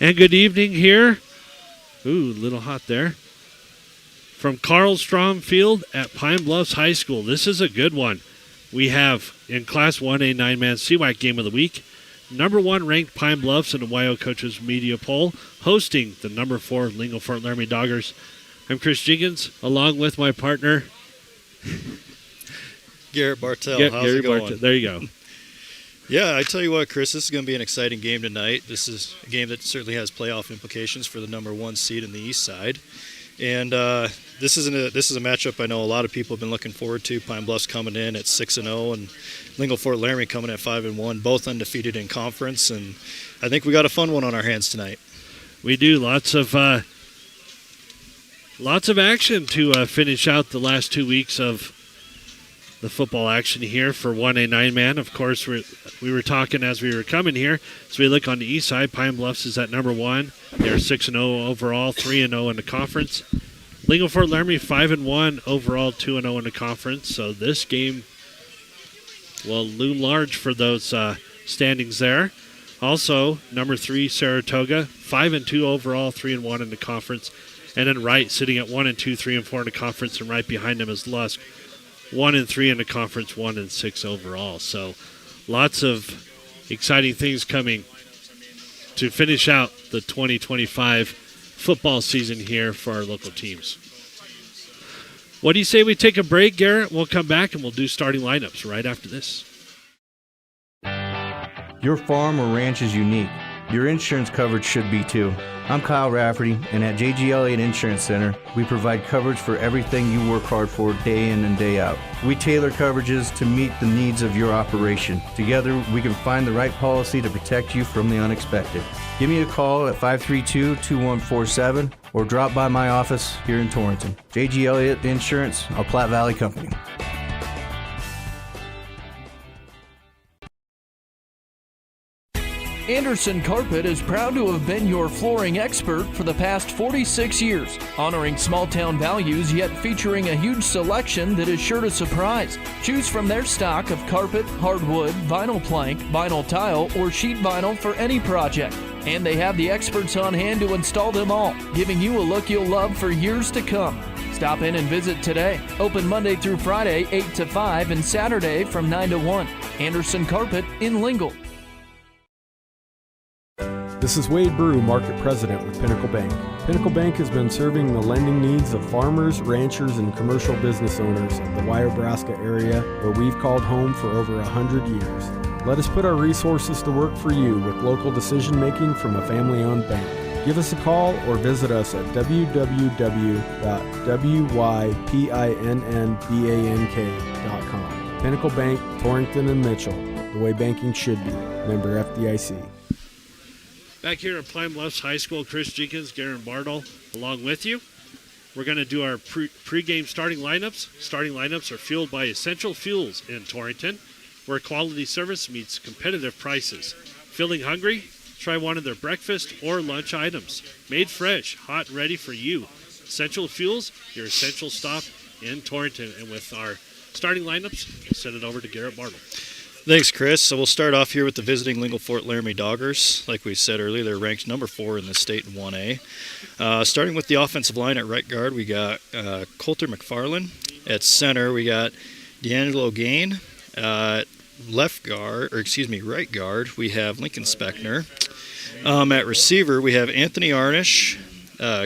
And good evening here. Ooh, a little hot there. From Carl Strom Field at Pine Bluffs High School. This is a good one. We have in Class 1A 9-man CWAC Game of the Week, number 1 ranked Pine Bluffs in the YO Coaches Media Poll, hosting the number 4 Lingle Fort Laramie Doggers. I'm Chris Jenkins, along with my partner, Garrett Bartell. How's Gary it going? Bartell. There you go. Yeah, I tell you what, Chris, this is going to be an exciting game tonight. This is a game that certainly has playoff implications for the number 1 seed in the East Side. And this is a matchup I know a lot of people have been looking forward to. Pine Bluffs coming in at 6-0, and Lingle Fort Laramie coming at 5-1, both undefeated in conference. And I think we got a fun one on our hands tonight. We do. Lots of action to finish out the last 2 weeks of the football action here for 1A 9-man. Of course, we were talking as we were coming here. So we look on the east side. Pine Bluffs is at number 1. They're 6-0 overall, 3-0 in the conference. Lingle Fort Laramie 5-1 overall, 2-0 in the conference. So this game will loom large for those standings there. Also, number 3 Saratoga 5-2 overall, 3-1 in the conference. And then Wright sitting at 1-2, 3-4 in the conference, and right behind them is Lusk. 1-3 in the conference, 1-6 overall. So lots of exciting things coming to finish out the 2025 football season here for our local teams. What do you say we take a break, Garrett? We'll come back and we'll do starting lineups right after this. Your farm or ranch is unique. Your insurance coverage should be too. I'm Kyle Rafferty, and at J.G. Elliott Insurance Center, we provide coverage for everything you work hard for day in and day out. We tailor coverages to meet the needs of your operation. Together, we can find the right policy to protect you from the unexpected. Give me a call at 532-2147 or drop by my office here in Torrington. J.G. Elliott Insurance, a Platte Valley company. Anderson Carpet is proud to have been your flooring expert for the past 46 years, honoring small-town values yet featuring a huge selection that is sure to surprise. Choose from their stock of carpet, hardwood, vinyl plank, vinyl tile, or sheet vinyl for any project. And they have the experts on hand to install them all, giving you a look you'll love for years to come. Stop in and visit today. Open Monday through Friday, 8 to 5, and Saturday from 9 to 1. Anderson Carpet in Lingle. This is Wade Brew, Market President with Pinnacle Bank. Pinnacle Bank has been serving the lending needs of farmers, ranchers, and commercial business owners of the Wyobraska area, where we've called home for over 100 years. Let us put our resources to work for you with local decision-making from a family-owned bank. Give us a call or visit us at www.wypinnbank.com. Pinnacle Bank, Torrington and Mitchell, the way banking should be. Member FDIC. Back here at Pine Bluffs High School, Chris Jenkins, Garen Bartle, along with you. We're going to do our pre-game starting lineups. Starting lineups are fueled by Essential Fuels in Torrington, where quality service meets competitive prices. Feeling hungry? Try one of their breakfast or lunch items. Made fresh, hot, and ready for you. Essential Fuels, your essential stop in Torrington. And with our starting lineups, we'll send it over to Garrett Bartle. Thanks, Chris. So we'll start off here with the visiting Lingle Fort Laramie Doggers. Like we said earlier, they're ranked number 4 in the state in 1A. Starting with the offensive line at right guard, we got Coulter McFarland. At center, we got D'Angelo Gain. Right guard, we have Lincoln Speckner. At receiver, we have Anthony Arnish,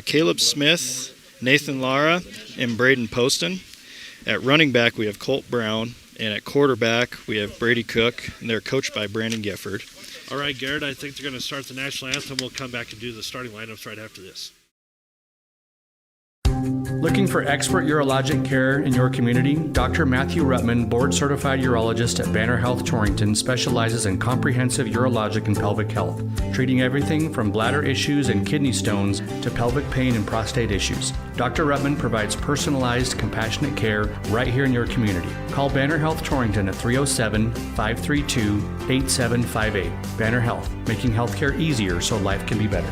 Caleb Smith, Nathan Lara, and Braden Poston. At running back, we have Colt Brown. And at quarterback, we have Brady Cook, and they're coached by Brandon Gifford. All right, Garrett, I think they're going to start the national anthem. We'll come back and do the starting lineups right after this. Looking for expert urologic care in your community? Dr. Matthew Rutman, board-certified urologist at Banner Health Torrington, specializes in comprehensive urologic and pelvic health, treating everything from bladder issues and kidney stones to pelvic pain and prostate issues. Dr. Rutman provides personalized, compassionate care right here in your community. Call Banner Health Torrington at 307-532-8758. Banner Health, making healthcare easier so life can be better.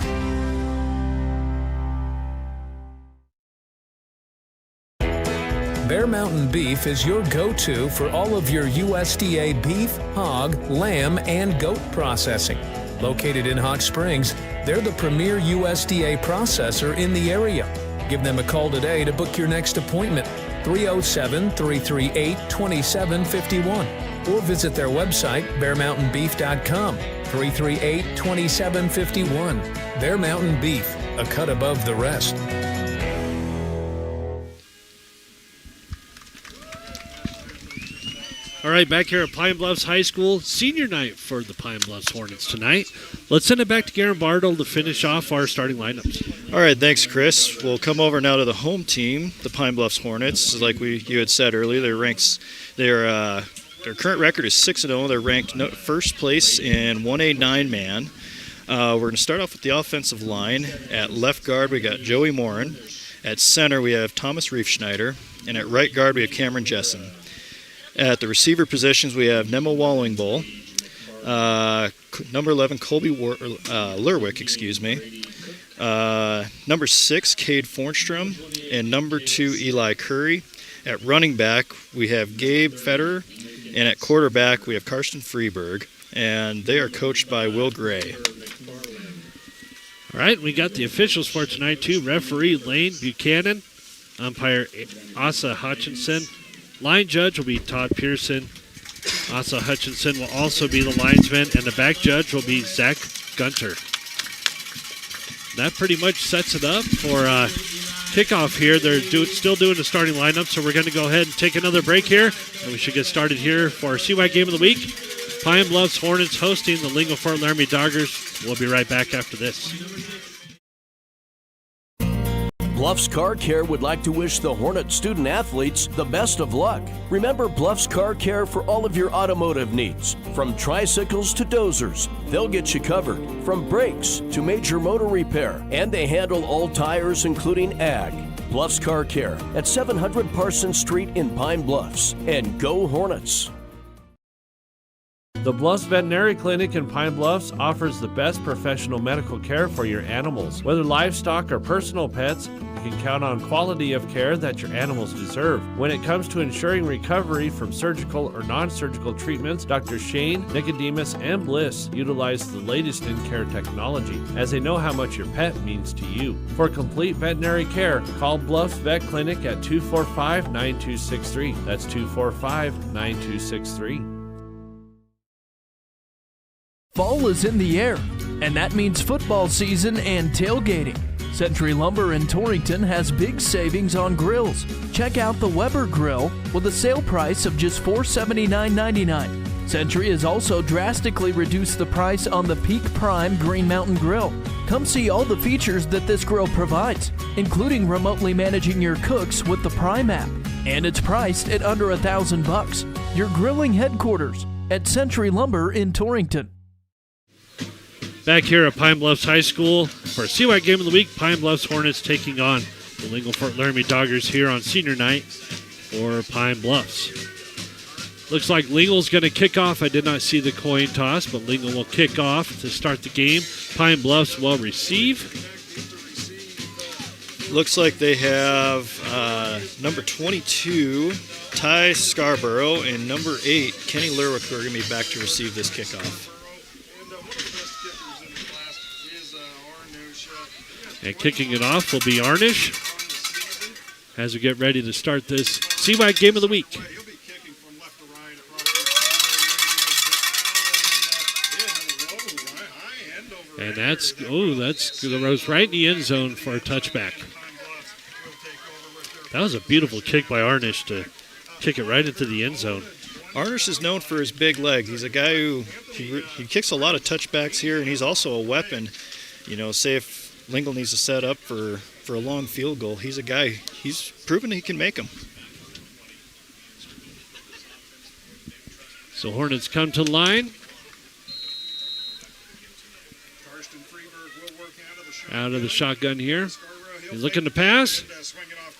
Bear Mountain Beef is your go-to for all of your USDA beef, hog, lamb, and goat processing. Located in Hot Springs, they're the premier USDA processor in the area. Give them a call today to book your next appointment, 307-338-2751, or visit their website, bearmountainbeef.com, 338-2751. Bear Mountain Beef, a cut above the rest. All right, back here at Pine Bluffs High School, senior night for the Pine Bluffs Hornets tonight. Let's send it back to Garen Bartle to finish off our starting lineups. All right, thanks, Chris. We'll come over now to the home team, the Pine Bluffs Hornets. Like you had said earlier, their current record is 6-0. They're ranked first place in 1A 9-man. We're going to start off with the offensive line. At left guard, we got Joey Morin. At center, we have Thomas Riefschneider. And at right guard, we have Cameron Jessen. At the receiver positions, we have Nemo Wallingbull, number 11, Colby Lerwick, number 6, Cade Fornstrom, and number 2, Eli Curry. At running back, we have Gabe Federer, and at quarterback, we have Karsten Freeberg, and they are coached by Will Gray. All right, we got the officials for tonight, too. Referee Lane Buchanan, umpire Asa Hutchinson. Line judge will be Todd Pearson. Asa Hutchinson will also be the linesman, and the back judge will be Zach Gunter. That pretty much sets it up for kickoff here. They're still doing the starting lineup, so we're going to go ahead and take another break here, and we should get started here for our CY Game of the Week. Pine Bluffs Hornets hosting the Lingle Fort Laramie Doggers. We'll be right back after this. Bluffs Car Care would like to wish the Hornet student athletes the best of luck. Remember Bluffs Car Care for all of your automotive needs. From tricycles to dozers, they'll get you covered. From brakes to major motor repair. And they handle all tires, including ag. Bluffs Car Care at 700 Parsons Street in Pine Bluffs. And go Hornets! The Bluffs Veterinary Clinic in Pine Bluffs offers the best professional medical care for your animals. Whether livestock or personal pets, you can count on quality of care that your animals deserve. When it comes to ensuring recovery from surgical or non-surgical treatments, Dr. Shane, Nicodemus, and Bliss utilize the latest in care technology, as they know how much your pet means to you. For complete veterinary care, call Bluffs Vet Clinic at 245-9263. That's 245-9263. Fall is in the air, and that means football season and tailgating. Century Lumber in Torrington has big savings on grills. Check out the Weber Grill with a sale price of just $479.99. Century has also drastically reduced the price on the Peak Prime Green Mountain Grill. Come see all the features that this grill provides, including remotely managing your cooks with the Prime app. And it's priced at under $1,000. Your grilling headquarters at Century Lumber in Torrington. Back here at Pine Bluffs High School for CY Game of the Week, Pine Bluffs Hornets taking on the Lingle Fort Laramie Doggers here on senior night for Pine Bluffs. Looks like Lingle's going to kick off. I did not see the coin toss, but Lingle will kick off to start the game. Pine Bluffs will receive. Looks like they have number 22, Ty Scarborough, and number 8, Kenny Lerwick, who are going to be back to receive this kickoff. And kicking it off will be Arnish as we get ready to start this CY Game of the Week. And that goes right in the end zone for a touchback. That was a beautiful kick by Arnish to kick it right into the end zone. Arnish is known for his big leg. He's a guy who he kicks a lot of touchbacks here, and he's also a weapon. You know, say if Lingle needs to set up for a long field goal, he's a guy, he's proven he can make them. So Hornets come to the line. Out of the shotgun here. He's looking to pass.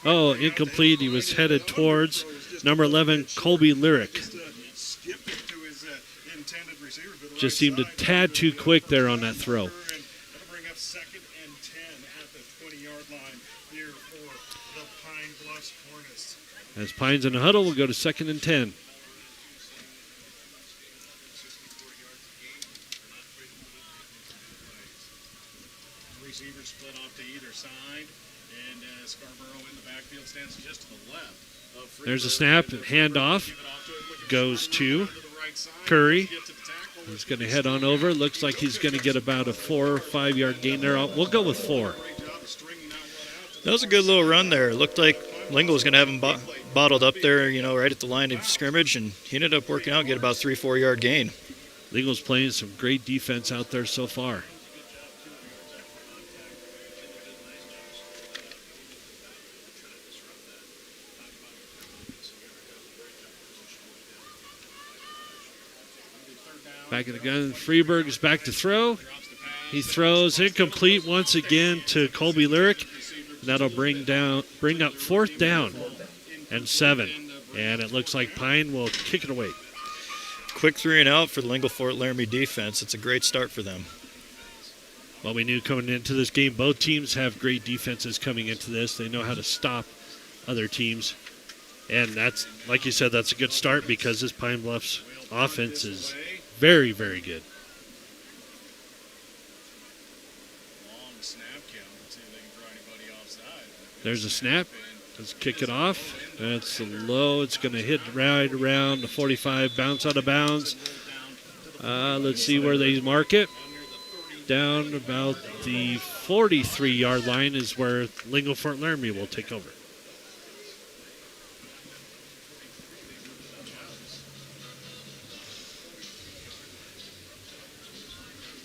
Oh, incomplete. He was headed towards number 11, Colby Lyric. Just seemed a tad too quick there on that throw. As Pines in a huddle, we'll go to 2nd and 10. receivers split off to either side, and Scarborough in the backfield stands just to the left. There's a snap, handoff, goes to Curry. He's going to head on over. Looks like he's going to get about a 4 or 5 yard gain there. We'll go with 4. That was a good little run there. It looked like Lingle was going to have him bottled up there, right at the line of scrimmage, and he ended up working out, get about 3-4 yard gain. Lingle's playing some great defense out there so far. Back of the gun, Freeberg is back to throw. He throws incomplete once again to Colby Lyric. That'll bring up 4th down and 7. And it looks like Pine will kick it away. Quick 3 and out for the Lingle Fort Laramie defense. It's a great start for them. Well, we knew coming into this game, both teams have great defenses coming into this. They know how to stop other teams. And that's, like you said, that's a good start because this Pine Bluffs offense is very, very good. There's a snap. Let's kick it off. That's low. It's going to hit right around the 45, bounce out of bounds. Let's see where they mark it. Down about the 43-yard line is where Lingle Fort Laramie will take over.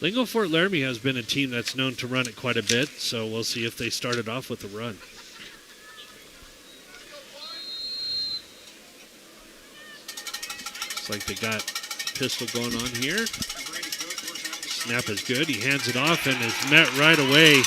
Lingle Fort Laramie has been a team that's known to run it quite a bit, so we'll see if they started off with a run. Looks like they got pistol going on here. Snap is good. He hands it off and is met right away.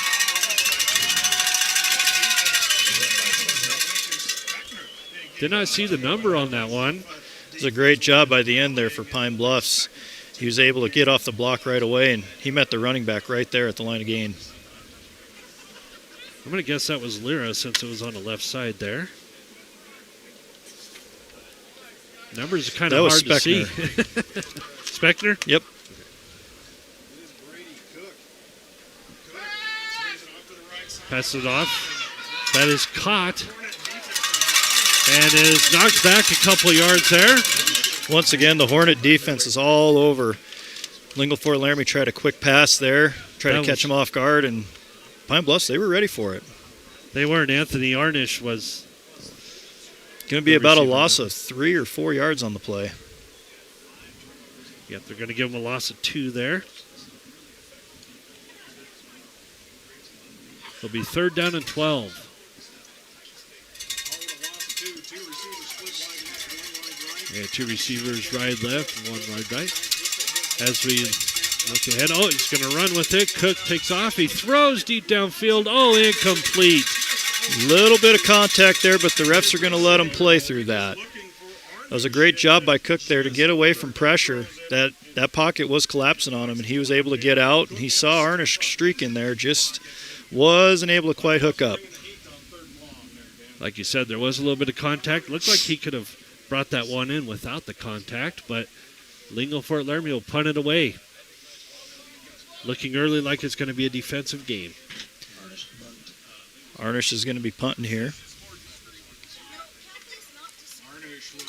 Did not see the number on that one. It was a great job by the end there for Pine Bluffs. He was able to get off the block right away, and he met the running back right there at the line of gain. I'm going to guess that was Lyra since it was on the left side there. Numbers are kind of hard to see. Speckner? Yep. Passes it off. That is caught. And is knocked back a couple of yards there. Once again, the Hornet defense is all over. Lingle Fort Laramie tried a quick pass there, tried to catch him off guard, and Pine Bluffs, they were ready for it. They weren't. Anthony Arnish was going to be about a loss of 3 or 4 yards on the play. Yep, they're going to give him a loss of 2 there. It'll be 3rd down and 12. Yeah, 2 receivers wide left and 1 wide right. As we look ahead, he's going to run with it. Cook takes off. He throws deep downfield. Incomplete. Little bit of contact there, but the refs are going to let him play through that. That was a great job by Cook there to get away from pressure. That pocket was collapsing on him, and he was able to get out. And he saw Arnish streaking there, just wasn't able to quite hook up. Like you said, there was a little bit of contact. Looked like he could have brought that one in without the contact, but Lingle Fort Laramie will punt it away. Looking early like it's going to be a defensive game. Arnish is going to be punting here. Arnish will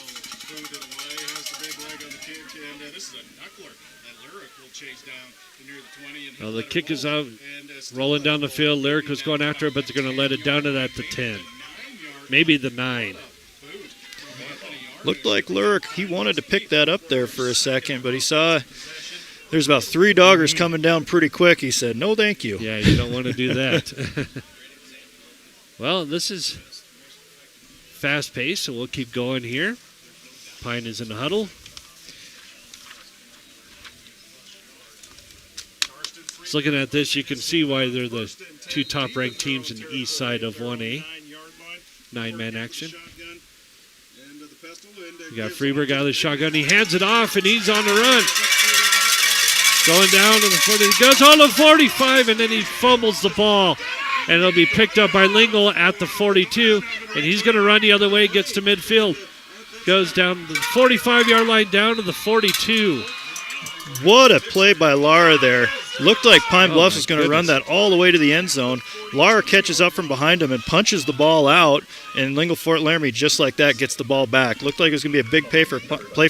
boot it away, has the big leg on the kick, and this is a knuckler that Lyric will chase down near the 20. And well, the kick is out, rolling down the field. Lyric was going after it, but they're going to let it down to that the 10. Maybe the 9. Looked like Lyric, he wanted to pick that up there for a second, but he saw there's about 3 doggers coming down pretty quick. He said, no, thank you. Yeah, you don't want to do that. Well, this is fast-paced, so we'll keep going here. Pine is in the huddle. Just looking at this, you can see why they're the 2 top-ranked teams in the east side of 1A. 9-man action. You got Freeberg out of the shotgun. He hands it off, and he's on the run. Going down to the 40. He goes on the 45, and then he fumbles the ball. And it'll be picked up by Lingle at the 42. And he's going to run the other way, gets to midfield. Goes down the 45-yard line down to the 42. What a play by Lara there. Looked like Pine Bluffs was going to run that all the way to the end zone. Lara catches up from behind him and punches the ball out, and Lingle Fort Laramie, just like that, gets the ball back. Looked like it was going to be a big play for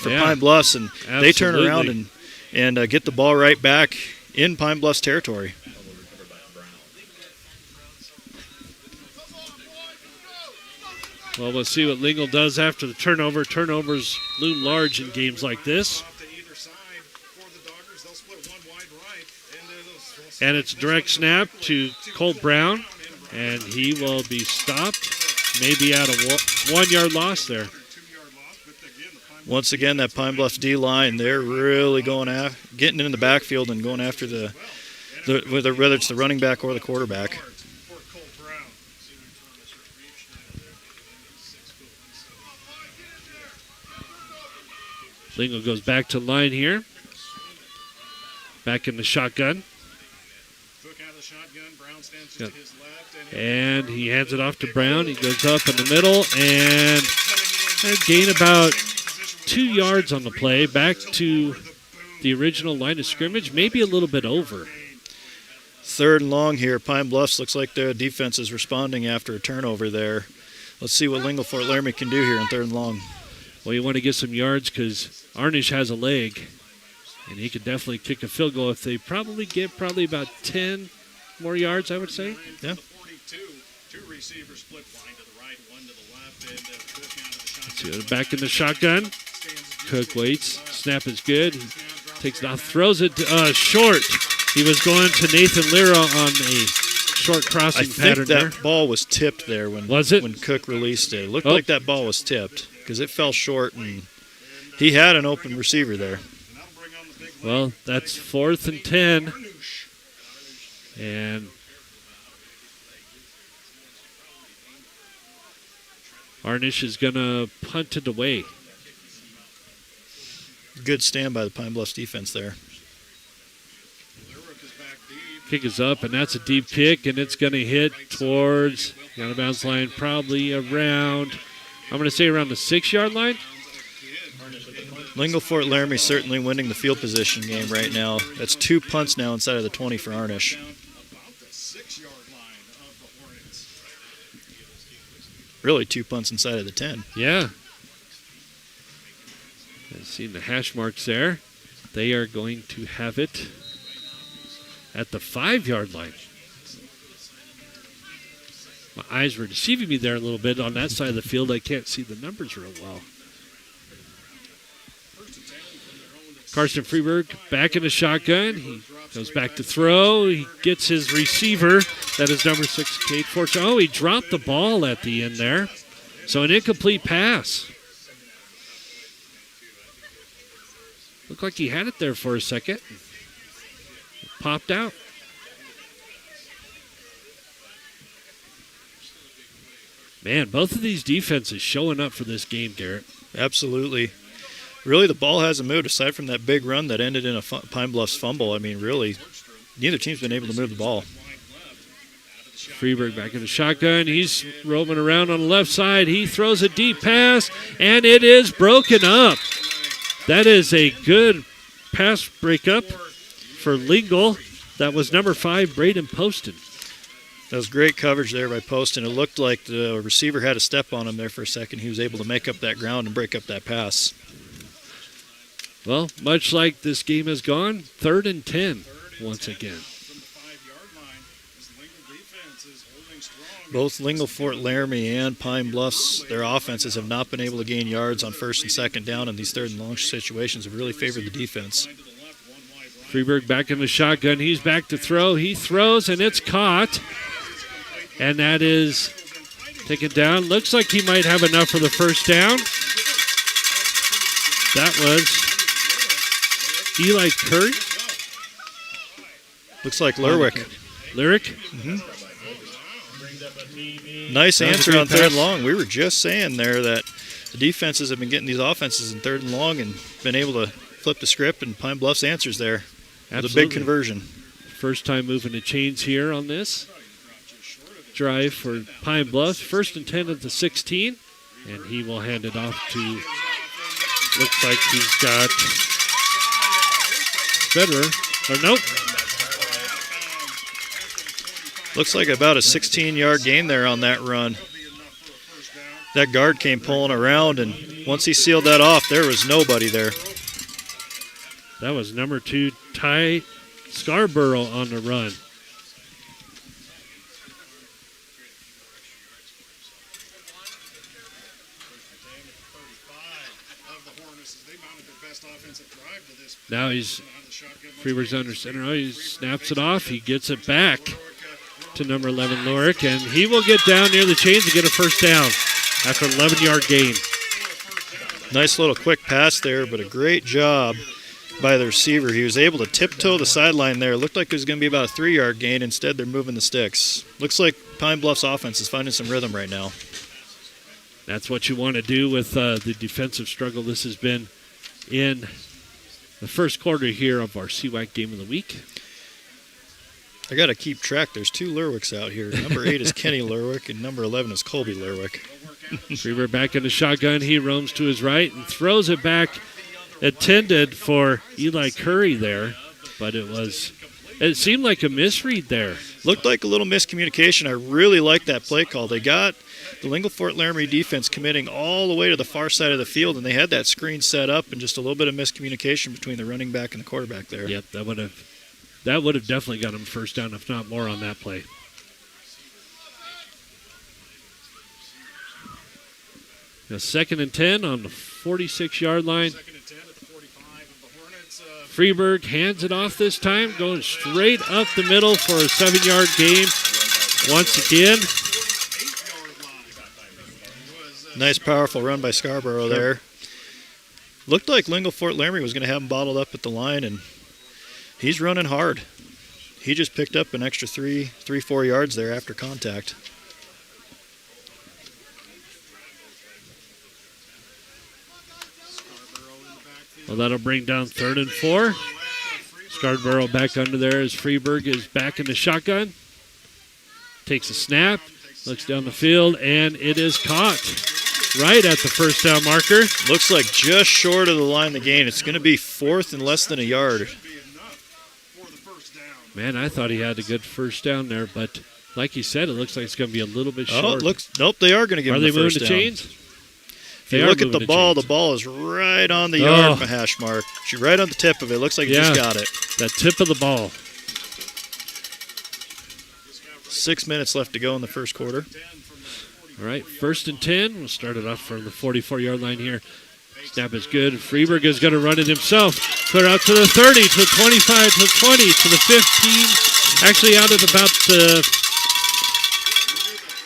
Pine Bluffs, and they turn around and get the ball right back in Pine Bluffs territory. Well, we'll see what Lingle does after the turnover. Turnovers loom large in games like this. And it's a direct snap to Colt Brown, and he will be stopped, maybe at a 1 yard loss there. Once again, that Pine Bluffs D-line, they're really getting in the backfield and going after whether it's the running back or the quarterback. Lingle goes back to line here. Back in the shotgun. And he hands it off to Brown. He goes up in the middle and gain about 2 yards on the play. Back to the original line of scrimmage, maybe a little bit over. 3rd and long here. Pine Bluffs looks like their defense is responding after a turnover there. Let's see what Lingle Fort Laramie can do here in 3rd and long. Well, you want to get some yards because Arnish has a leg, and he could definitely kick a field goal if they get about 10 more yards, I would say. Yeah. Let's see, back in the shotgun. Cook waits. Snap is good. He takes it off, throws it short. He was going to Nathan Lira on a short crossing pattern there. I think that ball was tipped there when Cook released it. It looked like that ball was tipped because it fell short, and he had an open receiver there. Well, that's 4th and 10. And Arnish is going to punt it away. Good stand by the Pine Bluffs defense there. Kick is up, and that's a deep kick, and it's going to hit towards the out-of-bounds line, probably around, I'm going to say around the 6-yard line. Lingle Fort Laramie certainly winning the field position game right now. That's 2 punts now inside of the 20 for Arnish. Really 2 punts inside of the 10. Yeah. I've seen the hash marks there. They are going to have it at the 5-yard line. My eyes were deceiving me there a little bit on that side of the field. I can't see the numbers real well. Carson Freeberg back in the shotgun. He goes back to throw. He gets his receiver. That is number 6, Kate Fortune. Oh, he dropped the ball at the end there. So an incomplete pass. Looked like he had it there for a second. It popped out. Man, both of these defenses showing up for this game, Garrett. Absolutely. Really, the ball hasn't moved aside from that big run that ended in a Pine Bluffs fumble. I mean, really, neither team's been able to move the ball. Freeberg back in the shotgun. He's roaming around on the left side. He throws a deep pass, and it is broken up. That is a good pass breakup for Lingle. That was number 5, Braden Poston. That was great coverage there by Poston. It looked like the receiver had a step on him there for a second. He was able to make up that ground and break up that pass. Well, much like this game has gone, 3rd and 10 once again. Both Lingle Fort Laramie and Pine Bluffs, their offenses have not been able to gain yards on 1st and 2nd down, and these 3rd and long situations have really favored the defense. Freeberg back in the shotgun. He's back to throw. He throws, and it's caught. And that is taken down. Looks like he might have enough for the first down. That was Eli Curry. Looks like Lerwick. Lyric? Mm-hmm. Nice answer on 3rd and long. We were just saying there that the defenses have been getting these offenses in 3rd and long and been able to flip the script, and Pine Bluffs answers there. With a big conversion. First time moving the chains here on this drive for Pine Bluffs. 1st and 10 at the 16, and he will hand it off to, looks like he's got Federer. Or nope. Looks like about a 16-yard gain there on that run. That guard came pulling around, and once he sealed that off, there was nobody there. That was number 2, Ty Scarborough on the run. Now Freeburg's under center. Oh, he snaps it off. He gets it back to number 11, Lorick, and he will get down near the chains and get a first down after an 11-yard gain. Nice little quick pass there, but a great job by the receiver. He was able to tiptoe the sideline there. It looked like it was going to be about a 3-yard gain. Instead, they're moving the sticks. Looks like Pine Bluff's offense is finding some rhythm right now. That's what you want to do with the defensive struggle this has been in the first quarter here of our CWAC Game of the Week. I got to keep track. There's 2 Lerwicks out here. Number 8 is Kenny Lerwick, and number 11 is Colby Lerwick. Freeburg back in the shotgun. He roams to his right and throws it back, intended for Eli Curry there, but it seemed like a misread there. Looked like a little miscommunication. I really like that play call. They got the Lingle Fort Laramie defense committing all the way to the far side of the field, and they had that screen set up, and just a little bit of miscommunication between the running back and the quarterback there. Yep, that would have definitely got him first down, if not more, on that play. A 2nd and 10 on the 46-yard line. 2nd and 10 at the 45 of the Hornets. Freeburg hands it off this time, going straight up the middle for a 7-yard gain. Once again. Nice, powerful run by Scarborough there. Looked like Lingle Fort Laramie was going to have him bottled up at the line, and he's running hard. He just picked up an extra 4 yards there after contact. Well, that'll bring down 3rd and 4. Scarborough back under there as Freeburg is back in the shotgun. Takes a snap, looks down the field, and it is caught right at the first down marker. Looks like just short of the line of the gain. It's going to be 4th and less than a yard. Man, I thought he had a good first down there, but like you said, it looks like it's going to be a little bit short. Nope, they are going to give him the first down. Are they moving the chains? If you look at the ball is right on the yard hash mark. She's right on the tip of it. Looks like he just got it. That tip of the ball. 6 minutes left to go in the first quarter. All right, 1st and 10. We'll start it off from the 44-yard line here. Snap is good. Freeburg is going to run it himself. Clear out to the 30, to the 25, to the 20, to the 15. Actually out at about the...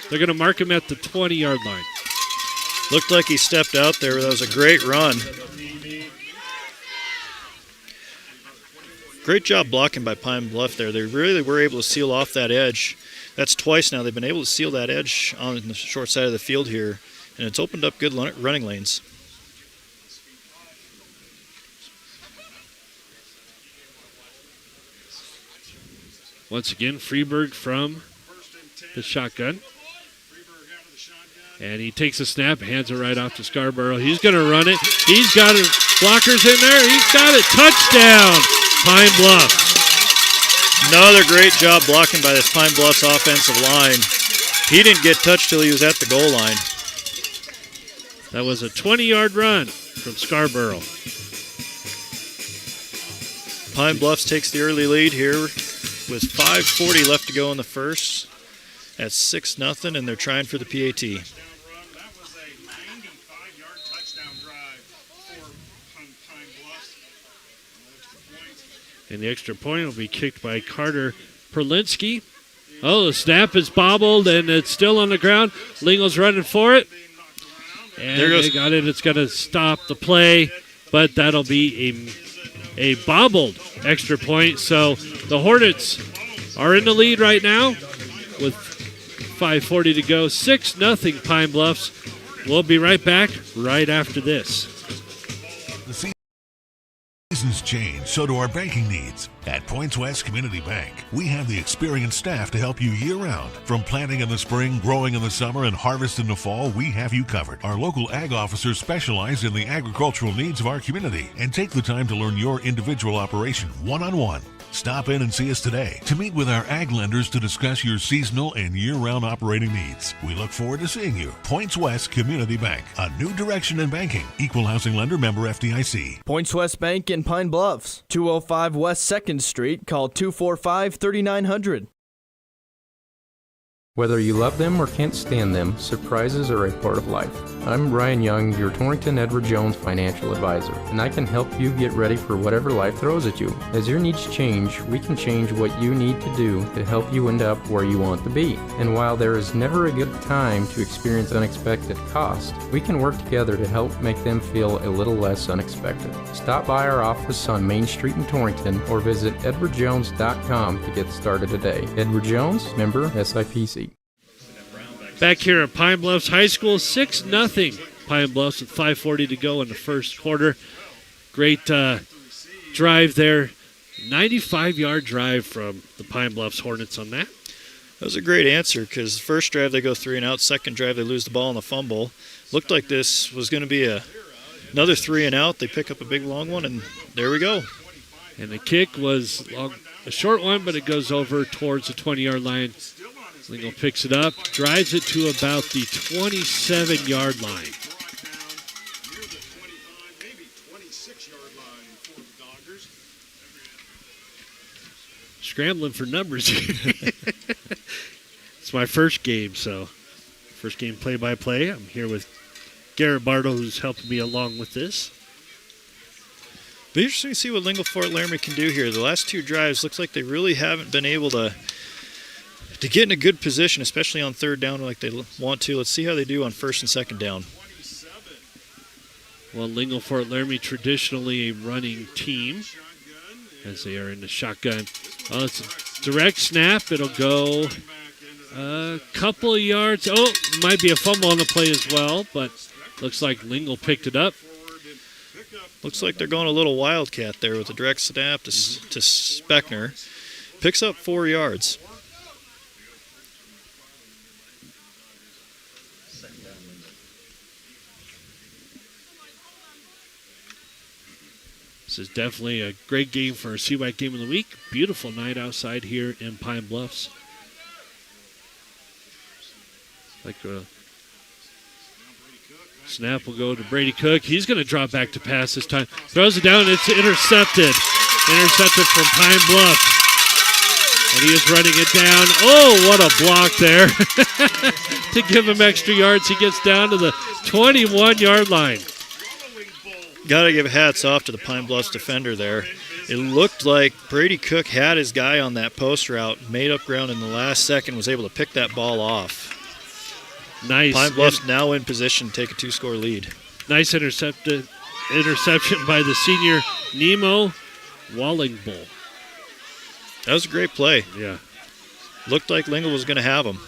They're going to mark him at the 20-yard line. Looked like he stepped out there. That was a great run. Great job blocking by Pine Bluff there. They really were able to seal off that edge. That's twice now they've been able to seal that edge on the short side of the field here, and it's opened up good running lanes. Once again, Freeburg from the shotgun. And he takes a snap, hands it right off to Scarborough. He's going to run it. He's got it. Blockers in there. He's got it. Touchdown, Pine Bluff. Another great job blocking by this Pine Bluffs offensive line. He didn't get touched till he was at the goal line. That was a 20-yard run from Scarborough. Pine Bluffs takes the early lead here with 5:40 left to go in the first. At 6-0, and they're trying for the PAT. That was a 95-yard touchdown drive for Pine Bluffs. And the extra point will be kicked by Carter Perlinski. Oh, the snap is bobbled, and it's still on the ground. Lingle's running for it. And there goes. They got it. It's going to stop the play, but that'll be a bobbled extra point. So the Hornets are in the lead right now with 5:40 to go. 6-0 Pine Bluffs. We'll be right back right after this. Seasons change, so do our banking needs. At Points West Community Bank, we have the experienced staff to help you year-round. From planting in the spring, growing in the summer, and harvest in the fall, we have you covered. Our local ag officers specialize in the agricultural needs of our community and take the time to learn your individual operation one-on-one. Stop in and see us today to meet with our ag lenders to discuss your seasonal and year-round operating needs. We look forward to seeing you. Points West Community Bank, a new direction in banking. Equal housing lender, member FDIC. Points West Bank in Pine Bluffs, 205 West 2nd Street. Call 245-3900. Whether you love them or can't stand them, surprises are a part of life. I'm Ryan Young, your Torrington Edward Jones financial advisor, and I can help you get ready for whatever life throws at you. As your needs change, we can change what you need to do to help you end up where you want to be. And while there is never a good time to experience unexpected costs, we can work together to help make them feel a little less unexpected. Stop by our office on Main Street in Torrington or visit edwardjones.com to get started today. Edward Jones, member SIPC. Back here at Pine Bluffs High School, 6-0. Pine Bluffs with 5:40 to go in the first quarter. Great drive there. 95-yard drive from the Pine Bluffs Hornets on that. That was a great answer because first drive they go 3 and out, second drive they lose the ball on the fumble. Looked like this was going to be another 3 and out. They pick up a big long one, and there we go. And the kick was a short one, but it goes over towards the 20-yard line. Lingle picks it up, drives it to about the 27-yard line. Scrambling for numbers here. It's my first game, so first game play-by-play. I'm here with Garrett Bartle, who's helping me along with this. Be interesting to see what Lingle Fort Laramie can do here. The last 2 drives looks like they really haven't been able to get in a good position, especially on third down like they want to. Let's see how they do on first and second down. Well, Lingle Fort Laramie, traditionally a running team, as they are in the shotgun. Oh, it's a direct snap. It'll go a couple of yards. Oh, might be a fumble on the play as well, but looks like Lingle picked it up. Looks like they're going a little wildcat there with a direct snap to Speckner. Picks up 4 yards. This is definitely a great game for our CWAC Game of the Week. Beautiful night outside here in Pine Bluffs. Snap will go to Brady Cook. He's going to drop back to pass this time. Throws it down. It's intercepted. Intercepted from Pine Bluffs. And he is running it down. Oh, what a block there. To give him extra yards, he gets down to the 21-yard line. Got to give hats off to the Pine Bluffs defender there. It looked like Brady Cook had his guy on that post route, made up ground in the last second, was able to pick that ball off. Nice. Pine Bluffs now in position to take a 2-score lead. Nice interception by the senior Nemo Wallingbull. That was a great play. Yeah. Looked like Lingle was going to have him.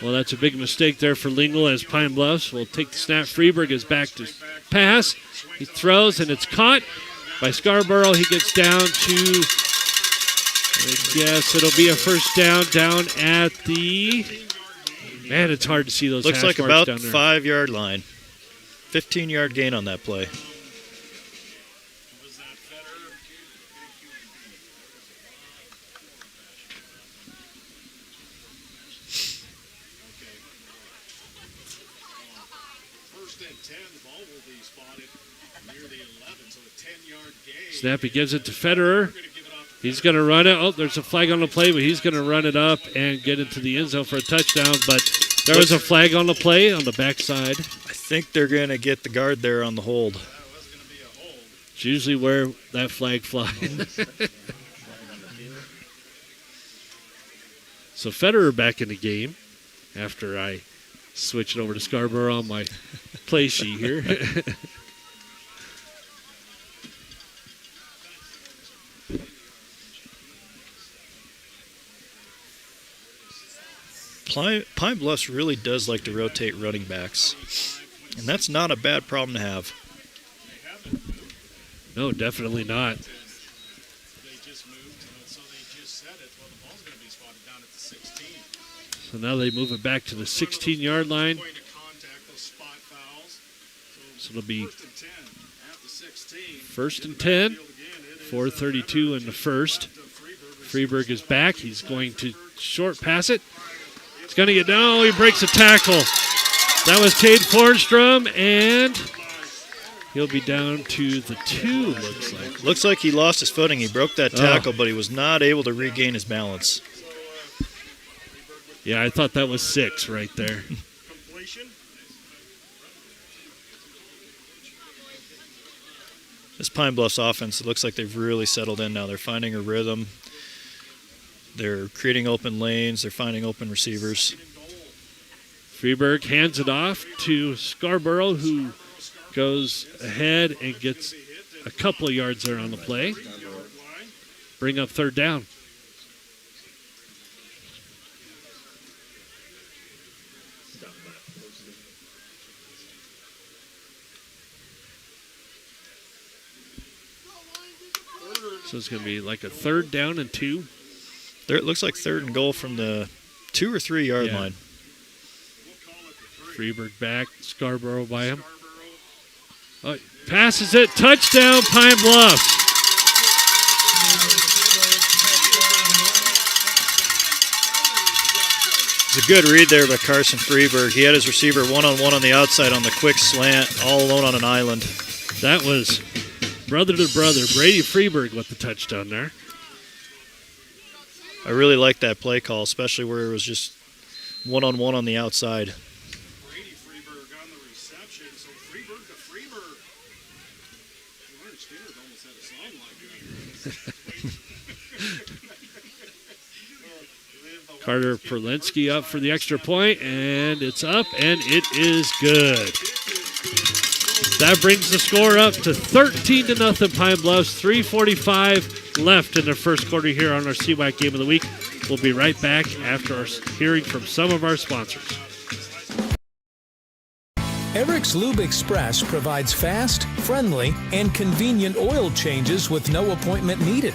Well, that's a big mistake there for Lingle as Pine Bluffs will take the snap. Freeberg is back to pass. He throws, and it's caught by Scarborough. He gets down to, I guess it'll be a first down at the, man, it's hard to see those looks hash like marks about down there. 5-yard line. 15-yard gain on that play. Snap, he gives it to Federer. He's going to run it. Oh, there's a flag on the play, but he's going to run it up and get into the end zone for a touchdown. But there was a flag on the play on the backside. I think they're going to get the guard there on the hold. It's usually where that flag flies. So Federer back in the game after I switch it over to Scarborough on my play sheet here. Pine Bluffs really does like to rotate running backs, and that's not a bad problem to have. No, definitely not. They just moved, so they just set it. Well, the ball's going to be spotted down at the 16. So now they move it back to the 16-yard line. Point of contact, those spot fouls. So it'll be First and 10 at the 16. first and 10. 4:32 in the first. Freeburg is back. He's going to short pass it. He's going to get down. He breaks a tackle. That was Cade Fornstrom, and he'll be down to the 2, looks like. Looks like he lost his footing. He broke that tackle, but he was not able to regain his balance. Yeah, I thought that was 6 right there. Completion. This Pine Bluffs offense, it looks like they've really settled in now. They're finding a rhythm. They're creating open lanes. They're finding open receivers. Freeburg hands it off to Scarborough, who goes ahead and gets a couple of yards there on the play. Bring up third down. So it's going to be like a 3rd down and 2. There, it looks like 3rd and goal from the 2 or 3 yard line. Freeburg back, Scarborough by him. Oh, passes it, touchdown, Pine Bluffs. It's a good read there by Carson Freeburg. He had his receiver one-on-one on the outside on the quick slant, all alone on an island. That was brother to brother. Brady Freeburg with the touchdown there. I really like that play call, especially where it was just one-on-one on the outside. Brady Freeburg on the reception. So Freeburg to Freeburg. Leonard Skinner almost had a song like that. Carter Perlinsky up for the extra point, and it's up, and it is good. That brings the score up to 13-0 Pine Bluffs. 3:45 left in the first quarter here on our CWAC Game of the Week. We'll be right back after hearing from some of our sponsors. Eric's Lube Express provides fast, friendly, and convenient oil changes with no appointment needed.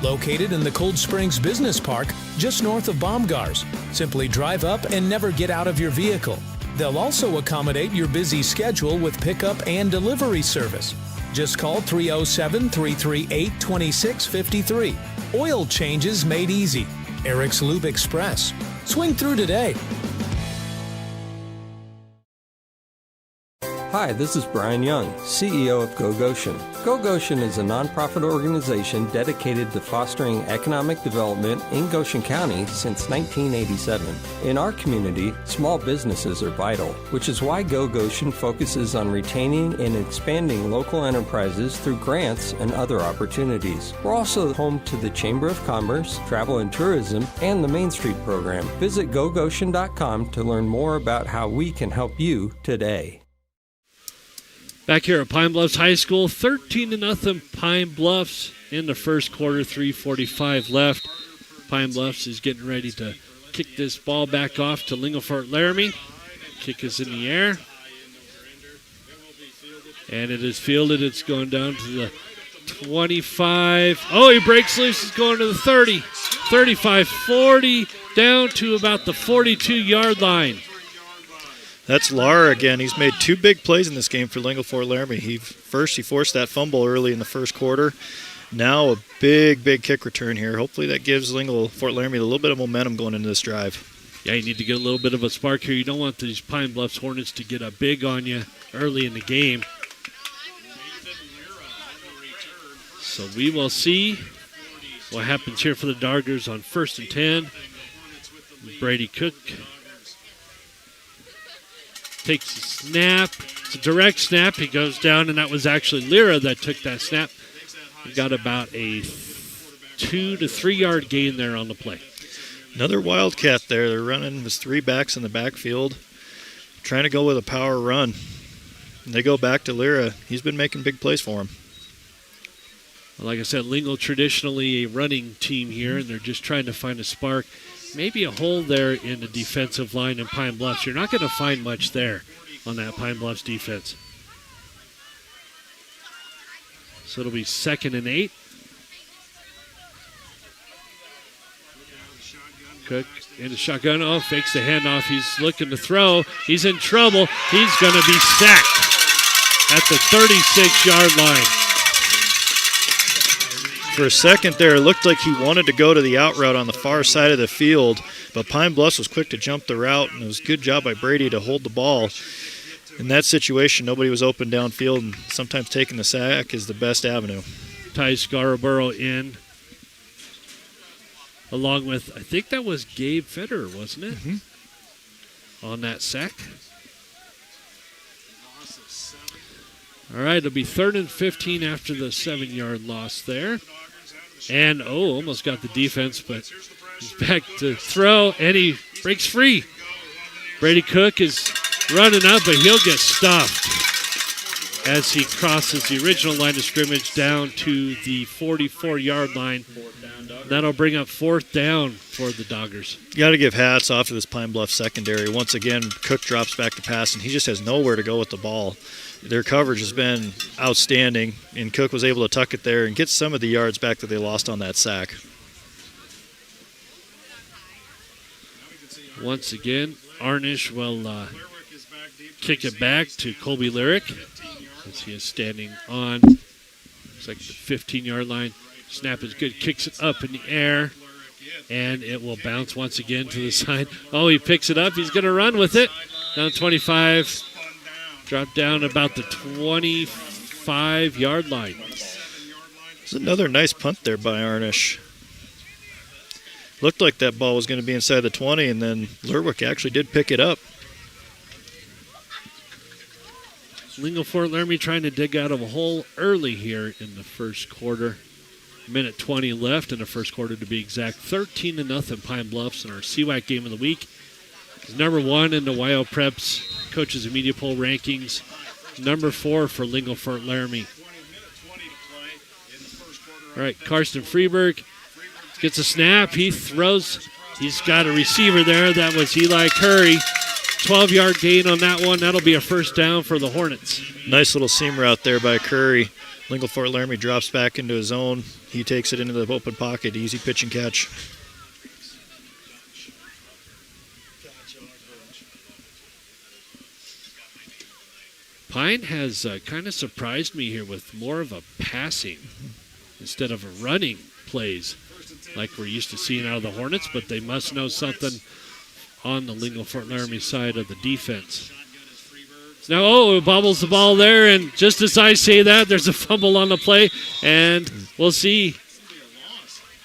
Located in the Cold Springs Business Park, just north of Baumgars. Simply drive up and never get out of your vehicle. They'll also accommodate your busy schedule with pickup and delivery service. Just call 307-338-2653. Oil changes made easy. Eric's Lube Express. Swing through today. Hi, this is Brian Young, CEO of Go Goshen. Go Goshen is a nonprofit organization dedicated to fostering economic development in Goshen County since 1987. In our community, small businesses are vital, which is why Go Goshen focuses on retaining and expanding local enterprises through grants and other opportunities. We're also home to the Chamber of Commerce, Travel and Tourism, and the Main Street program. Visit gogoshen.com to learn more about how we can help you today. Back here at Pine Bluffs High School, 13-0 Pine Bluffs in the first quarter, 3:45 left. Pine Bluffs is getting ready to kick this ball back off to Lingle Fort Laramie. Kick is in the air. And it is fielded. It's going down to the 25. Oh, he breaks loose. He's going to the 30, 35, 40, down to about the 42-yard line. That's Lara again. He's made 2 big plays in this game for Lingle Fort Laramie. He forced that fumble early in the first quarter. Now a big kick return here. Hopefully that gives Lingle Fort Laramie a little bit of momentum going into this drive. Yeah, you need to get a little bit of a spark here. You don't want these Pine Bluffs Hornets to get a big on you early in the game. So we will see what happens here for the Dargers on 1st and 10. Brady Cook takes a snap. It's a direct snap. He goes down, and that was actually Lyra that took that snap. He got about a 2 to 3 yard gain there on the play. Another Wildcat there. They're running with 3 backs in the backfield, trying to go with a power run. And they go back to Lyra. He's been making big plays for him. Like I said, Lingle traditionally a running team here, and they're just trying to find a spark. Maybe a hole there in the defensive line in Pine Bluffs. You're not going to find much there on that Pine Bluffs defense. So it'll be 2nd and 8. Cook in the shotgun. Oh, fakes the handoff. He's looking to throw. He's in trouble. He's going to be sacked at the 36-yard line. For a second there, it looked like he wanted to go to the out route on the far side of the field, but Pine Bluffs was quick to jump the route, and it was a good job by Brady to hold the ball. In that situation, nobody was open downfield, and sometimes taking the sack is the best avenue. Ty Scarborough in, along with, I think that was Gabe Federer, wasn't it? Mm-hmm. On that sack. All right, it'll be 3rd and 15 after the 7-yard loss there. And, almost got the defense, but he's back to throw, and he breaks free. Brady Cook is running up, but he'll get stopped as he crosses the original line of scrimmage down to the 44-yard line. That'll bring up 4th down for the Doggers. You got to give hats off to this Pine Bluff secondary. Once again, Cook drops back to pass, and he just has nowhere to go with the ball. Their coverage has been outstanding, and Cook was able to tuck it there and get some of the yards back that they lost on that sack. Once again, Arnish will kick it back to Colby Lyric as he is standing on, it's like the 15-yard line. Snap is good, kicks it up in the air, and it will bounce once again to the side. Oh, he picks it up. He's going to run with it. Down 25. Drop down about the 25-yard line. It's another nice punt there by Arnish. Looked like that ball was going to be inside the 20, and then Lerwick actually did pick it up. Lingle Fort Laramie trying to dig out of a hole early here in the first quarter. Minute 20 left in the first quarter to be exact. 13-0 Pine Bluffs in our CWAC game of the week. Number 1 in the YO Preps Coaches and Media Poll rankings. Number 4 for Lingle Fort Laramie. All right, Karsten Freeberg gets a snap. He throws. He's got a receiver there. That was Eli Curry. 12-yard gain on that one. That'll be a 1st down for the Hornets. Nice little seam route there by Curry. Lingle Fort Laramie drops back into his zone. He takes it into the open pocket. Easy pitch and catch. Pine has kind of surprised me here with more of a passing instead of a running plays like we're used to seeing out of the Hornets, but they must know something on the Lingle Fort Laramie side of the defense. Now, it bobbles the ball there, and just as I say that, there's a fumble on the play, and we'll see.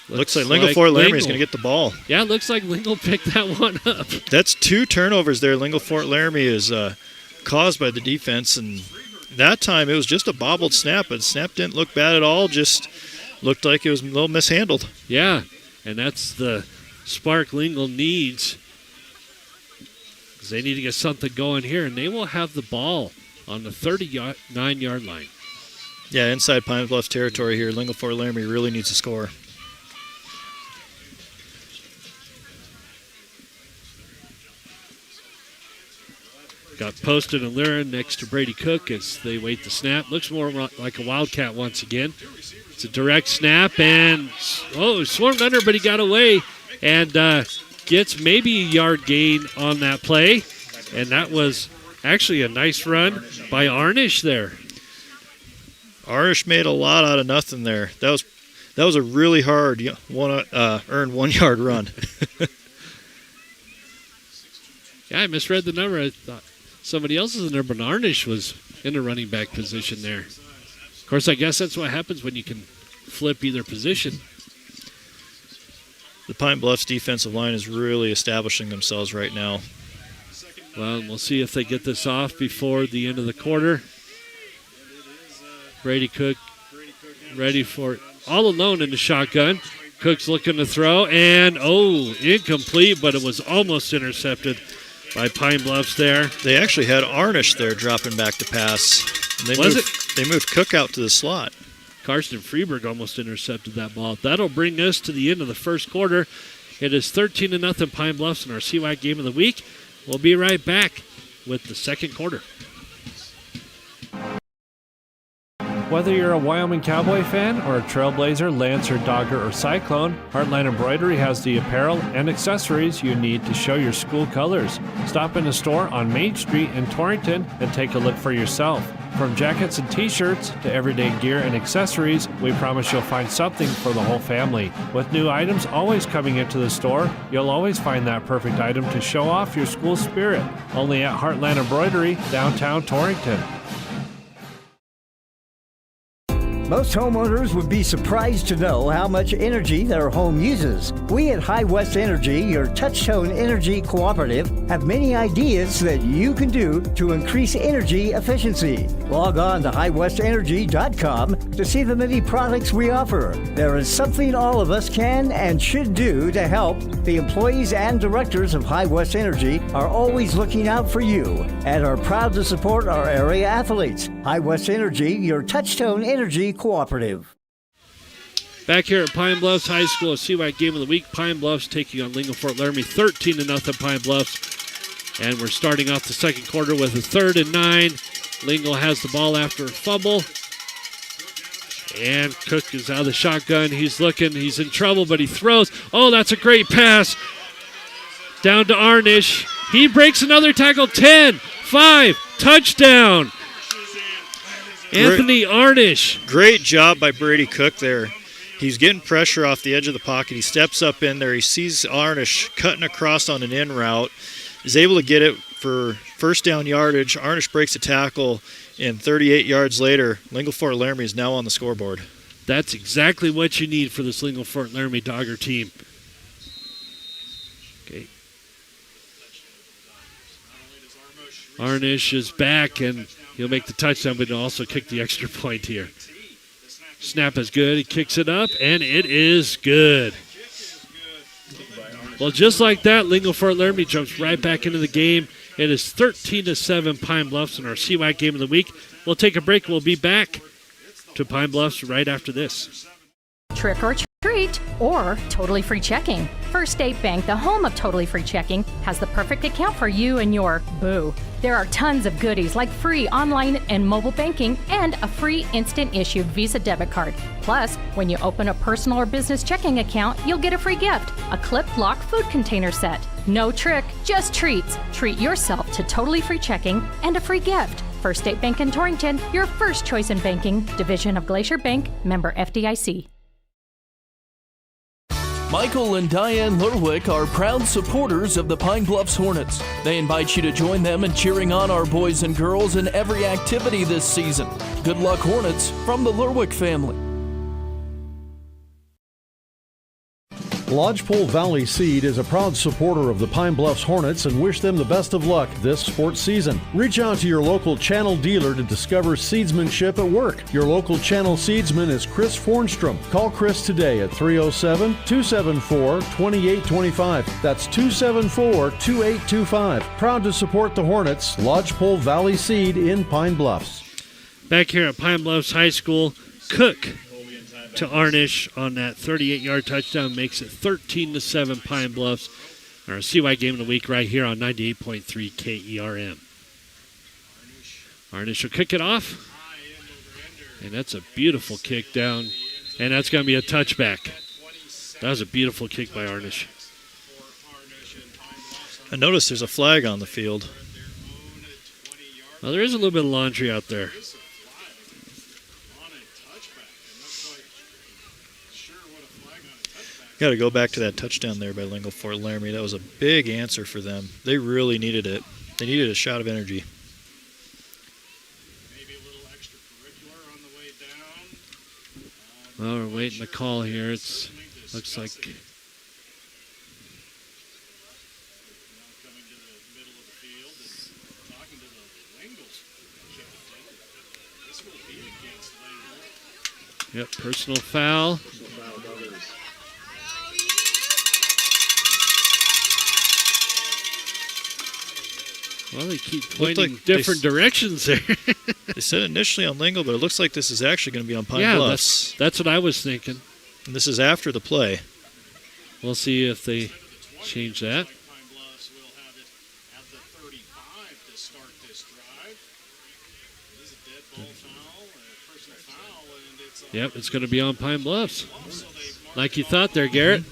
Looks like Lingle Fort Laramie is going to get the ball. Yeah, looks like Lingle picked that one up. That's 2 turnovers there. Lingle Fort Laramie is caused by the defense, and that time it was just a bobbled snap, but the snap didn't look bad at all, just looked like it was a little mishandled. Yeah, and that's the spark Lingle needs, because they need to get something going here, and they will have the ball on the 39-yard line. Yeah, inside Pine Bluff territory here. Lingle Fort Laramie really needs to score. Got posted and Lyra next to Brady Cook as they wait the snap. Looks more like a Wildcat once again. It's a direct snap, and swarmed under, but he got away and gets maybe a yard gain on that play. And that was actually a nice run by Arnish there. Arnish made a lot out of nothing there. That was a really hard earned 1 yard run. Yeah, I misread the number. I thought somebody else's in there, but Arnish was in a running back position there. Of course, I guess that's what happens when you can flip either position. The Pine Bluffs defensive line is really establishing themselves right now. Well, we'll see if they get this off before the end of the quarter. Brady Cook ready for it. All alone in the shotgun. Cook's looking to throw, and incomplete, but it was almost intercepted by Pine Bluffs there. They actually had Arnish there dropping back to pass. And they moved Cook out to the slot. Karsten Freeberg almost intercepted that ball. That'll bring us to the end of the first quarter. It is 13-0 Pine Bluffs in our CWAC game of the week. We'll be right back with the second quarter. Whether you're a Wyoming Cowboy fan or a Trailblazer, Lancer, Dogger, or Cyclone, Heartland Embroidery has the apparel and accessories you need to show your school colors. Stop in the store on Main Street in Torrington and take a look for yourself. From jackets and t-shirts to everyday gear and accessories, we promise you'll find something for the whole family. With new items always coming into the store, you'll always find that perfect item to show off your school spirit. Only at Heartland Embroidery, downtown Torrington. Most homeowners would be surprised to know how much energy their home uses. We at High West Energy, your touch-tone energy cooperative, have many ideas that you can do to increase energy efficiency. Log on to highwestenergy.com to see the many products we offer. There is something all of us can and should do to help. The employees and directors of High West Energy are always looking out for you and are proud to support our area athletes. High West Energy, your touch-tone energy cooperative. Back here at Pine Bluffs High School, a CY game of the week. Pine Bluffs taking on Lingle Fort Laramie, 13-0 Pine Bluffs. And we're starting off the second quarter with a 3rd and 9. Lingle has the ball after a fumble. And Cook is out of the shotgun. He's looking. He's in trouble, but he throws. Oh, that's a great pass. Down to Arnish. He breaks another tackle. 10, 5, touchdown. Anthony Arnish. Great job by Brady Cook there. He's getting pressure off the edge of the pocket. He steps up in there. He sees Arnish cutting across on an in route. Is able to get it for first down yardage. Arnish breaks a tackle, and 38 yards later, Lingle Fort Laramie is now on the scoreboard. That's exactly what you need for this Lingle Fort Laramie Dogger team. Okay. Arnish is back, and he'll make the touchdown, but he'll also kick the extra point here. Snap is good. He kicks it up, and it is good. Well, just like that, Lingle Fort Laramie jumps right back into the game. It is 13-7 Pine Bluffs in our CY game of the week. We'll take a break. We'll be back to Pine Bluffs right after this. Trick or treat, or totally free checking. First State Bank, the home of totally free checking, has the perfect account for you and your boo. There are tons of goodies like free online and mobile banking and a free instant issued Visa debit card. Plus, when you open a personal or business checking account, you'll get a free gift, a clip lock food container set. No trick, just treats. Treat yourself to totally free checking and a free gift. First State Bank in Torrington, your first choice in banking, division of Glacier Bank, member FDIC. Michael and Diane Lerwick are proud supporters of the Pine Bluffs Hornets. They invite you to join them in cheering on our boys and girls in every activity this season. Good luck, Hornets, from the Lerwick family. Lodgepole Valley Seed is a proud supporter of the Pine Bluffs Hornets and wish them the best of luck this sports season. Reach out to your local channel dealer to discover seedsmanship at work. Your local channel seedsman is Chris Fornstrom. Call Chris today at 307-274-2825. That's 274-2825. Proud to support the Hornets. Lodgepole Valley Seed in Pine Bluffs. Back here at Pine Bluffs High School, Cook to Arnish on that 38-yard touchdown makes it 13-7 Pine Bluffs. Our CY game of the week right here on 98.3 KERM. Arnish will kick it off. And that's a beautiful kick down. And that's going to be a touchback. That was a beautiful kick by Arnish. I noticed there's a flag on the field. Well, there is a little bit of laundry out there. Got to go back to that touchdown there by Lingle Fort Laramie. That was a big answer for them. They really needed it. They needed a shot of energy. Well, we're waiting the call here. Looks like personal foul. Well, they keep pointing like different directions there. They said initially on Lingle, but it looks like this is actually going to be on Pine Bluffs. That's what I was thinking. And this is after the play. We'll see if they change that. Yep, it's going to be on Pine Bluffs. Like you thought there, Garrett.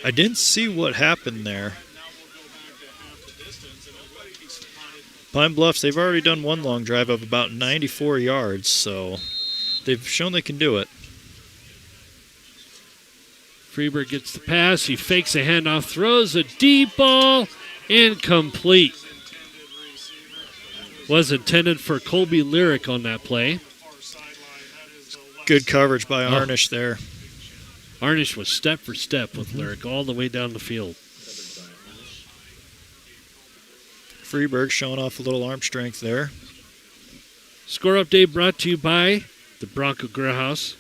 I didn't see what happened there. Pine Bluffs, they've already done one long drive of about 94 yards, so they've shown they can do it. Freeberg gets the pass. He fakes a handoff, throws a deep ball, incomplete. Was intended for Colby Lyric on that play. Good coverage by Arnish there. Arnish was step for step with Lyric all the way down the field. Freeberg showing off a little arm strength there. Score update brought to you by the Bronco Grill House.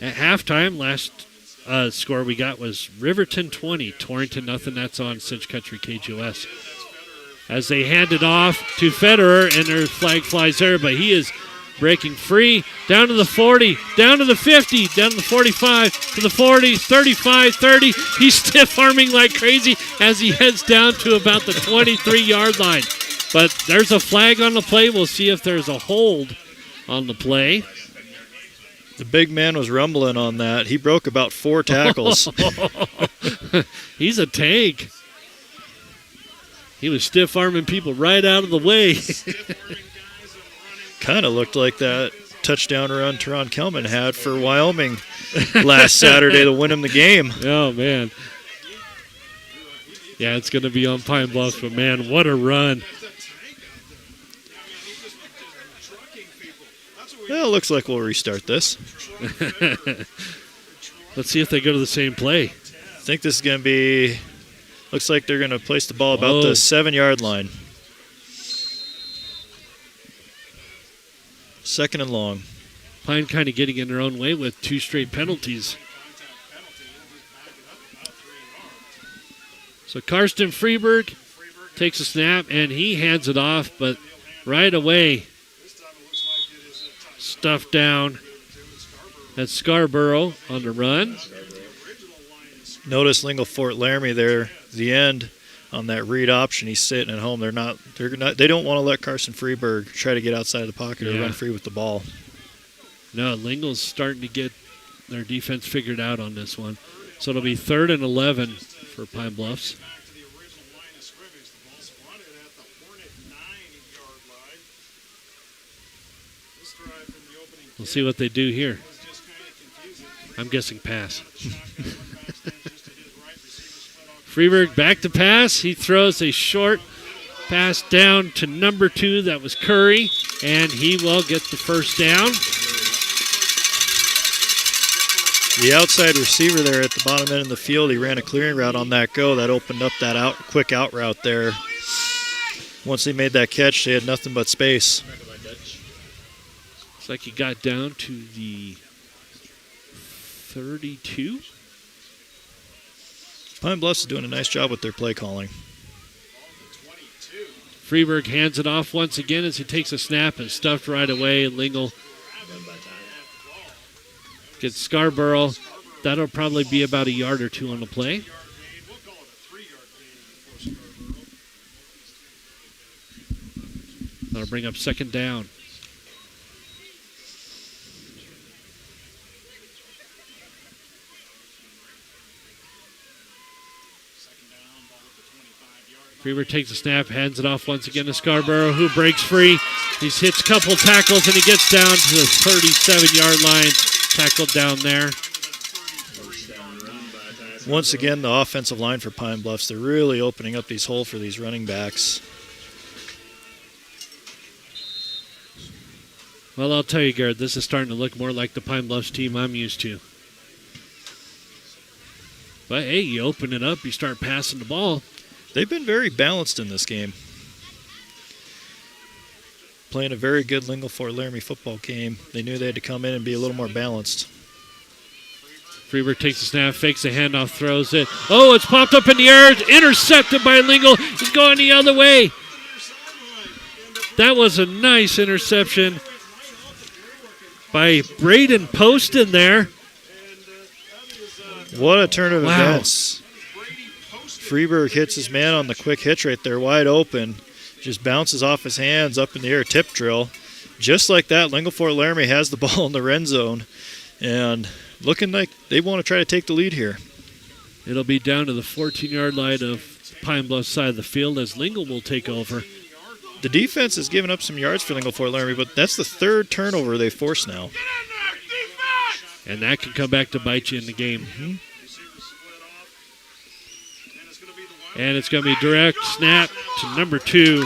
At halftime, last score we got was Riverton 20, Torrington nothing. That's on Cinch Country KGOS. As they hand it off to Federer, and their flag flies there, but he is breaking free. Down to the 40, down to the 50, down to the 45, to the 40, 35, 30. He's stiff-arming like crazy as he heads down to about the 23-yard line. But there's a flag on the play. We'll see if there's a hold on the play. The big man was rumbling on that. He broke about 4 tackles. He's a tank. He was stiff-arming people right out of the way. Kind of looked like that touchdown run Teron Kelman had for Wyoming last Saturday to win him the game. Oh, man. Yeah, it's going to be on Pine Bluffs, but, man, what a run. Well, it looks like we'll restart this. Let's see if they go to the same play. I think this is going to be, looks like they're going to place the ball about the 7-yard line. Second and long. Pine kind of getting in their own way with 2 straight penalties. So Karsten Freeberg takes a snap, and he hands it off, but right away, stuffed down. That's Scarborough on the run. Notice Lingle Fort Laramie there, the end on that read option. He's sitting at home. They don't want to let Carson Freeberg try to get outside of the pocket or run free with the ball. No, Lingle's starting to get their defense figured out on this one. So it'll be 3rd and 11 for Pine Bluffs. We'll see what they do here. I'm guessing pass. Freeberg back to pass. He throws a short pass down to number 2. That was Curry, and he will get the first down. The outside receiver there at the bottom end of the field, he ran a clearing route on that go. That opened up that quick out route there. Once they made that catch, they had nothing but space. Looks like he got down to the 32. Pine Bluffs is doing a nice job with their play calling. Freeberg hands it off once again as he takes a snap and stuffed right away. Lingle gets Scarborough. That'll probably be about a yard or 2 on the play. That'll bring up 2nd down. Freeberg takes a snap, hands it off once again to Scarborough, who breaks free. He hits a couple tackles, and he gets down to the 37-yard line. Tackled down there. Once again, the offensive line for Pine Bluffs, they're really opening up these holes for these running backs. Well, I'll tell you, Garrett, this is starting to look more like the Pine Bluffs team I'm used to. But, hey, you open it up, you start passing the ball. They've been very balanced in this game. Playing a very good Lingle Fort Laramie football game. They knew they had to come in and be a little more balanced. Freeberg takes a snap, fakes a handoff, throws it. Oh, it's popped up in the air. It's intercepted by Lingle. He's going the other way. That was a nice interception by Braden Poston there. What a turn of events. Freeberg hits his man on the quick hitch right there, wide open. Just bounces off his hands up in the air, tip drill. just like that, Lingle Fort Laramie has the ball in the red zone and looking like they want to try to take the lead here. It'll be down to the 14-yard line of Pine Bluff side of the field as Lingle will take over. The defense has given up some yards for Lingle Fort Laramie, but that's the third turnover they forced now. And that can come back to bite you in the game. Mm-hmm. And it's going to be direct snap to number 2,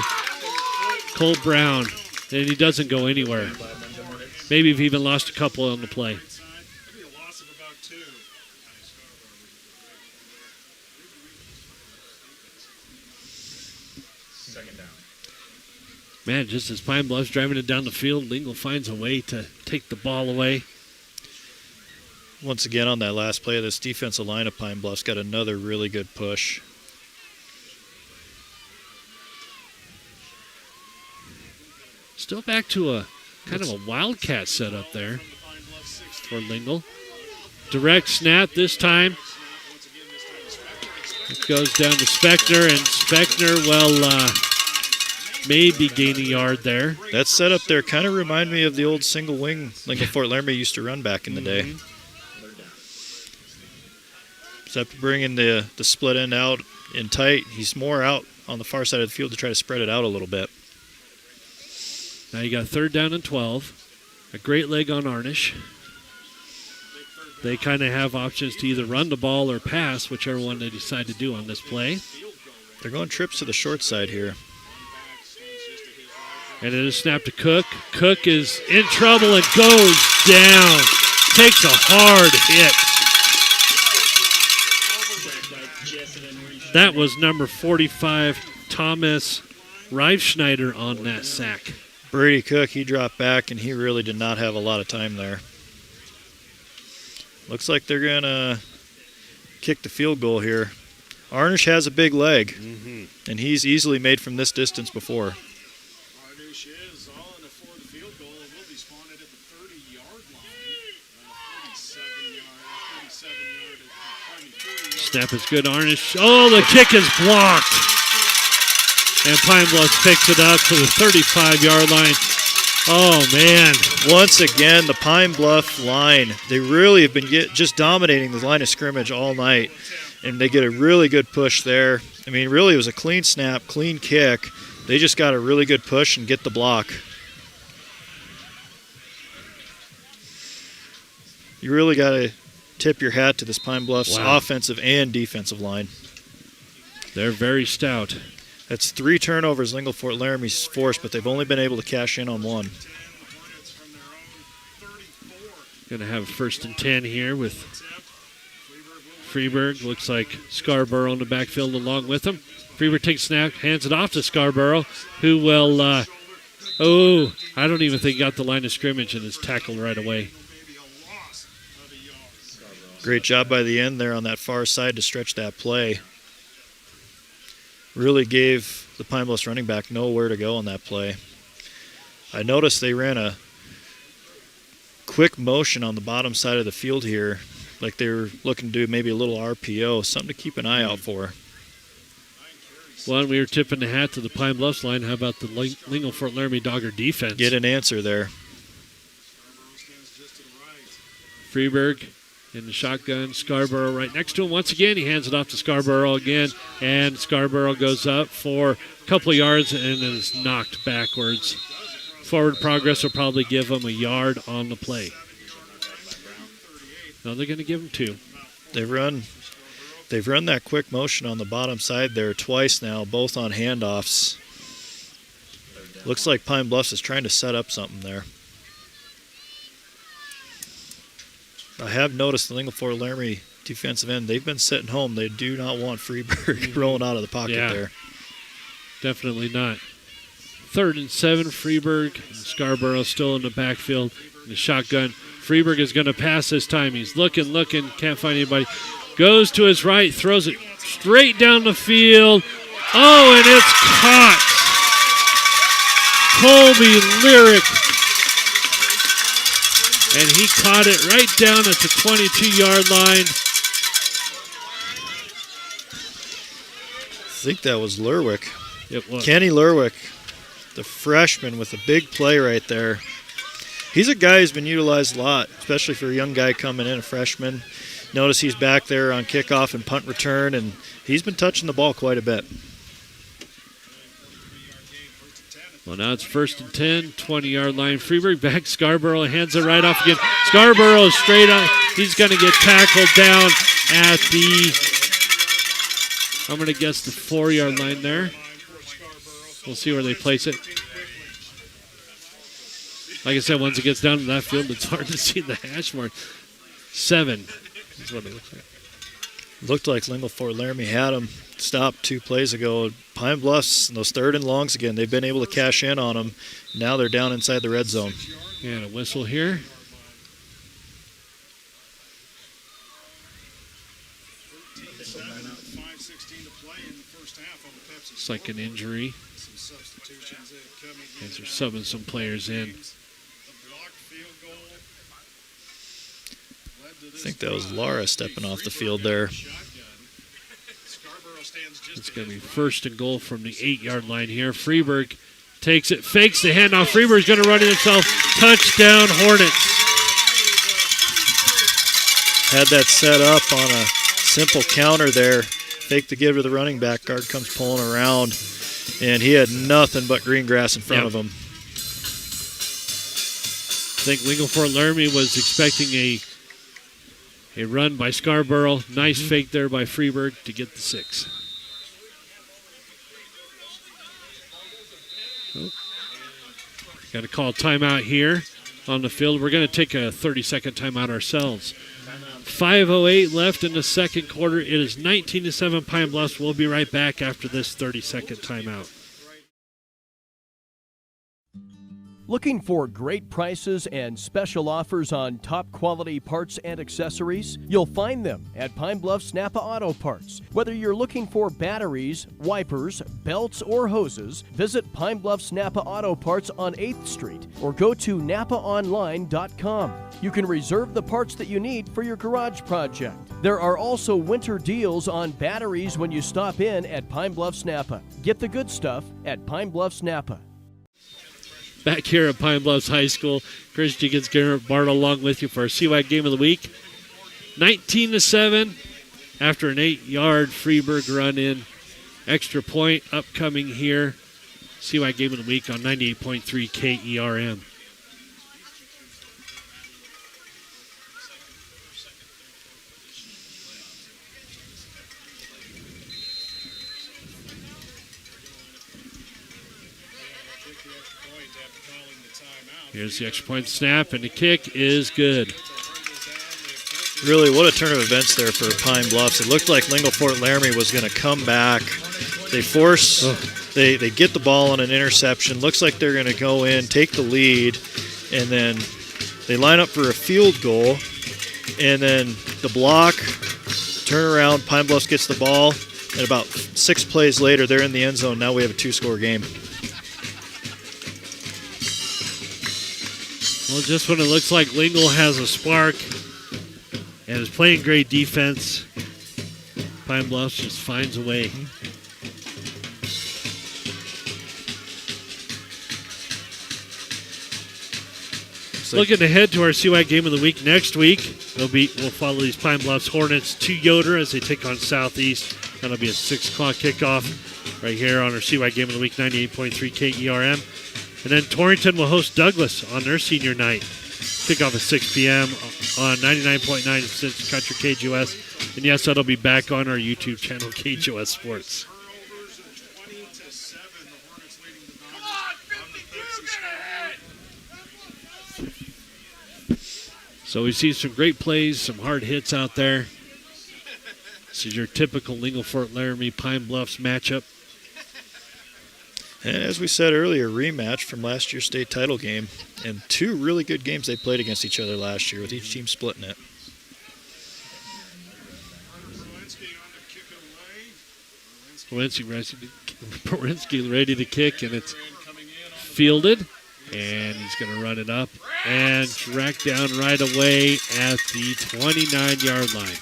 Cole Brown. And he doesn't go anywhere. Maybe we've even lost a couple on the play. Man, just as Pine Bluff's driving it down the field, Lingle finds a way to take the ball away. Once again, on that last play, this defensive line of Pine Bluff's got another really good push. Still back to a kind of a wildcat setup there for Lingle. Direct snap this time. It goes down to Spechner, and Spechner, maybe gain a yard there. That setup there kind of remind me of the old single wing Lingle Fort Laramie used to run back in the day. Except bringing the split end out in tight. He's more out on the far side of the field to try to spread it out a little bit. Now you got 3rd down and 12. A great leg on Arnish. They kind of have options to either run the ball or pass, whichever one they decide to do on this play. They're going trips to the short side here. And it is snapped to Cook. Cook is in trouble and goes down. Takes a hard hit. That was number 45, Thomas Reifschneider, on that sack. Brady Cook, he dropped back, and he really did not have a lot of time there. Looks like they're going to kick the field goal here. Arnish has a big leg, and he's easily made from this distance before. Arnish is on for the field goal. It will be spawned at the 30-yard line. 47-yard. Snap is good, Arnish. Oh, the kick is blocked. And Pine Bluff picks it up to the 35-yard line. Oh, man. Once again, the Pine Bluff line, they really have been just dominating the line of scrimmage all night. And they get a really good push there. I mean, really, it was a clean snap, clean kick. They just got a really good push and get the block. You really got to tip your hat to this Pine Bluff's offensive and defensive line. They're very stout. That's 3 turnovers Lingle Fort Laramie's forced, but they've only been able to cash in on 1. Going to have 1st and 10 here with Freeburg. Looks like Scarborough in the backfield along with him. Freeburg takes snap, hands it off to Scarborough, who will, I don't even think he got the line of scrimmage and is tackled right away. Great job by the end there on that far side to stretch that play. Really gave the Pine Bluffs running back nowhere to go on that play. I noticed they ran a quick motion on the bottom side of the field here, like they were looking to do maybe a little RPO, something to keep an eye out for. Well, we were tipping the hat to the Pine Bluffs line. How about the Lingle Fort Laramie Dogger defense? Get an answer there. Freeburg in the shotgun. Scarborough right next to him. Once again, he hands it off to Scarborough again, and Scarborough goes up for a couple of yards and is knocked backwards. Forward progress will probably give him a yard on the play. No, they're going to give him 2. They've run that quick motion on the bottom side there twice now, both on handoffs. Looks like Pine Bluffs is trying to set up something there. I have noticed the Lingle Fort Laramie defensive end, they've been sitting home. They do not want Freeburg rolling out of the pocket there. Definitely not. 3rd and 7, Freeburg and Scarborough still in the backfield in the shotgun. Freeburg is going to pass this time. He's looking, can't find anybody. Goes to his right, throws it straight down the field. Oh, and it's caught. Colby Lyric. And he caught it right down at the 22-yard line. I think that was Lerwick. It was. Kenny Lerwick the freshman with a big play right there. He's a guy who's been utilized a lot, especially for a young guy coming in, a freshman. Notice he's back there on kickoff and punt return, and he's been touching the ball quite a bit. Well, now it's 1st and 10, 20-yard line. Freeburg back. Scarborough hands it right off again. Scarborough straight on. He's going to get tackled down at the, I'm going to guess the 4-yard line there. We'll see where they place it. Like I said, once it gets down to that field, it's hard to see the hash mark. 7 is what it looks like. Looked like Lingle Fort Laramie had him stopped 2 plays ago. Pine Bluffs, those 3rd and longs again, they've been able to cash in on them. Now they're down inside the red zone. And a whistle here. It's like an injury. As they're subbing some players in. I think that was Lara stepping off the field there. It's going to be 1st and goal from the 8-yard line here. Freeburg takes it, fakes the handoff. Freeburg's going to run it himself. Touchdown, Hornets. Had that set up on a simple counter there. Fake the give to the running back. Guard comes pulling around, and he had nothing but green grass in front of him. I think Lingle Fort Laramie was expecting a run by Scarborough. Nice fake there by Freeburg to get the 6. Oh. Got to call timeout here on the field. We're going to take a 30-second timeout ourselves. 5:08 left in the second quarter. It is 19-7 Pine Bluffs. We'll be right back after this 30-second timeout. Looking for great prices and special offers on top quality parts and accessories? You'll find them at Pine Bluffs Napa Auto Parts. Whether you're looking for batteries, wipers, belts, or hoses, visit Pine Bluffs Napa Auto Parts on 8th Street or go to napaonline.com. You can reserve the parts that you need for your garage project. There are also winter deals on batteries when you stop in at Pine Bluffs Napa. Get the good stuff at Pine Bluffs Napa. Back here at Pine Bluffs High School, Chris Jenkins, Garrett Bart along with you for our CWAC Game of the Week. 19-7 after an 8-yard Freeburg run in. Extra point upcoming here. CWAC Game of the Week on 98.3 KERM. Here's the extra point snap, and the kick is good. Really, what a turn of events there for Pine Bluffs. It looked like Lingle Fort Laramie was going to come back. They they get the ball on an interception. Looks like they're going to go in, take the lead, and then they line up for a field goal. And then the block, turn around, Pine Bluffs gets the ball, and about 6 plays later, they're in the end zone. Now we have a 2-score game. Well, just when it looks like Lingle has a spark and is playing great defense, Pine Bluffs just finds a way. Looking ahead to our CWAC Game of the Week next week, we'll follow these Pine Bluffs Hornets to Yoder as they take on Southeast. That'll be a 6 o'clock kickoff right here on our CWAC Game of the Week, 98.3 KERM. And then Torrington will host Douglas on their senior night. Kickoff at 6 p.m. on 99.9 Country KGOS. And yes, that'll be back on our YouTube channel, KGOS Sports. So we see some great plays, some hard hits out there. This is your typical Lingle Fort Laramie Pine Bluffs matchup. And as we said earlier, rematch from last year's state title game. And 2 really good games they played against each other last year, with each team splitting it. Borensky ready to kick, and it's fielded. And he's going to run it up and track down right away at the 29-yard line.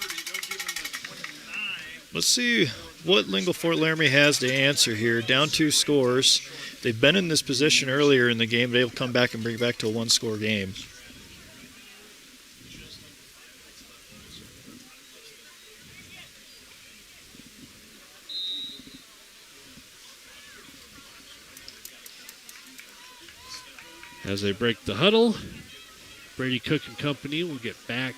Let's see what Lingle Fort Laramie has to answer here. Down 2 scores. they've been in this position earlier in the game. They'll come back and bring it back to a one-score game. As they break the huddle, Brady Cook and company will get back.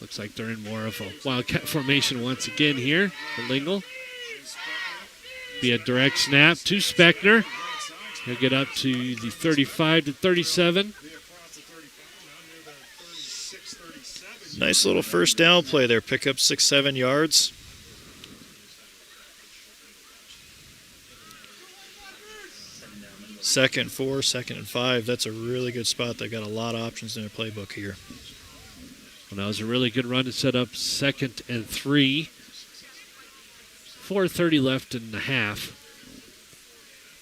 Looks like they're in more of a wildcat formation once again here for Lingle. Be a direct snap to Speckner. He'll get up to the 35 to 37. Nice little first down play there. Pick up 6-7 yards. Second 4, 2nd and 5. That's a really good spot. They've got a lot of options in their playbook here. Well, that was a really good run to set up 2nd and 3. 4:30 left in the half.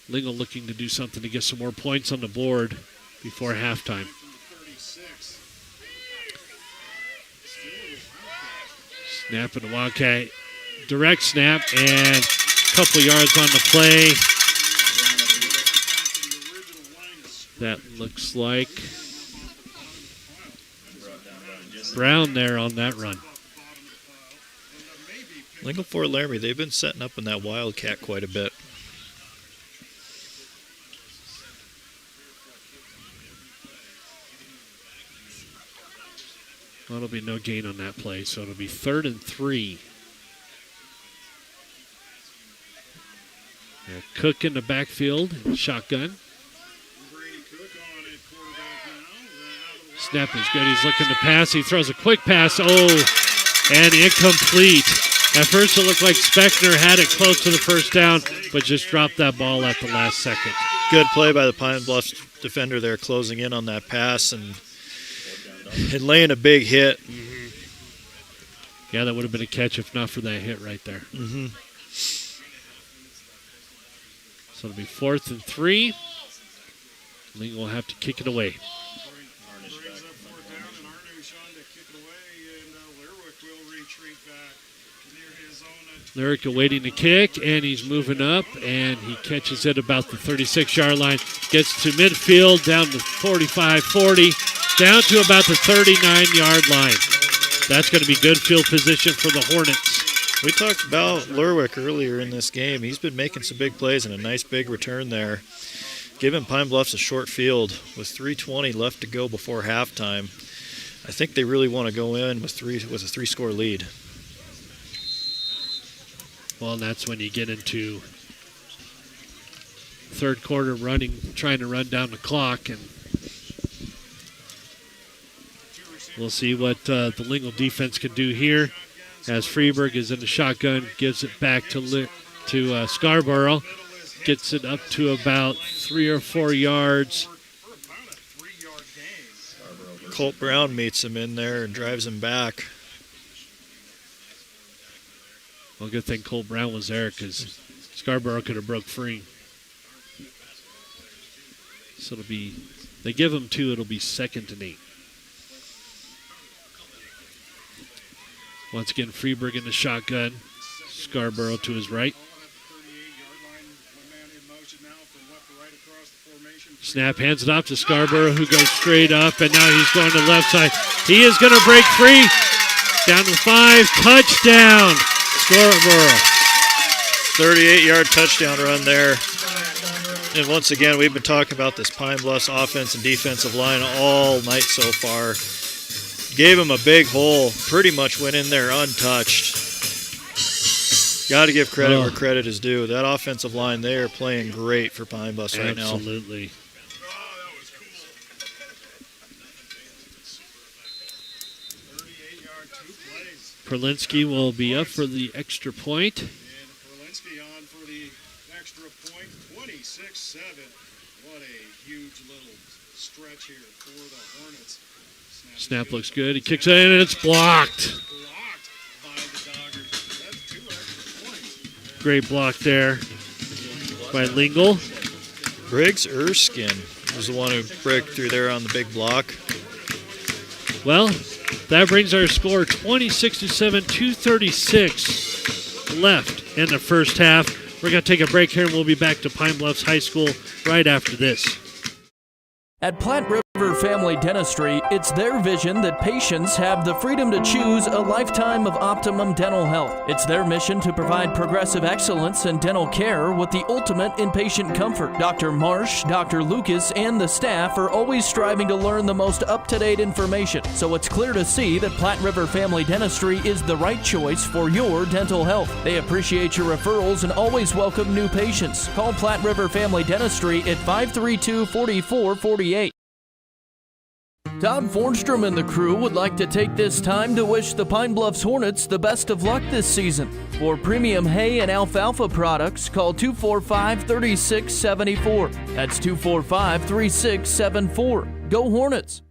Lingle looking to do something to get some more points on the board before halftime. Snap and Wildcat. Direct snap and a couple yards on the play. That looks like Brown there on that run. Lingle Fort Laramie, they've been setting up in that Wildcat quite a bit. Well, it'll be no gain on that play, so it'll be 3rd and 3. Yeah, Cook in the backfield, shotgun. Snap is good. He's looking to pass. He throws a quick pass. Oh, and incomplete. At first it looked like Speckner had it close to the first down, but just dropped that ball at the last second. Good play by the Pine Bluffs defender there, closing in on that pass and laying a big hit. Mm-hmm. Yeah, that would have been a catch if not for that hit right there. Mm-hmm. So it'll be 4th and 3. Lingle will have to kick it away. Lyric awaiting the kick, and he's moving up, and he catches it about the 36-yard line. Gets to midfield, down to 45, 40, down to about the 39-yard line. That's going to be good field position for the Hornets. We talked about Lerwick earlier in this game. He's been making some big plays and a nice big return there. Giving Pine Bluffs a short field with 3:20 left to go before halftime. I think they really want to go in with a 3-score lead. Well, and that's when you get into third quarter trying to run down the clock, and we'll see what the Lingle defense can do here. As Freeberg is in the shotgun, gives it back to Scarborough, gets it up to about 3 or 4 yards. Colt Brown meets him in there and drives him back. Well, good thing Colt Brown was there because Scarborough could have broke free. So it'll be, they give him 2, it'll be 2nd and 8. Once again, Freeberg in the shotgun. Scarborough to his right. Snap, hands it off to Scarborough, who goes straight up, and now he's going to the left side. He is going to break free. Down to 5, touchdown. Scarborough. 38-yard touchdown run there. And once again, we've been talking about this Pine Bluffs offense and defensive line all night so far. Gave him a big hole. Pretty much went in there untouched. Got to give credit where credit is due. That offensive line, they are playing great for Pine Bluffs right now. Absolutely. Perlinsky will be up for the extra point. And Perlinsky on for the extra point, 26-7. What a huge little stretch here for the Hornets. Snap looks good. He kicks it in, and it's blocked. Great block there by Lingle. Briggs Erskine was the one who broke through there on the big block. Well, that brings our score 26-7, 2:36 left in the first half. We're going to take a break here, and we'll be back to Pine Bluffs High School right after this. At Platte River Family Dentistry, it's their vision that patients have the freedom to choose a lifetime of optimum dental health. It's their mission to provide progressive excellence in dental care with the ultimate in patient comfort. Dr. Marsh, Dr. Lucas, and the staff are always striving to learn the most up-to-date information, so it's clear to see that Platte River Family Dentistry is the right choice for your dental health. They appreciate your referrals and always welcome new patients. Call Platte River Family Dentistry at 532-4448. Todd Fornstrom and the crew would like to take this time to wish the Pine Bluffs Hornets the best of luck this season. For premium hay and alfalfa products, call 245-3674. That's 245-3674. Go Hornets!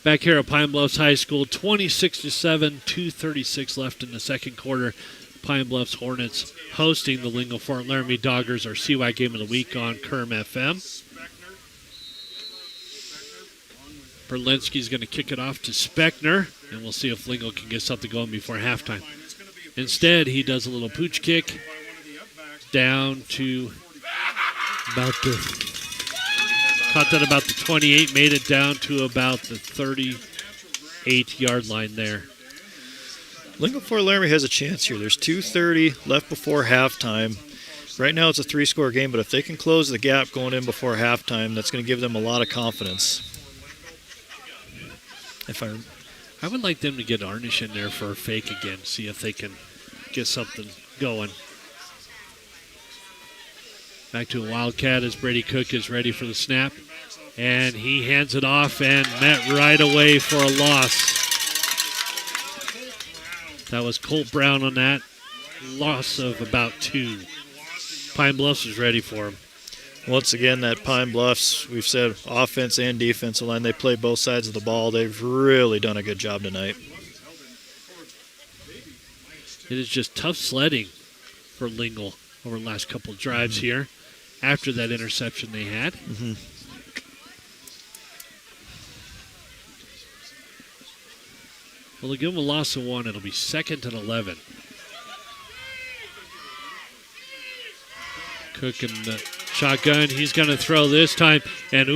Back here at Pine Bluffs High School, 26-7, 2:36 left in the second quarter. Pine Bluffs Hornets hosting the Lingle Fort Laramie Doggers, our CY Game of the Week on Kerm FM. Berlinski's going to kick it off to Speckner, and we'll see if Lingle can get something going before halftime. Instead, he does a little pooch kick down to about caught that about the 28, made it down to about the 38-yard line there. Lingle Fort Laramie has a chance here. There's 2:30 left before halftime. Right now it's a 3-score game, but if they can close the gap going in before halftime, that's going to give them a lot of confidence. I would like them to get Arnish in there for a fake again, see if they can get something going. Back to a Wildcat as Brady Cook is ready for the snap. And he hands it off and met right away for a loss. That was Colt Brown on that. Loss of about 2. Pine Bluffs is ready for him. Once again, that Pine Bluffs, we've said offense and defensive line, they play both sides of the ball. They've really done a good job tonight. It is just tough sledding for Lingle over the last couple of drives here after that interception they had. Well, they'll give them a loss of 1. It'll be 2nd and 11. Cook in the shotgun. He's going to throw this time. And,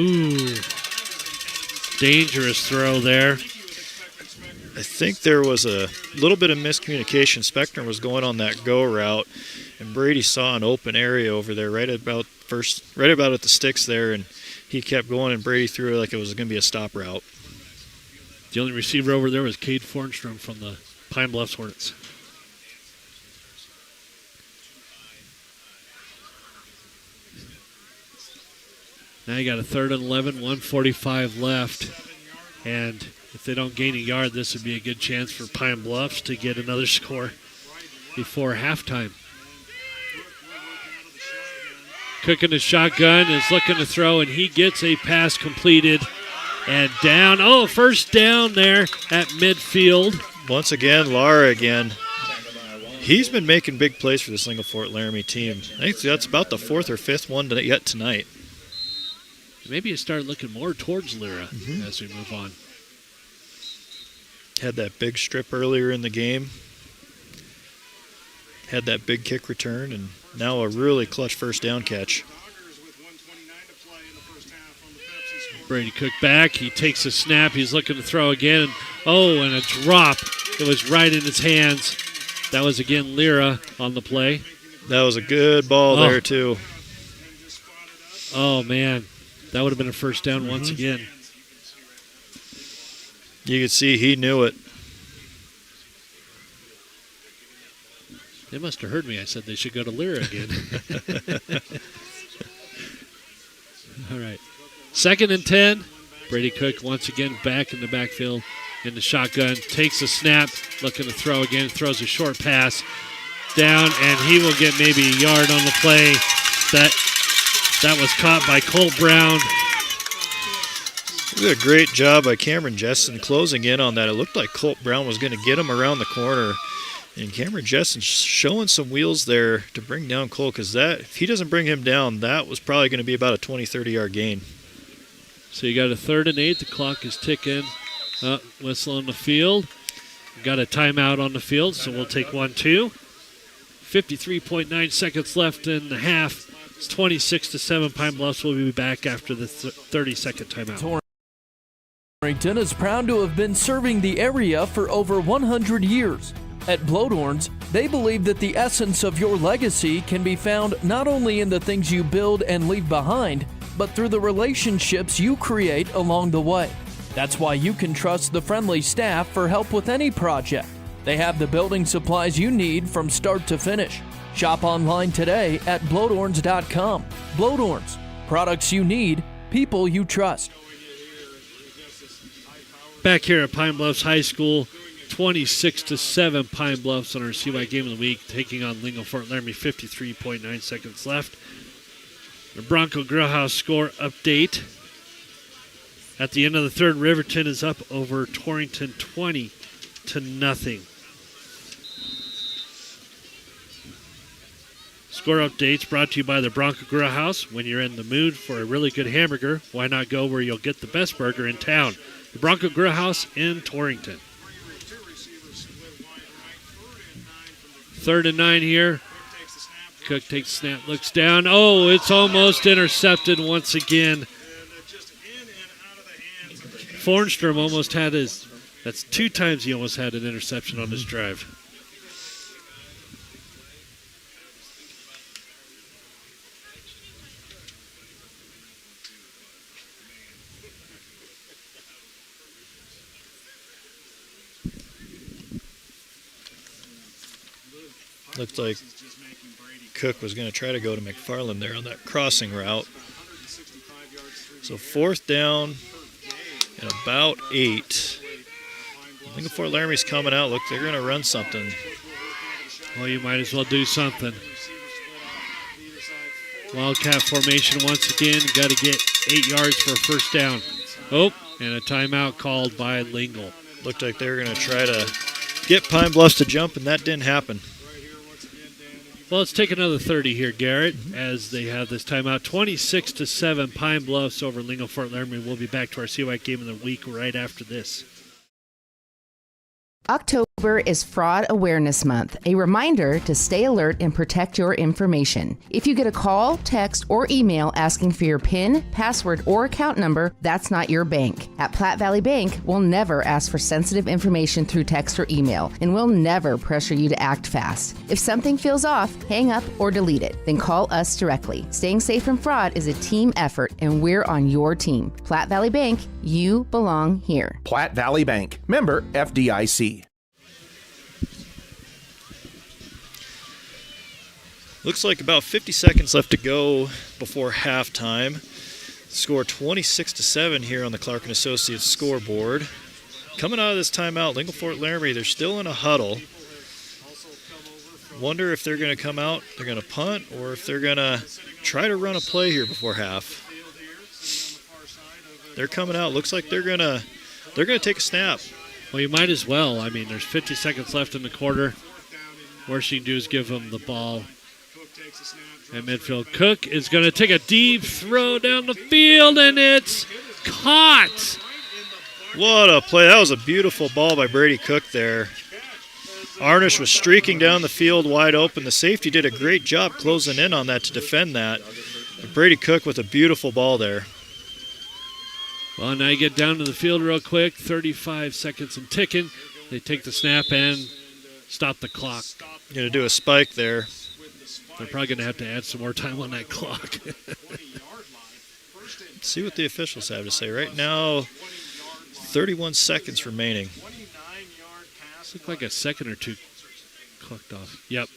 dangerous throw there. I think there was a little bit of miscommunication. Speckner was going on that go route, and Brady saw an open area over there right about at the sticks there, and he kept going, and Brady threw it like it was going to be a stop route. The only receiver over there was Cade Fornstrom from the Pine Bluffs Hornets. Now you got a 3rd and 11, 1:45 left. And if they don't gain a yard, this would be a good chance for Pine Bluffs to get another score before halftime. Cook in the shotgun is looking to throw, and he gets a pass completed. And down, first down there at midfield. Once again, Lara again. He's been making big plays for this Lingle Fort Laramie team. I think that's about the 4th or 5th one yet tonight. Maybe you start looking more towards Lyra as we move on. Had that big strip earlier in the game. Had that big kick return, and now a really clutch first down catch. Brady Cook back. He takes a snap. He's looking to throw again. And a drop. It was right in his hands. That was, again, Lyra on the play. That was a good ball there, too. Oh, man. That would have been a first down once again. You could see he knew it. They must have heard me. I said they should go to Lyra again. All right. 2nd and 10. Brady Cook once again back in the backfield in the shotgun. Takes a snap, looking to throw again. Throws a short pass down, and he will get maybe a yard on the play. That was caught by Colt Brown. Did a great job by Cameron Jessen closing in on that. It looked like Colt Brown was going to get him around the corner. And Cameron Jessen showing some wheels there to bring down Colt, because if he doesn't bring him down, that was probably going to be about a 20, 30-yard gain. So you got a 3rd and 8. The clock is ticking. Whistle on the field. Got a timeout on the field, so we'll take 1-2. 53.9 seconds left in the half. It's 26-7. Pine Bluffs will be back after the 30-second timeout. Torrington is proud to have been serving the area for over 100 years. At Blodorns, they believe that the essence of your legacy can be found not only in the things you build and leave behind, but through the relationships you create along the way. That's why you can trust the friendly staff for help with any project. They have the building supplies you need from start to finish. Shop online today at blodorns.com. Blodorns, products you need, people you trust. Back here at Pine Bluffs High School, 26-7 Pine Bluffs on our CY Game of the Week, taking on Lingle Fort Laramie, 53.9 seconds left. The Bronco Grillhouse score update. At the end of the third, Riverton is up over Torrington 20-0. Score updates brought to you by the Bronco Grillhouse. When you're in the mood for a really good hamburger, why not go where you'll get the best burger in town? The Bronco Grillhouse in Torrington. 3rd and 9 here. Cook takes the snap, looks down. Oh, it's almost intercepted once again. Fornstrom almost had that's 2 times he almost had an interception on this drive. Looked like Cook was going to try to go to McFarland there on that crossing route. So 4th down and about 8. Lingle Fort Laramie's coming out. Look, they're going to run something. Well, you might as well do something. Wildcat formation once again. Got to get 8 yards for a first down. Oh, and a timeout called by Lingle. Looked like they were going to try to get Pine Bluffs to jump, and that didn't happen. Well, let's take another 30 here, Garrett, as they have this timeout. 26-7, Pine Bluffs over Lingle Fort Laramie. We'll be back to our CY Game of the Week right after this. October is Fraud Awareness Month, a reminder to stay alert and protect your information. If you get a call, text, or email asking for your PIN, password, or account number, that's not your bank. At Platte Valley Bank, we'll never ask for sensitive information through text or email, and we'll never pressure you to act fast. If something feels off, hang up or delete it. Then call us directly. Staying safe from fraud is a team effort, and we're on your team. Platte Valley Bank, you belong here. Platte Valley Bank, member FDIC. Looks like about 50 seconds left to go before halftime. Score 26-7 here on the Clark & Associates scoreboard. Coming out of this timeout, Lingle Fort Laramie, they're still in a huddle. Wonder if they're going to come out, they're going to punt, or if they're going to try to run a play here before half. They're coming out. Looks like they're going to take a snap. Well, you might as well. I mean, there's 50 seconds left in the quarter. Worst you can do is give them the ball at midfield. Cook is going to take a deep throw down the field, and it's caught. What a play. That was a beautiful ball by Brady Cook there. Arnish was streaking down the field wide open. The safety did a great job closing in on that to defend that. But Brady Cook with a beautiful ball there. Well, now you get down to the field real quick. 35 seconds and ticking. They take the snap and stop the clock. Going to do a spike there. They're probably going to have to add some more time on that clock. See what the officials have to say. Right now, 31 seconds remaining. Looks like a second or two clocked off. Yep.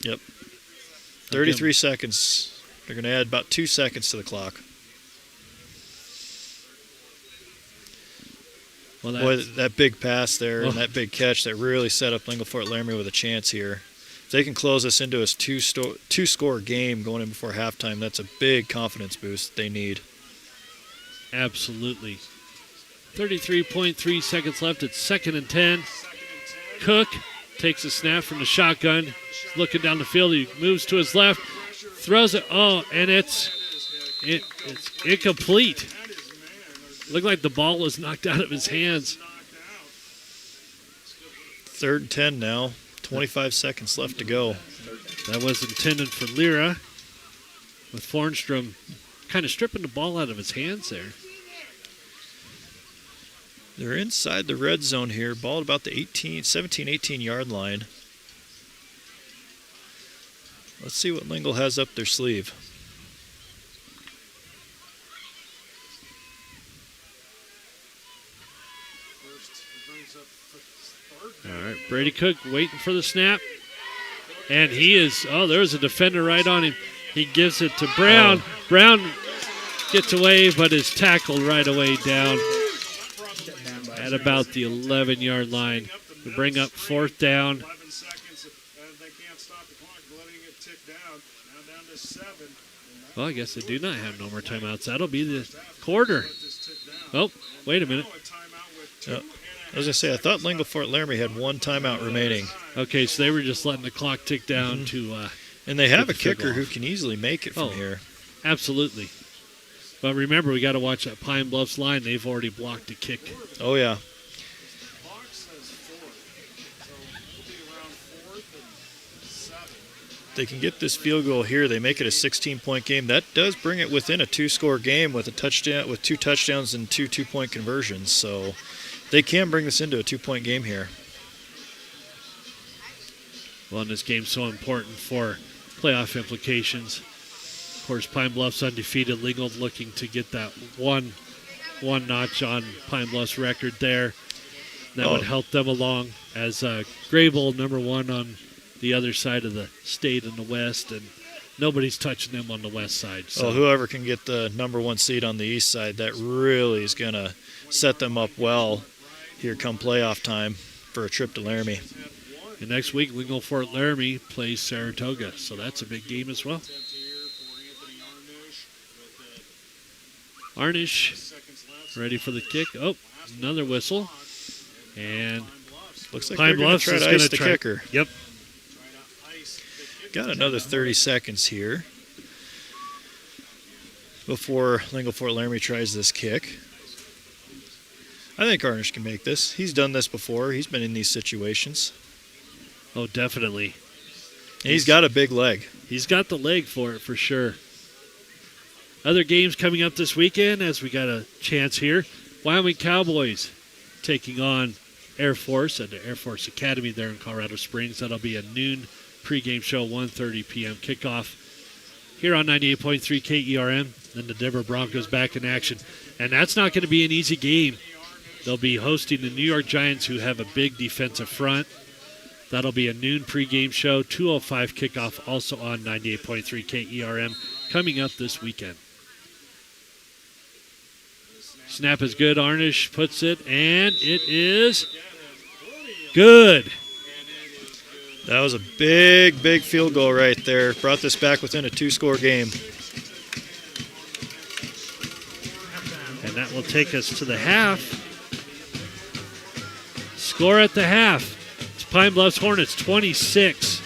33 seconds. They're going to add about 2 seconds to the clock. Well, boy, that big pass there and that big catch that really set up Lingle Fort Laramie with a chance here. If they can close this into a two-score game going in before halftime, that's a big confidence boost they need. Absolutely. 33.3 seconds left. It's 2nd and 10. Cook takes a snap from the shotgun. He's looking down the field. He moves to his left, throws it. Oh, and it's incomplete. Looked like the ball was knocked out of his hands. 3rd and 10 now. 25 seconds left to go. That was intended for Lyra, with Fornstrom kind of stripping the ball out of his hands there. They're inside the red zone here. Ball at about the 17, 18-yard line. Let's see what Lingle has up their sleeve. All right, Brady Cook waiting for the snap. And he is, there's a defender right on him. He gives it to Brown. Brown gets away, but is tackled right away down at about the 11-yard line. We bring up 4th down. Well, I guess they do not have no more timeouts. That'll be the quarter. Oh, wait a minute. I was going to say, I thought Lingle-Fort Laramie had 1 timeout remaining. Okay, so they were just letting the clock tick down to and they have a kicker who can easily make it from here. Absolutely. But remember, we got to watch that Pine Bluffs line. They've already blocked a kick. Oh, yeah. They can get this field goal here. They make it a 16-point game. That does bring it within a 2-score game with a touchdown, with 2 touchdowns and 2 2-point conversions. So they can bring this into a 2-point game here. Well, and this game's so important for playoff implications. Of course, Pine Bluff's undefeated. Lingle looking to get that one notch on Pine Bluff's record there. That would help them along as Grable, #1 on the other side of the state in the west, and nobody's touching them on the west side. So whoever can get the #1 seed on the east side, that really is going to set them up well here come playoff time for a trip to Laramie. And next week, Lingle-Fort Laramie plays Saratoga, so that's a big game as well. Arnish ready for the kick. Oh, another whistle. And looks like Pine Bluffs is going to try the kicker. Yep. Got another 30 seconds here before Lingle-Fort Laramie tries this kick. I think Arnish can make this. He's done this before. He's been in these situations. Oh, definitely. He's got a big leg. He's got the leg for it, for sure. Other games coming up this weekend as we got a chance here. Wyoming Cowboys taking on Air Force at the Air Force Academy there in Colorado Springs. That'll be a noon pregame show, 1:30 p.m. kickoff here on 98.3 KERM. Then the Denver Broncos back in action. And that's not going to be an easy game. They'll be hosting the New York Giants, who have a big defensive front. That'll be a noon pregame show, 2:05 kickoff, also on 98.3 KERM, coming up this weekend. Snap is good. Arnish puts it, and it is good. That was a big, big field goal right there. Brought this back within a 2-score game. And that will take us to the half. Score at the half. It's Pine Bluffs Hornets 26.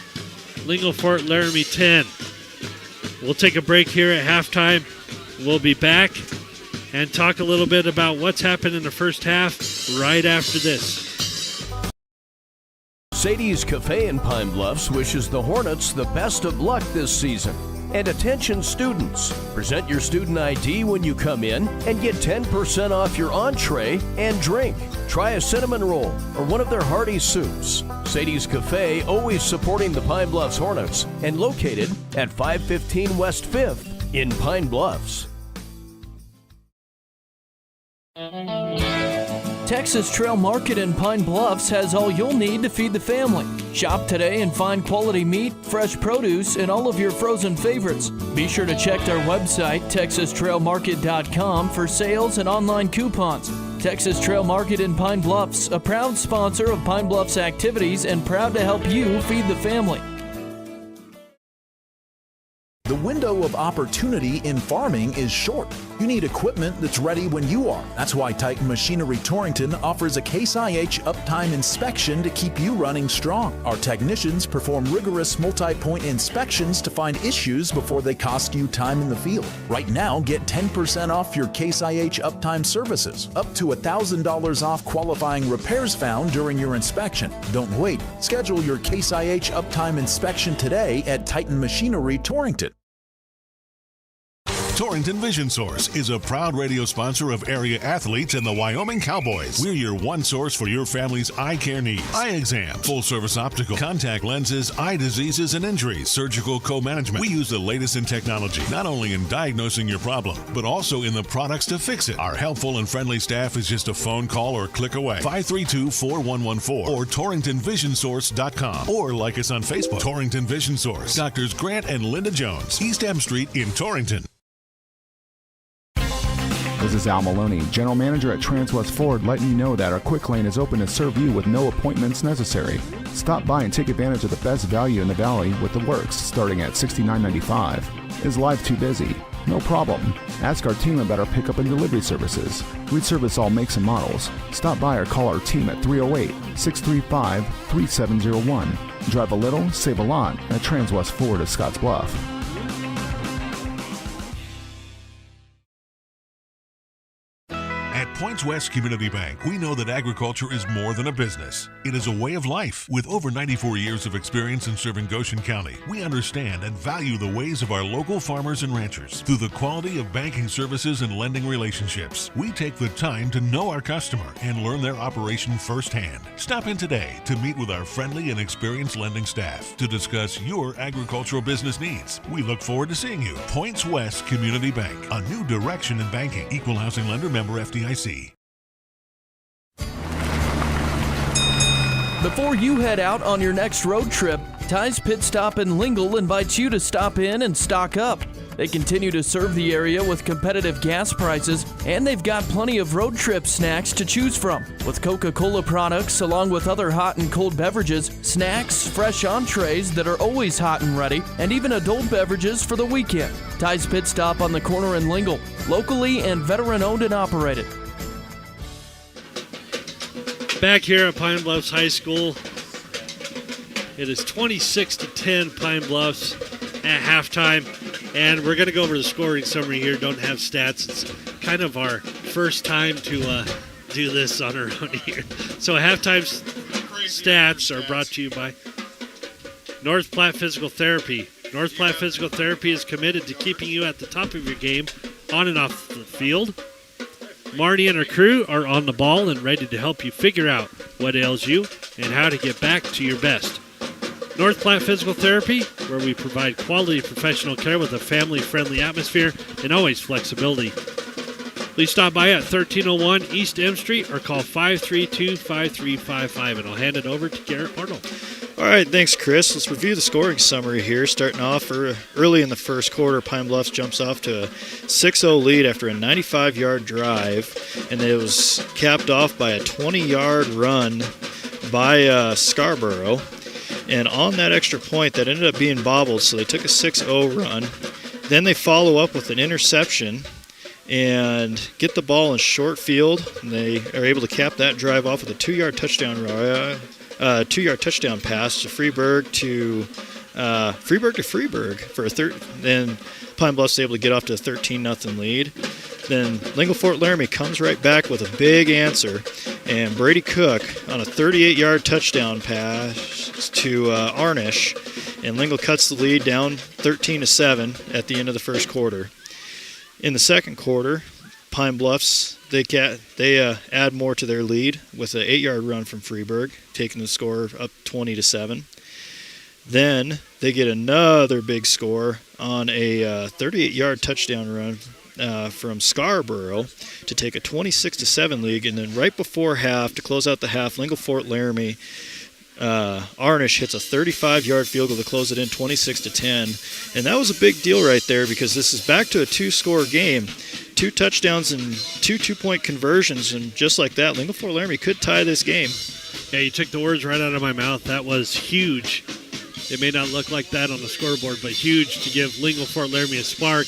Lingle-Fort Laramie 10. We'll take a break here at halftime. We'll be back and talk a little bit about what's happened in the first half right after this. Sadie's Cafe in Pine Bluffs wishes the Hornets the best of luck this season. And attention students, present your student ID when you come in and get 10% off your entree and drink. Try a cinnamon roll or one of their hearty soups. Sadie's Cafe, always supporting the Pine Bluffs Hornets and located at 515 West 5th in Pine Bluffs. Texas Trail Market in Pine Bluffs has all you'll need to feed the family. Shop today and find quality meat, fresh produce, and all of your frozen favorites. Be sure to check their website, texastrailmarket.com, for sales and online coupons. Texas Trail Market in Pine Bluffs, a proud sponsor of Pine Bluffs activities and proud to help you feed the family. The window of opportunity in farming is short. You need equipment that's ready when you are. That's why Titan Machinery Torrington offers a Case IH uptime inspection to keep you running strong. Our technicians perform rigorous multi-point inspections to find issues before they cost you time in the field. Right now, get 10% off your Case IH uptime services, up to $1,000 off qualifying repairs found during your inspection. Don't wait. Schedule your Case IH uptime inspection today at Titan Machinery Torrington. Torrington Vision Source is a proud radio sponsor of area athletes and the Wyoming Cowboys. We're your one source for your family's eye care needs. Eye exams, full-service optical, contact lenses, eye diseases and injuries, surgical co-management. We use the latest in technology, not only in diagnosing your problem, but also in the products to fix it. Our helpful and friendly staff is just a phone call or click away. 532-4114 or TorringtonVisionSource.com or like us on Facebook. Torrington Vision Source. Doctors Grant and Linda Jones, East M Street in Torrington. This is Al Maloney, General Manager at Transwest Ford, letting you know that our quick lane is open to serve you with no appointments necessary. Stop by and take advantage of the best value in the valley with the works starting at $69.95. Is life too busy? No problem. Ask our team about our pickup and delivery services. We service all makes and models. Stop by or call our team at 308-635-3701. Drive a little, save a lot at Transwest Ford of Scotts Bluff. At Points West Community Bank, we know that agriculture is more than a business. It is a way of life. With over 94 years of experience in serving Goshen County, we understand and value the ways of our local farmers and ranchers. Through the quality of banking services and lending relationships, we take the time to know our customer and learn their operation firsthand. Stop in today to meet with our friendly and experienced lending staff to discuss your agricultural business needs. We look forward to seeing you. Points West Community Bank, a new direction in banking. Equal housing lender, member FDIC. Before you head out on your next road trip, Ty's Pit Stop in Lingle invites you to stop in and stock up. They continue to serve the area with competitive gas prices, and they've got plenty of road trip snacks to choose from. With Coca-Cola products, along with other hot and cold beverages, snacks, fresh entrees that are always hot and ready, and even adult beverages for the weekend. Ty's Pit Stop on the corner in Lingle, locally and veteran-owned and operated. Back here at Pine Bluffs High School, it is 26-10 Pine Bluffs at halftime, and we're going to go over the scoring summary here. Don't have stats. It's kind of our first time to do this on our own here. So halftime stats are brought to you by North Platte Physical Therapy. North Platte Physical Therapy is committed to keeping you at the top of your game on and off the field. Marty and her crew are on the ball and ready to help you figure out what ails you and how to get back to your best. North Platte Physical Therapy, where we provide quality professional care with a family-friendly atmosphere and always flexibility. Please stop by at 1301 East M Street or call 532-5355, and I'll hand it over to Garrett Arnold. All right, thanks, Chris. Let's review the scoring summary here. Starting off early in the first quarter, Pine Bluffs jumps off to a 6-0 lead after a 95-yard drive, and it was capped off by a 20-yard run by Scarborough. And on that extra point, that ended up being bobbled, so they took a 6-0 run. Then they follow up with an interception and get the ball in short field, and they are able to cap that drive off with a 2-yard touchdown pass to Freeburg to Freeburg for a third. Then Pine Bluffs is able to get off to a 13-0 lead. Then Lingle Fort Laramie comes right back with a big answer, and Brady Cook on a 38-yard touchdown pass to Arnish, and Lingle cuts the lead down 13-7 at the end of the first quarter. In the second quarter, Pine Bluffs, they add more to their lead with an 8-yard run from Freeburg, taking the score up 20-7. Then they get another big score on a 38-yard touchdown run from Scarborough to take a 26-7 lead. And then right before half, to close out the half, Lingle Fort Laramie, Arnish hits a 35-yard field goal to close it in 26-10. And that was a big deal right there, because this is back to a 2-score game. 2 touchdowns and 2 two-point conversions, and just like that, Lingle Fort Laramie could tie this game. Yeah, you took the words right out of my mouth. That was huge It may not look like that on the scoreboard, but huge to give Lingle Fort Laramie a spark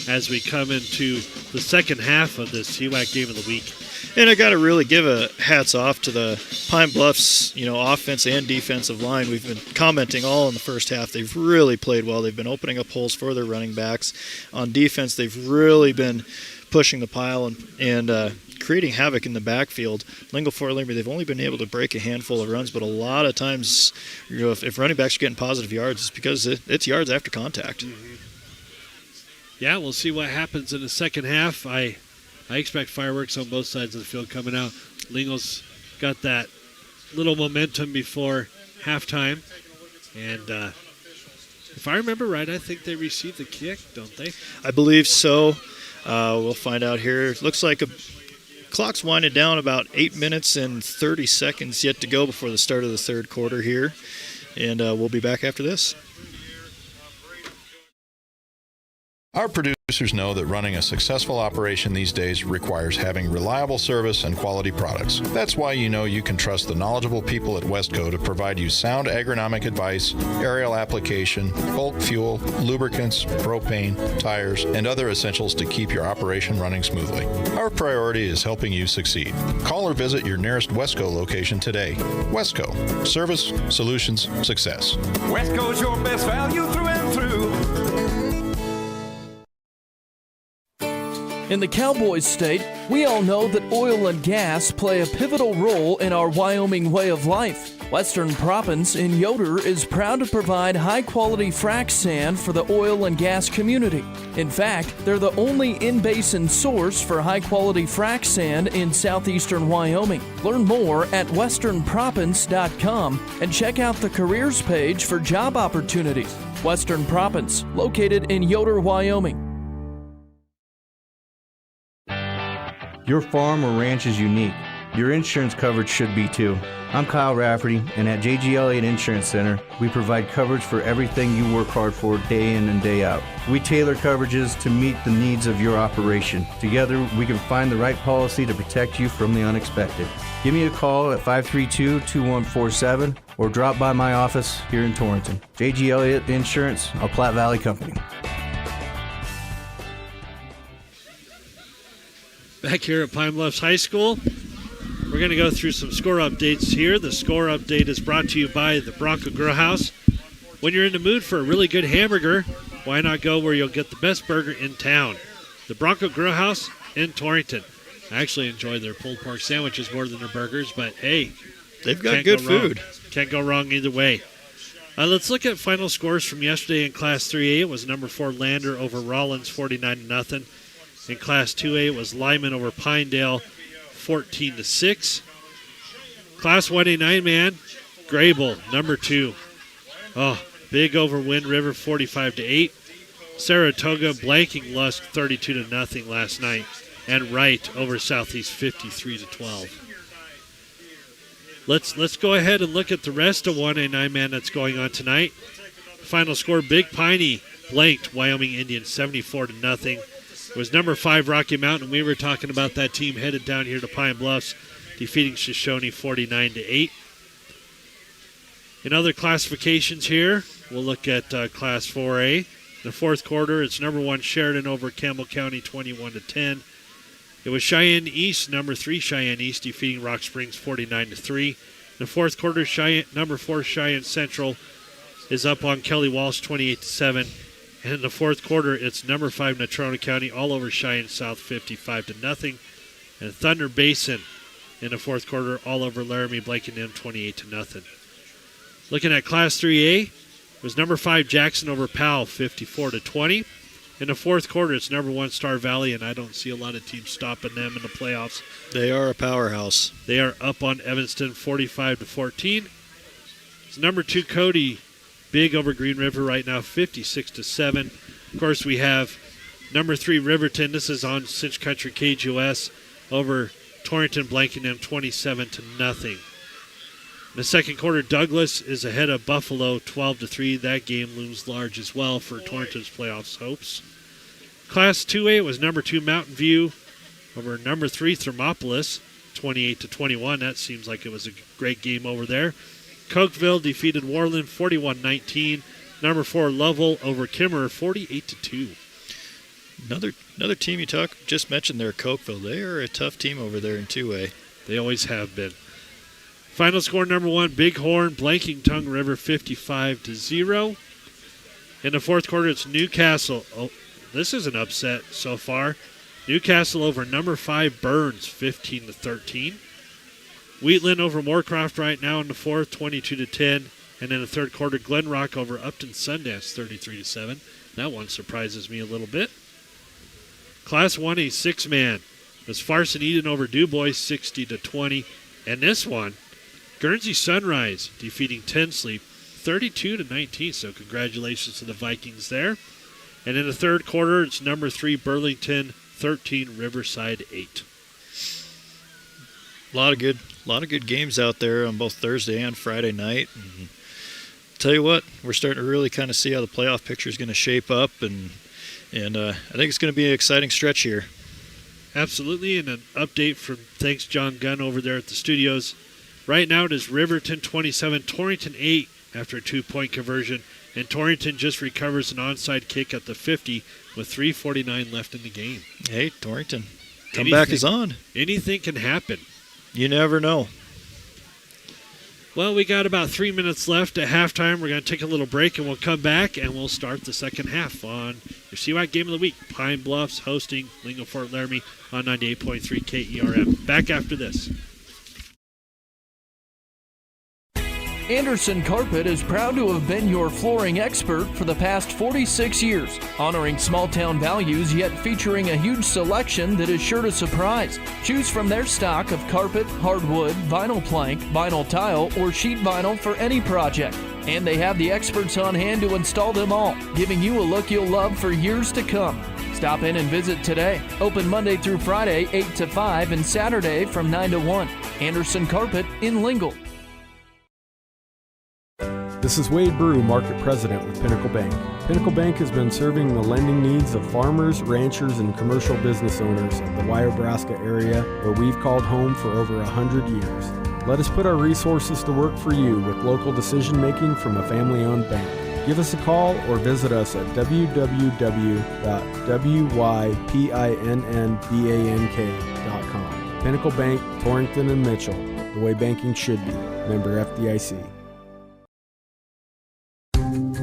as we come into the second half of this CWAC Game of the Week. And I got to really give a hats off to the Pine Bluffs, offense and defensive line. We've been commenting all in the first half. They've really played well. They've been opening up holes for their running backs. On defense, they've really been pushing the pile and creating havoc in the backfield. Lingle Fort Laramie, they've only been able to break a handful of runs, but a lot of times, if running backs are getting positive yards, it's because it's yards after contact. Mm-hmm. Yeah, we'll see what happens in the second half. I expect fireworks on both sides of the field coming out. Lingle's got that little momentum before halftime. And if I remember right, I think they received the kick, don't they? I believe so. We'll find out here. It looks like clock's winding down, about 8 minutes and 30 seconds yet to go before the start of the third quarter here. And we'll be back after this. Our producers know that running a successful operation these days requires having reliable service and quality products. That's why you can trust the knowledgeable people at Westco to provide you sound agronomic advice, aerial application, bulk fuel, lubricants, propane, tires, and other essentials to keep your operation running smoothly. Our priority is helping you succeed. Call or visit your nearest Westco location today. Westco. Service, solutions, success. Westco's your best value through and through. In the Cowboys state, we all know that oil and gas play a pivotal role in our Wyoming way of life. Western Proppants in Yoder is proud to provide high-quality frac sand for the oil and gas community. In fact, they're the only in-basin source for high-quality frac sand in southeastern Wyoming. Learn more at westernproppants.com and check out the careers page for job opportunities. Western Proppants, located in Yoder, Wyoming. Your farm or ranch is unique. Your insurance coverage should be too. I'm Kyle Rafferty, and at J.G. Elliott Insurance Center, we provide coverage for everything you work hard for day in and day out. We tailor coverages to meet the needs of your operation. Together, we can find the right policy to protect you from the unexpected. Give me a call at 532-2147 or drop by my office here in Torrington. J.G. Elliott Insurance, a Platte Valley company. Back here at Pine Bluffs High School, we're going to go through some score updates here. The score update is brought to you by the Bronco Grill House. When you're in the mood for a really good hamburger, why not go where you'll get the best burger in town? The Bronco Grill House in Torrington. I actually enjoy their pulled pork sandwiches more than their burgers, but hey, they've got good food. Can't go wrong either way. Let's look at final scores from yesterday in Class 3A. It was number 4 Lander over Rollins, 49-0. In Class 2A, it was Lyman over Pinedale, 14-6. Class 1A 9-man, Grable, number 2. Oh, big over Wind River, 45-8. Saratoga blanking Lusk, 32-0 last night. And Wright over Southeast, 53-12. Let's go ahead and look at the rest of 1A 9-man that's going on tonight. Final score, Big Piney blanked Wyoming Indians, 74-0. It was number 5 Rocky Mountain. We were talking about that team headed down here to Pine Bluffs, defeating Shoshone 49-8. In other classifications here, we'll look at Class 4A. In the fourth quarter, it's number 1 Sheridan over Campbell County, 21-10. It was Cheyenne East, number 3 Cheyenne East, defeating Rock Springs 49-3. In the fourth quarter, number 4 Cheyenne Central is up on Kelly Walsh 28-7. And in the fourth quarter, it's number 5 Natrona County all over Cheyenne South 55-0. And Thunder Basin in the fourth quarter all over Laramie, blanking them 28-0. Looking at Class 3A, it was number 5 Jackson over Powell 54-20. In the fourth quarter, it's number 1 Star Valley, and I don't see a lot of teams stopping them in the playoffs. They are a powerhouse. They are up on Evanston 45-14. It's number 2 Cody big over Green River right now, 56-7. Of course, we have number 3 Riverton. This is on Cinch Country KGOS over Torrington, blanking them 27-0. In the second quarter, Douglas is ahead of Buffalo 12-3. That game looms large as well for Torrington's playoffs hopes. Class 2A was number 2 Mountain View over number 3 Thermopolis, 28-21. That seems like it was a great game over there. Cokeville defeated Warland 41-19. Number 4 Lovell over Kimmerer 48-2. Another team you just mentioned there, Cokeville. They are a tough team over there in 2A. They always have been. Final score number 1, Bighorn blanking Tongue River 55-0. In the fourth quarter, it's Newcastle. Oh, this is an upset so far. Newcastle over number 5 Burns 15-13. Wheatland over Moorcroft right now in the fourth, 22-10. And in the third quarter, Glen Rock over Upton Sundance 33-7. That one surprises me a little bit. Class 1A 6-man was Farson Eden over DuBois 60-20. And this one, Guernsey Sunrise defeating Tensley 32-19. So congratulations to the Vikings there. And in the third quarter, it's number 3 Burlington 13, Riverside 8. A lot of good games out there on both Thursday and Friday night. And tell you what, we're starting to really kind of see how the playoff picture is going to shape up, and I think it's going to be an exciting stretch here. Absolutely, and an update from thanks John Gunn over there at the studios. Right now it is Riverton 27, Torrington 8 after a 2-point conversion, and Torrington just recovers an onside kick at the 50 with 3:49 left in the game. Hey, Torrington, comeback is on. Anything can happen. You never know. Well, we got about 3 minutes left at halftime. We're going to take a little break, and we'll come back, and we'll start the second half on your CY Game of the Week. Pine Bluffs hosting Lingle Fort Laramie on 98.3 KERM. Back after this. Anderson Carpet is proud to have been your flooring expert for the past 46 years, honoring small-town values yet featuring a huge selection that is sure to surprise. Choose from their stock of carpet, hardwood, vinyl plank, vinyl tile, or sheet vinyl for any project. And they have the experts on hand to install them all, giving you a look you'll love for years to come. Stop in and visit today. Open Monday through Friday, 8 to 5, and Saturday from 9 to 1. Anderson Carpet in Lingle. This is Wade Brew, Market President with Pinnacle Bank. Pinnacle Bank has been serving the lending needs of farmers, ranchers, and commercial business owners of the Wyobraska area, where we've called home for over 100 years. Let us put our resources to work for you with local decision-making from a family-owned bank. Give us a call or visit us at www.wypinnbank.com. Pinnacle Bank, Torrington and Mitchell, the way banking should be. Member FDIC.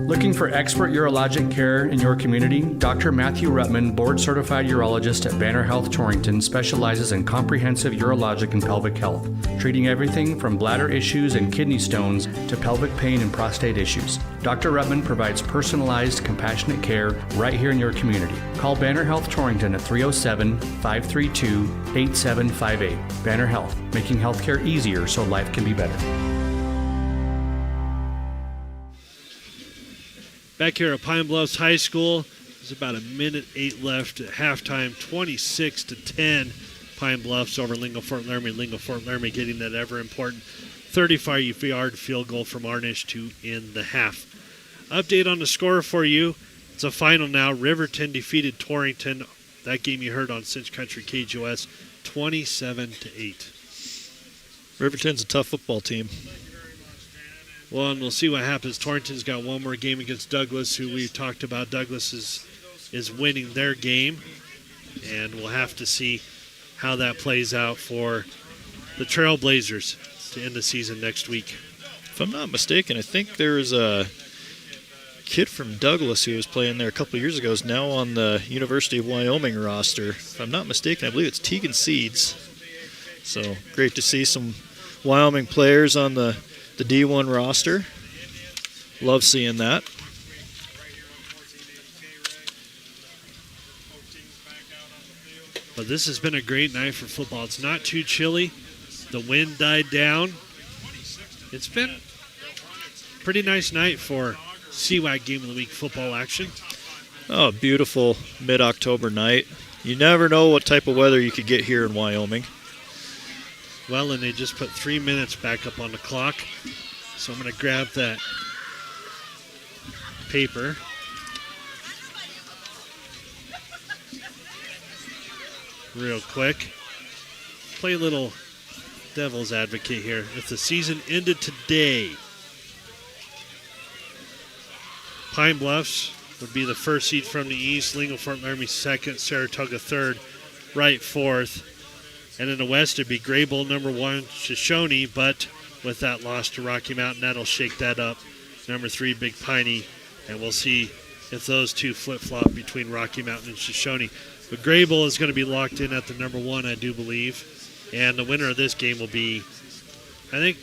Looking for expert urologic care in your community? Dr. Matthew Ruttman, board-certified urologist at Banner Health Torrington, specializes in comprehensive urologic and pelvic health, treating everything from bladder issues and kidney stones to pelvic pain and prostate issues. Dr. Ruttman provides personalized, compassionate care right here in your community. Call Banner Health Torrington at 307-532-8758. Banner Health, making healthcare easier so life can be better. Back here at Pine Bluffs High School, there's about 1:08 left at halftime, 26-10. Pine Bluffs over Lingle Fort Laramie. Lingle Fort Laramie getting that ever-important 35-yard field goal from Arnish to end the half. Update on the score for you. It's a final now. Riverton defeated Torrington. That game you heard on Cinch Country KGOS, 27-8. Riverton's a tough football team. Well, and we'll see what happens. Torrington's got one more game against Douglas, who we talked about. Douglas is winning their game, and we'll have to see how that plays out for the Trailblazers to end the season next week. If I'm not mistaken, I think there's a kid from Douglas who was playing there a couple of years ago is now on the University of Wyoming roster. If I'm not mistaken, I believe it's Tegan Seeds. So great to see some Wyoming players on the D1 roster. Love seeing that. But this has been a great night for football. It's not too chilly. The wind died down. It's been a pretty nice night for CWAC Game of the Week football action. Oh, beautiful mid-October night. You never know what type of weather you could get here in Wyoming. Well, and they just put 3 minutes back up on the clock. So I'm going to grab that paper. Real quick. Play a little devil's advocate here. If the season ended today, Pine Bluffs would be the first seed from the east. Lingle Fort Laramie second. Saratoga third. Wright fourth. And in the west, it'd be Graybull number 1, Shoshone, but with that loss to Rocky Mountain, that'll shake that up. Number 3, Big Piney, and we'll see if those two flip-flop between Rocky Mountain and Shoshone. But Graybull is going to be locked in at the number 1, I do believe. And the winner of this game will be, I think,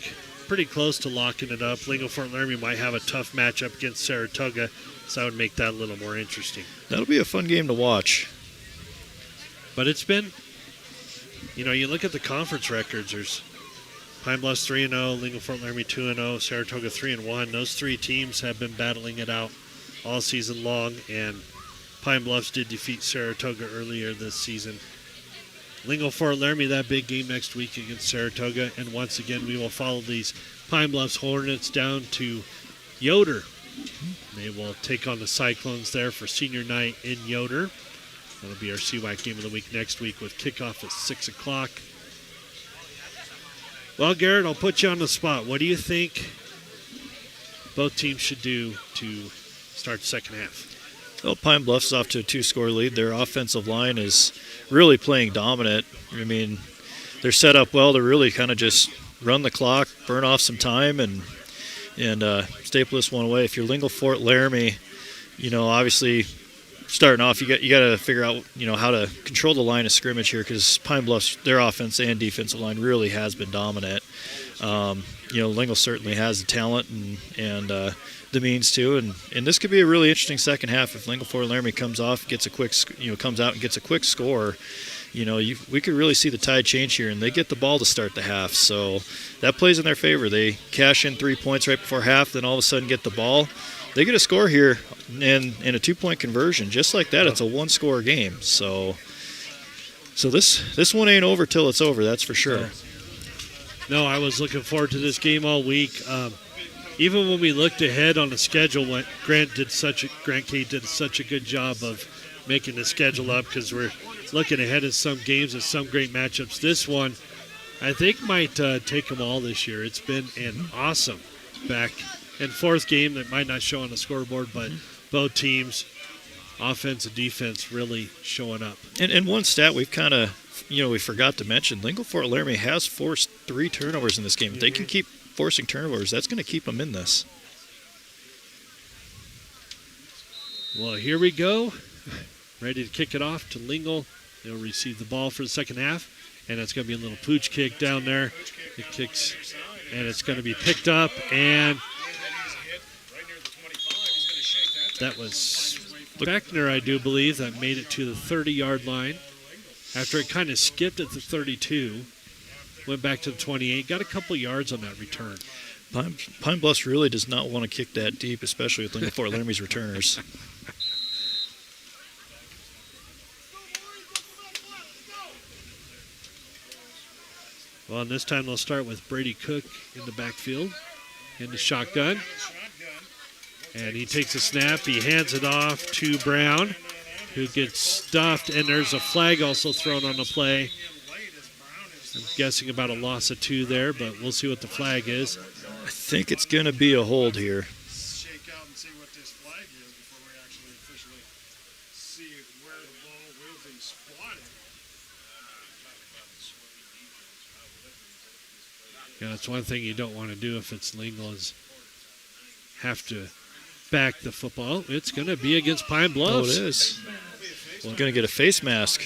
pretty close to locking it up. Lingle Fort Laramie might have a tough matchup against Saratoga, so that would make that a little more interesting. That'll be a fun game to watch. But it's been, you look at the conference records. There's Pine Bluffs 3-0, Lingle Fort Laramie 2-0, Saratoga 3-1. Those three teams have been battling it out all season long, and Pine Bluffs did defeat Saratoga earlier this season. Lingle Fort Laramie, that big game next week against Saratoga, and once again we will follow these Pine Bluffs Hornets down to Yoder. They will take on the Cyclones there for senior night in Yoder. That'll be our CWAC game of the week next week with kickoff at 6 o'clock. Well, Garrett, I'll put you on the spot. What do you think both teams should do to start the second half? Well, Pine Bluffs is off to a 2-score lead. Their offensive line is really playing dominant. I mean, they're set up well to really kind of just run the clock, burn off some time, and staple this one away. If you're Lingle Fort Laramie, obviously starting off, you got to figure out how to control the line of scrimmage here, because Pine Bluffs, their offense and defensive line really has been dominant. Lingle certainly has the talent and the means to, and this could be a really interesting second half if Lingle Fort Laramie comes out and gets a quick score. We could really see the tide change here, and they get the ball to start the half, so that plays in their favor. They cash in 3 points right before half, then all of a sudden get the ball. They get a score here and a 2-point conversion. Just like that, it's a 1-score game. So this one ain't over till it's over, that's for sure. No, I was looking forward to this game all week. Even when we looked ahead on the schedule, Grant Cade did such a good job of making the schedule up, because we're looking ahead at some games and some great matchups. This one, I think, might take them all this year. It's been an awesome back and forth game that might not show on the scoreboard, but both teams, offense and defense, really showing up. And one stat we've kind of, we forgot to mention, Lingle Fort Laramie has forced 3 turnovers in this game. If they can keep forcing turnovers, that's going to keep them in this. Well, here we go. Ready to kick it off to Lingle. They'll receive the ball for the second half, and it's going to be a little pooch kick down there. It kicks, and it's going to be picked up, and that was Beckner, I do believe, that made it to the 30-yard line. After it kind of skipped at the 32, went back to the 28, got a couple yards on that return. Pine Bluffs really does not want to kick that deep, especially with Lingle Fort Laramie's returners. Well, and this time they'll start with Brady Cook in the backfield, in the shotgun. And he takes a snap. He hands it off to Brown, who gets stuffed. And there's a flag also thrown on the play. I'm guessing about a loss of 2 there, but we'll see what the flag is. I think it's going to be a hold here. Shake out and see what this flag is before we actually officially see where the ball will be spotted. Yeah, that's one thing you don't want to do if it's Lingle, is have to back the football. It's going to be against Pine Bluffs. Oh, it is. Well, going to get a face mask.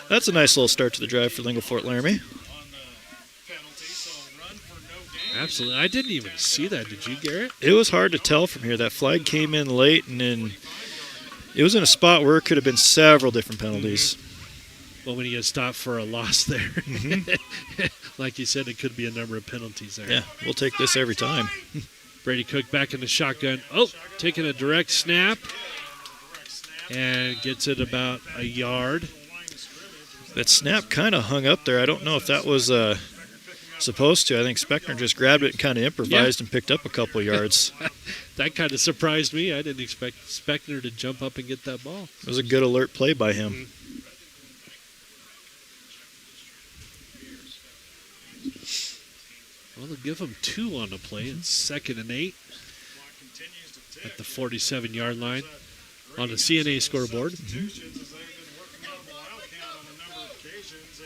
That's a nice little start to the drive for Lingle Fort Laramie. Absolutely. I didn't even see that. Did you, Garrett? It was hard to tell from here. That flag came in late, and then it was in a spot where it could have been several different penalties. Well, when you get stopped for a loss there, like you said, it could be a number of penalties there. Yeah, we'll take this every time. Brady Cook back in the shotgun. Oh, taking a direct snap and gets it about a yard. That snap kind of hung up there. I don't know if that was supposed to. I think Speckner just grabbed it and kind of improvised and picked up a couple yards. That kind of surprised me. I didn't expect Speckner to jump up and get that ball. It was a good alert play by him. Well, they'll give him 2 on the play. It's 2nd and 8. at the 47-yard line on the CNA scoreboard.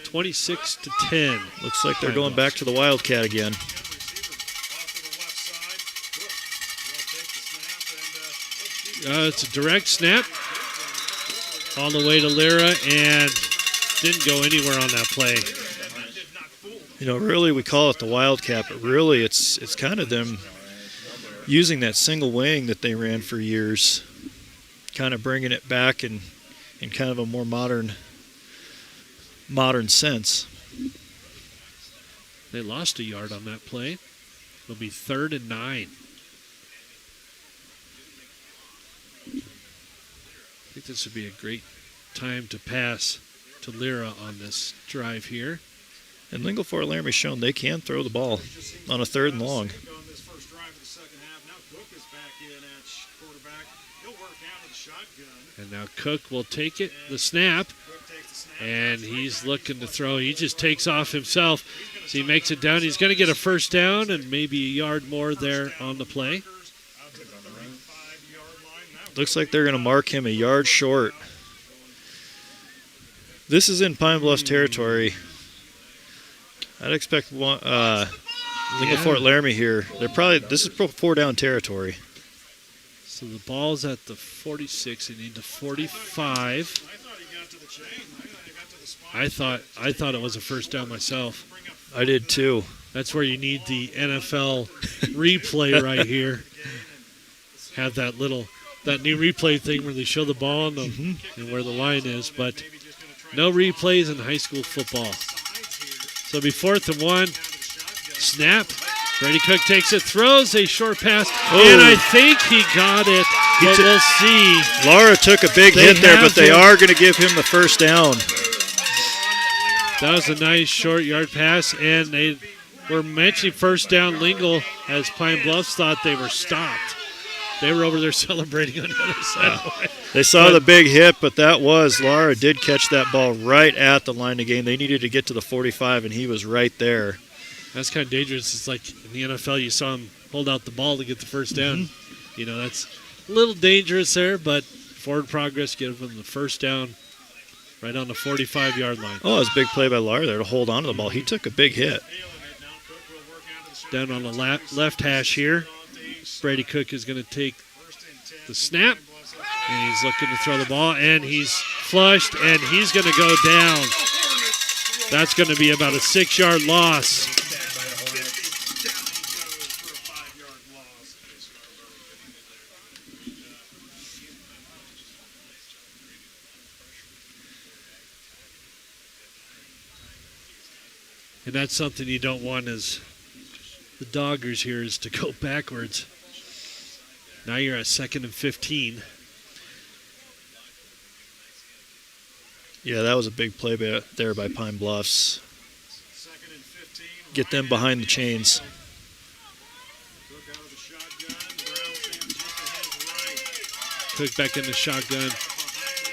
26-10. Looks like they're going back to the Wildcat again. It's a direct snap all the way to Lyra and didn't go anywhere on that play. You know, really we call it the Wildcat, but really it's kind of them using that single wing that they ran for years, kind of bringing it back in kind of a more modern sense. They lost a yard on that play. It'll be 3rd and 9. I think this would be a great time to pass to Lyra on this drive here. And Lingle Fort Laramie's shown they can throw the ball on a 3rd and long. And now Cook will take it, the snap, and he's looking to throw. He just takes off himself. So he makes it down. He's going to get a first down and maybe a yard more there on the play. Looks like they're going to mark him a yard short. This is in Pine Bluffs territory. I'd expect Lingle Fort Laramie here. This is 4-down territory. So the ball's at the 46. They need the 45. I thought it was a first down myself. I did too. That's where you need the NFL replay right here. Have that new replay thing where they show the ball and where the line is, but no replays in high school football. So it'll be 4th and 1. Snap. Brady Cook takes it, throws a short pass, and I think he got it. But we'll see. Laura took a big hit there, but they are going to give him the first down. That was a nice short yard pass, and they were mentioning first down Lingle as Pine Bluffs thought they were stopped. They were over there celebrating on the other side. They saw the big hit, but Laura did catch that ball right at the line of game. They needed to get to the 45, and he was right there. That's kind of dangerous. It's like in the NFL, you saw him hold out the ball to get the first down. You know, that's a little dangerous there, but forward progress, give them the first down right on the 45-yard line. Oh, it was a big play by Laura there to hold on to the ball. He took a big hit. Down on the left hash here. Brady Cook is going to take the snap, and he's looking to throw the ball, and he's flushed, and he's going to go down. That's going to be about a 6-yard loss. And that's something you don't want as the Doggers here is to go backwards. Now you're at 2nd and 15. Yeah, that was a big play there by Pine Bluffs. Get them behind the chains. Cook back in the shotgun.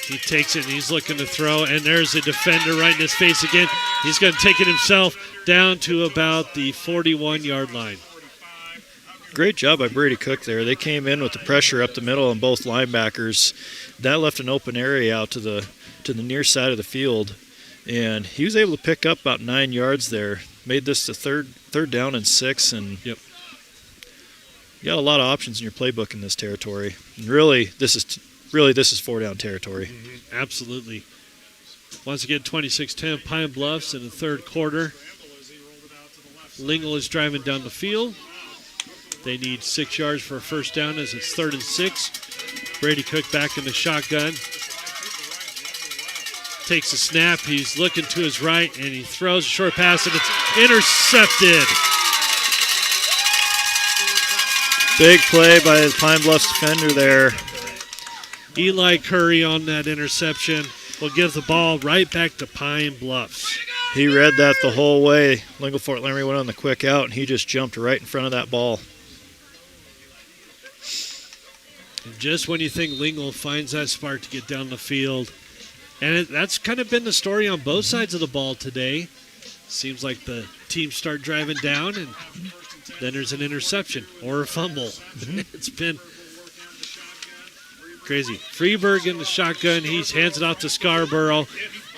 He takes it and he's looking to throw, and there's a defender right in his face again. He's going to take it himself down to about the 41-yard line. Great job by Brady Cook there. They came in with the pressure up the middle on both linebackers. That left an open area out to the near side of the field, and he was able to pick up about 9 yards there. Made this to third down and 6, and you got a lot of options in your playbook in this territory. And really, this is 4-down territory. Absolutely. Once again, 26-10, Pine Bluffs in the third quarter. Lingle is driving down the field. They need 6 yards for a first down as it's 3rd and 6. Brady Cook back in the shotgun. Takes a snap. He's looking to his right, and he throws a short pass, and it's intercepted. Big play by the Pine Bluffs defender there. Eli Curry on that interception will give the ball right back to Pine Bluffs. He read that the whole way. Lingle Fort Laramie went on the quick out, and he just jumped right in front of that ball. And just when you think Lingle finds that spark to get down the field, and that's kind of been the story on both sides of the ball today. Seems like the teams start driving down, and then there's an interception or a fumble. It's been Crazy. Freeberg in the shotgun. He hands it off to Scarborough.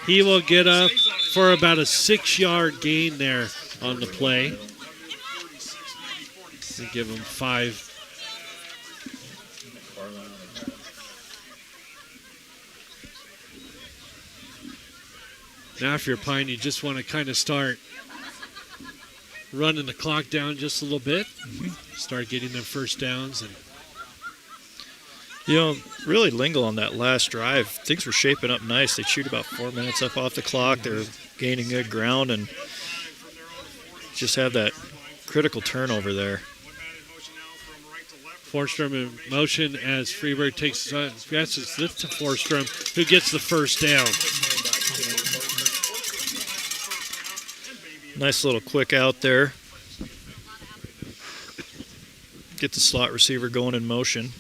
He will get up for about a 6-yard gain there on the play. They give him 5. Now if you're Pine, you just want to kind of start running the clock down just a little bit. Start getting them first downs. And really Lingle on that last drive, things were shaping up nice. They chewed about 4 minutes up off the clock. They're gaining good ground and just have that critical turnover there. Forstrom in motion as Freeberg takes passes this to Forstrom, who gets the first down. Nice little quick out there. Get the slot receiver going in motion.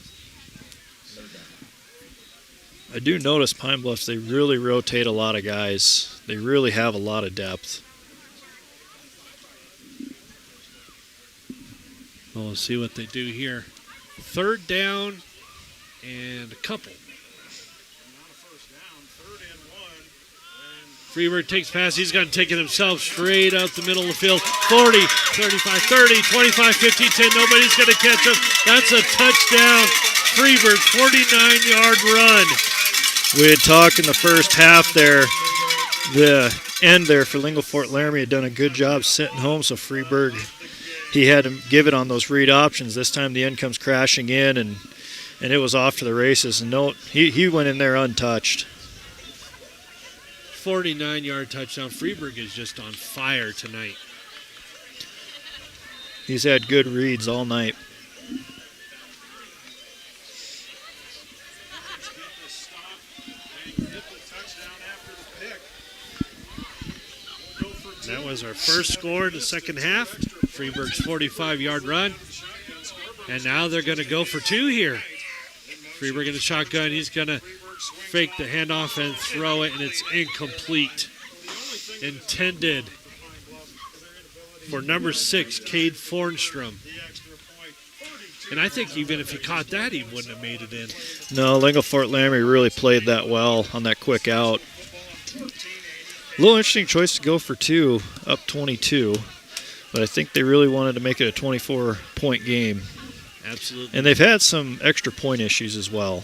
I do notice Pine Bluffs, they really rotate a lot of guys. They really have a lot of depth. Well, we'll see what they do here. 3rd down and a couple. Freeberg takes pass. He's going to take it himself straight out the middle of the field. 40, 35, 30, 25, 15, 10. Nobody's going to catch him. That's a touchdown. Freeberg, 49-yard run. We had talked in the first half there. The end there for Lingle Fort Laramie had done a good job sitting home, so Freeberg, he had to give it on those read options. This time the end comes crashing in, and it was off to the races. And he went in there untouched. 49-yard touchdown. Freeberg is just on fire tonight. He's had good reads all night. That was our first score in the second half. Freeberg's 45-yard run. And now they're going to go for 2 here. Freeberg in the shotgun. He's going to fake the handoff and throw it, and it's incomplete. Intended for number 6, Cade Fornstrom. And I think even if he caught that, he wouldn't have made it in. No, Lingle Fort Laramie really played that well on that quick out. A little interesting choice to go for 2, up 22. But I think they really wanted to make it a 24-point game. Absolutely. And they've had some extra point issues as well.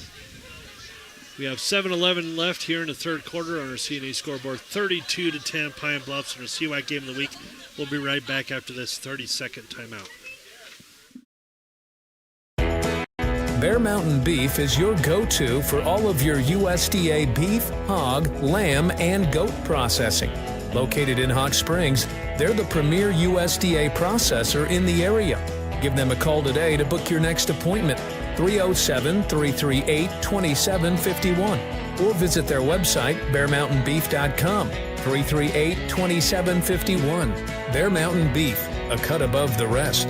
We have 7:11 left here in the third quarter on our CNA scoreboard. 32-10 Pine Bluffs in our CWAC game of the week. We'll be right back after this 30-second timeout. Bear Mountain Beef is your go-to for all of your USDA beef, hog, lamb, and goat processing. Located in Hot Springs, they're the premier USDA processor in the area. Give them a call today to book your next appointment, 307-338-2751, or visit their website, bearmountainbeef.com, 338-2751. Bear Mountain Beef, a cut above the rest.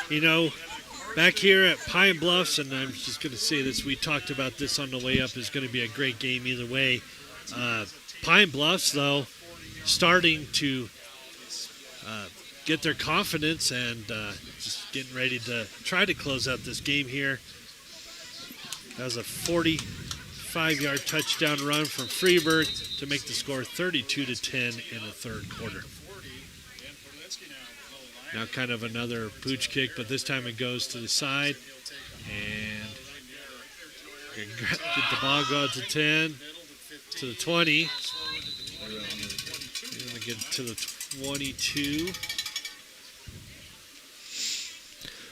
You know, back here at Pine Bluffs, and I'm just going to say this, we talked about this on the way up, is going to be a great game either way. Pine Bluffs, though, starting to get their confidence and just getting ready to try to close out this game here. That was a 45-yard touchdown run from Freeberg to make the score 32-10 in the third quarter. Now kind of another pooch kick, but this time it goes to the side. And did the ball go out to 10, to the 20. And we get to the 22.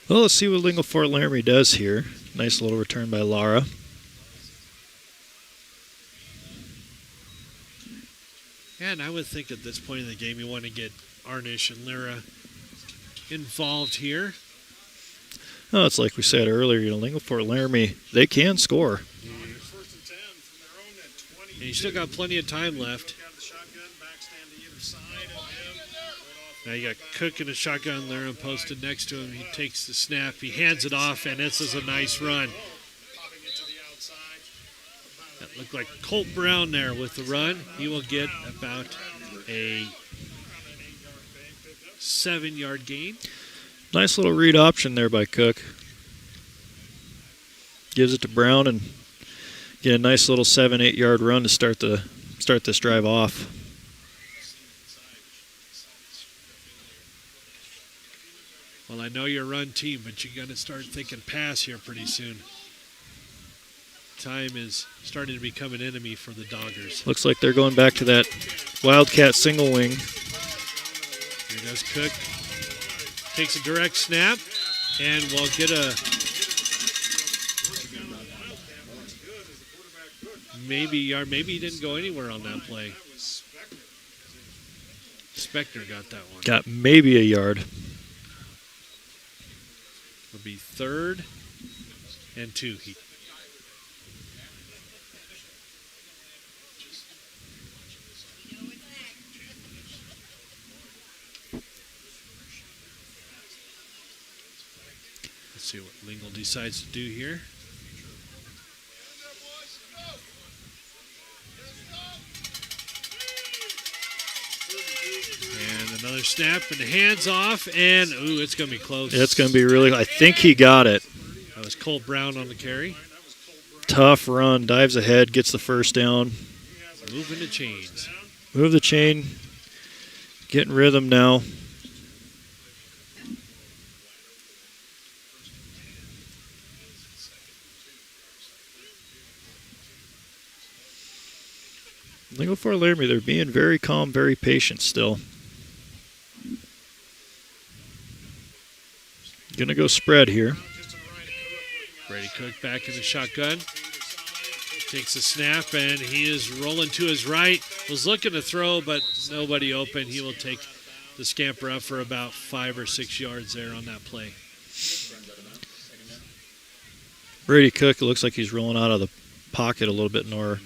Well, let's see what Lingle Fort Laramie does here. Nice little return by Lara. And I would think at this point in the game you want to get Arnish and Lyra involved here. Oh, it's like we said earlier, Lingle Fort Laramie, they can score. And you still got plenty of time left. Now you got Cook in a shotgun, Lyra posted next to him. He takes the snap, he hands it off, and this is a nice run. That looked like Colt Brown there with the run. He will get about a 7-yard gain. Nice little read option there by Cook. Gives it to Brown and get a nice little 7-8 yard run to start this drive off. Well, I know you're a run team, but you're going to start thinking pass here pretty soon. Time is starting to become an enemy for the Doggers. Looks like they're going back to that Wildcat single wing. Here goes Cook. Takes a direct snap, and we'll get a maybe yard. Maybe he didn't go anywhere on that play. Spector got that one. Got maybe a yard. It'll be 3rd and 2. Let's see what Lingle decides to do here. And another snap and the hands off, and ooh, it's going to be close. It's going to be really. I think he got it. That was Colt Brown on the carry. Tough run, dives ahead, gets the first down. Moving the chains. Move the chain. Getting rhythm now. Lingle for Laramie, they're being very calm, very patient still. Gonna go spread here. Brady Cook back in the shotgun. Takes a snap, and he is rolling to his right. Was looking to throw, but nobody open. He will take the scamper up for about 5 or 6 yards there on that play. Brady Cook, it looks like he's rolling out of the pocket a little bit more.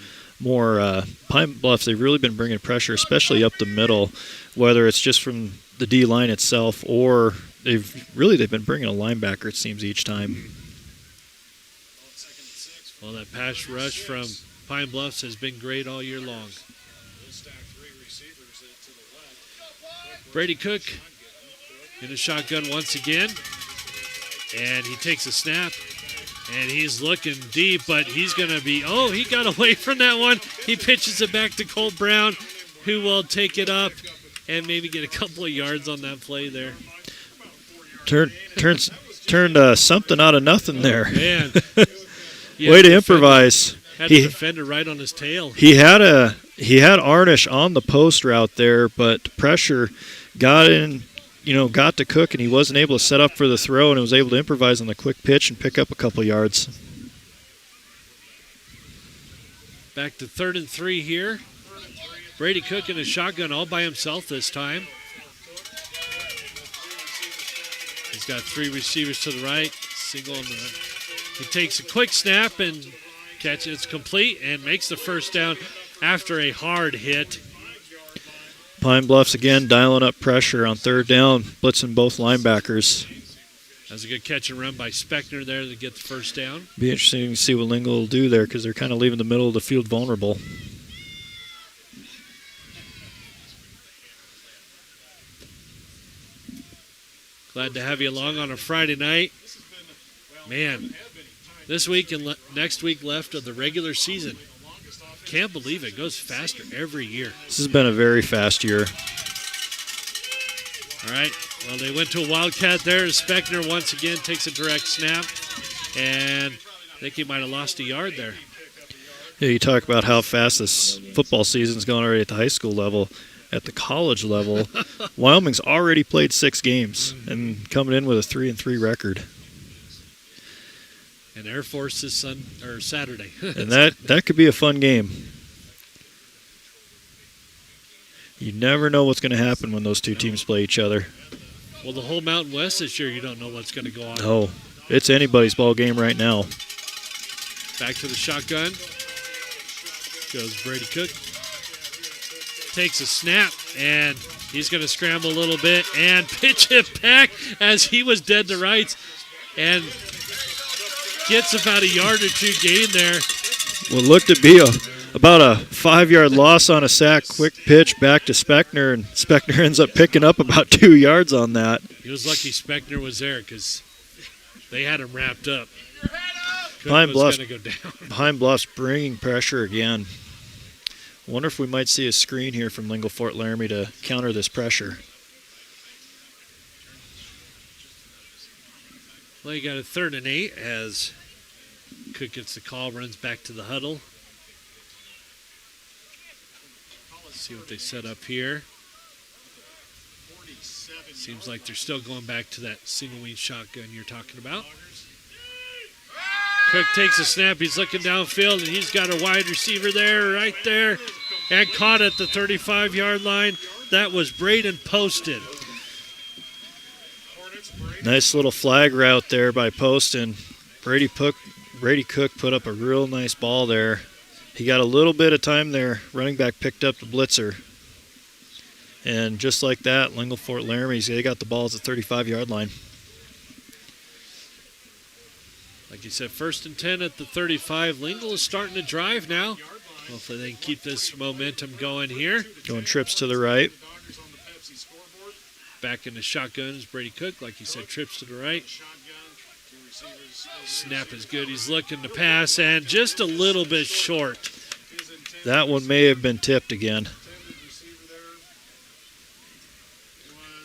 Pine Bluffs, they've really been bringing pressure, especially up the middle, whether it's just from the D line itself or they've been bringing a linebacker, it seems, each time. Well, that pass rush from Pine Bluffs has been great all year long. Brady Cook in a shotgun once again, and he takes a snap. And he's looking deep, but he's going to be, he got away from that one. He pitches it back to Colt Brown, who will take it up and maybe get a couple of yards on that play there. Turned something out of nothing there. Man. Way to improvise. Had a defender right on his tail. He had Arnish on the post route there, but pressure got in. Got to Cook, and he wasn't able to set up for the throw, and was able to improvise on the quick pitch and pick up a couple yards. Back to 3rd and 3 here. Brady Cook in a shotgun all by himself this time. He's got 3 receivers to the right, single on the. He takes a quick snap and catches. It's complete and makes the first down after a hard hit. Pine Bluffs again dialing up pressure on 3rd down, blitzing both linebackers. That was a good catch and run by Spector there to get the first down. Be interesting to see what Lingle will do there because they're kind of leaving the middle of the field vulnerable. Glad to have you along on a Friday night. Man, this week and next week left of the regular season. Can't believe it goes faster every year. This has been a very fast year. All right. Well, they went to a Wildcat there. Spector once again takes a direct snap. And I think he might have lost a yard there. Yeah, you talk about how fast this football season's going already at the high school level. At the college level, Wyoming's already played 6 games and coming in with a 3-3 record. And Air Force is Saturday. And that could be a fun game. You never know what's going to happen when those two teams play each other. Well, the whole Mountain West this year, you don't know what's going to go on. No, it's anybody's ball game right now. Back to the shotgun. Goes Brady Cook. Takes a snap, and he's going to scramble a little bit and pitch it back as he was dead to rights. And gets about a yard or two gain there. What looked to be About a 5-yard loss on a sack, quick pitch back to Speckner, and Speckner ends up picking up about 2 yards on that. He was lucky Speckner was there because they had him wrapped up. Pine Bluffs, go down. Pine Bluffs bringing pressure again. Wonder if we might see a screen here from Lingle Fort Laramie to counter this pressure. Well, you got a 3rd and 8 as Cook gets the call, runs back to the huddle. Let's see what they set up here. Seems like they're still going back to that single wing shotgun you're talking about. Cook takes a snap. He's looking downfield, and he's got a wide receiver there, right there, and caught at the 35-yard line. That was Braden Poston. Nice little flag route there by Poston. Brady Cook put up a real nice ball there. He got a little bit of time there. Running back picked up the blitzer. And just like that, Lingle Fort Laramie, they got the ball at the 35-yard line. Like you said, 1st and 10 at the 35. Lingle is starting to drive now. Hopefully they can keep this momentum going here. Going trips to the right. Back in the shotguns, Brady Cook, like you said, trips to the right. Snap is good. He's looking to pass, and just a little bit short. That one may have been tipped again.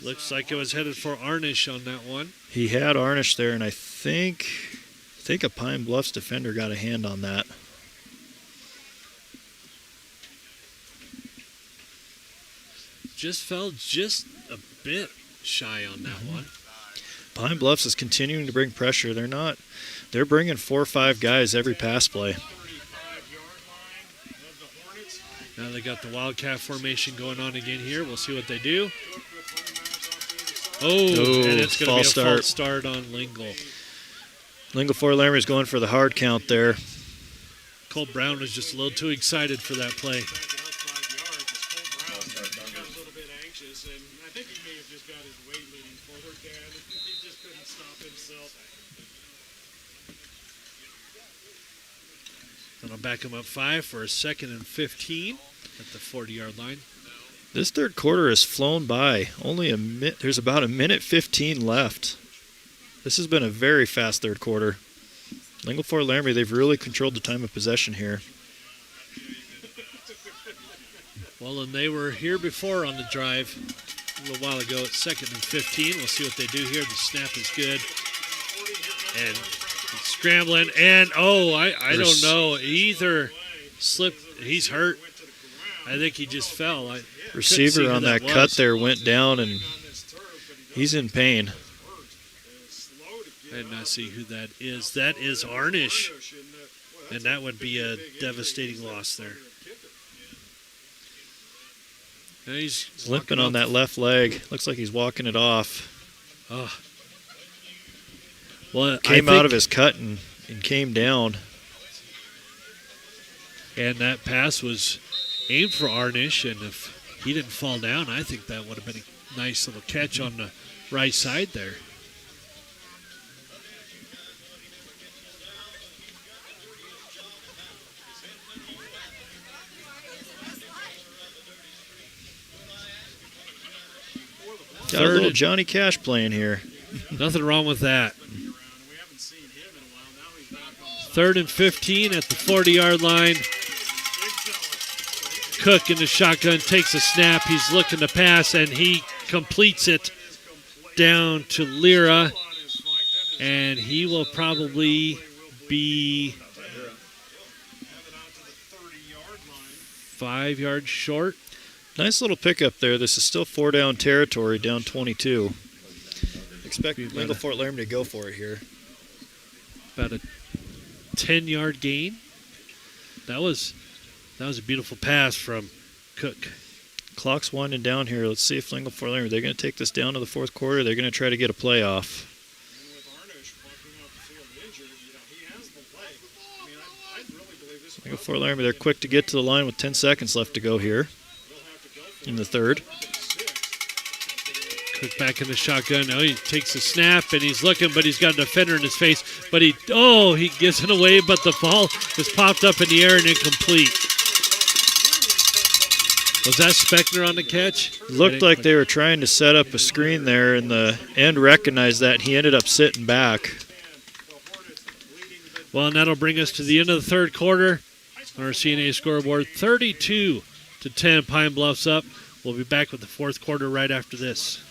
Looks like it was headed for Arnish on that one. He had Arnish there, and I think a Pine Bluffs defender got a hand on that. Just fell just a bit shy on that one. Pine Bluffs is continuing to bring pressure. They're bringing 4 or 5 guys every pass play. Now they got the Wildcat formation going on again here. We'll see what they do. And it's going to be a false start on Lingle. Lingle Fort Laramie is going for the hard count there. Cole Brown was just a little too excited for that play. Then I'll back him up 5 for a 2nd and 15 at the 40-yard line. This third quarter has flown by. There's about a minute 15 left. This has been a very fast third quarter. Lingle Fort Laramie, they've really controlled the time of possession here. Well, and they were here before on the drive a little while ago at 2nd and 15. We'll see what they do here. The snap is good. And scrambling. And, I don't know. He either slipped. He's hurt. I think he just fell. Receiver on that cut there went down, and he's in pain. I did not see who that is. That is Arnish. And that would be a devastating loss there. And he's limping on that left leg. Looks like he's walking it off. Oh. Well, came out of his cut and came down. And that pass was aimed for Arnish, and if he didn't fall down, I think that would have been a nice little catch on the right side there. Got a little Johnny Cash playing here. Nothing wrong with that. 3rd and 15 at the 40-yard line. Cook in the shotgun takes a snap. He's looking to pass, and he completes it down to Lyra. And he will probably be 5 yards short. Nice little pickup there. This is still 4-down territory, down 22. Expect Lingle Fort Laramie to go for it here. About a 10-yard gain. That was a beautiful pass from Cook. Clock's winding down here. Let's see if Lingle Fort Laramie, they're going to take this down to the 4th quarter. They're going to try to get a playoff. Lingle Fort Laramie, they're quick to get to the line with 10 seconds left to go here in the 3rd. Cook back in the shotgun. Now he takes a snap, and he's looking, but he's got a defender in his face. But he gives it away, but the ball is popped up in the air and incomplete. Was that Speckner on the catch? Looked like they were trying to set up a screen there, and the end recognized that, and he ended up sitting back. Well, and that'll bring us to the end of the third quarter. On our CNA scoreboard, 32-10, Pine Bluffs up. We'll be back with the fourth quarter right after this.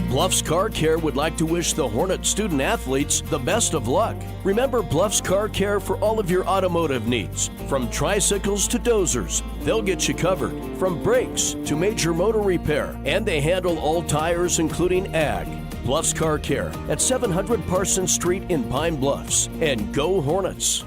Bluffs Car Care would like to wish the Hornet student athletes the best of luck. Remember Bluffs Car Care for all of your automotive needs. From tricycles to dozers, they'll get you covered. From brakes to major motor repair. And they handle all tires, including ag. Bluffs Car Care at 700 Parsons Street in Pine Bluffs. And go Hornets!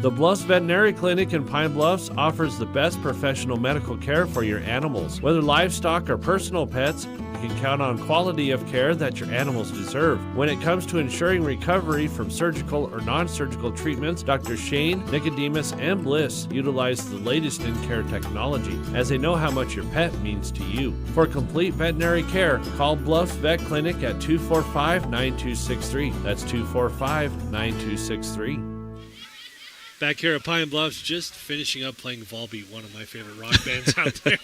The Bluffs Veterinary Clinic in Pine Bluffs offers the best professional medical care for your animals. Whether livestock or personal pets, you can count on quality of care that your animals deserve. When it comes to ensuring recovery from surgical or non-surgical treatments, Dr. Shane, Nicodemus, and Bliss utilize the latest in care technology, as they know how much your pet means to you. For complete veterinary care, call Bluffs Vet Clinic at 245-9263. That's 245-9263. Back here at Pine Bluffs, just finishing up playing Volbeat, one of my favorite rock bands out there.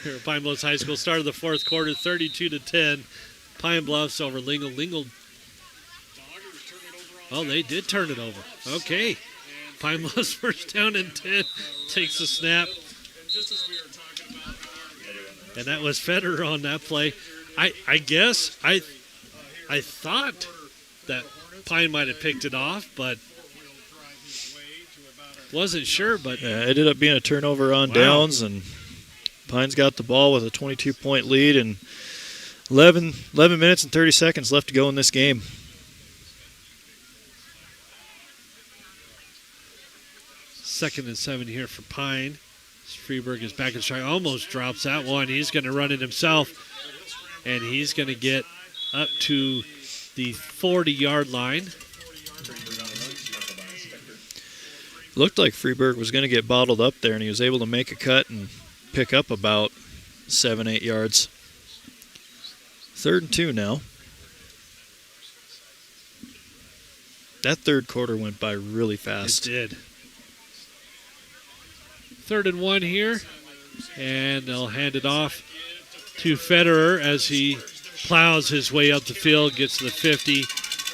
Here at Pine Bluffs High School, start of the fourth quarter, 32-10. Pine Bluffs over Lingle. Lingle. Oh, they did turn it over. Okay. Pine Bluffs first down and 10. Takes the snap. And that was Federer on that play. I guess I thought that Pine might have picked it off, but wasn't sure, but yeah, it ended up being a turnover on downs, and Pine's got the ball with a 22-point lead and 11 minutes and 30 seconds left to go in this game. Second and 7 here for Pine. Freeburg is back in strike, almost drops that one. He's going to run it himself, and he's going to get up to the 40-yard line. Looked like Freeburg was going to get bottled up there, and he was able to make a cut and pick up about 7-8 yards. 3rd and 2 now. That third quarter went by really fast. It did. 3rd and 1 here, and they'll hand it off to Federer as he plows his way up the field, gets to the 50,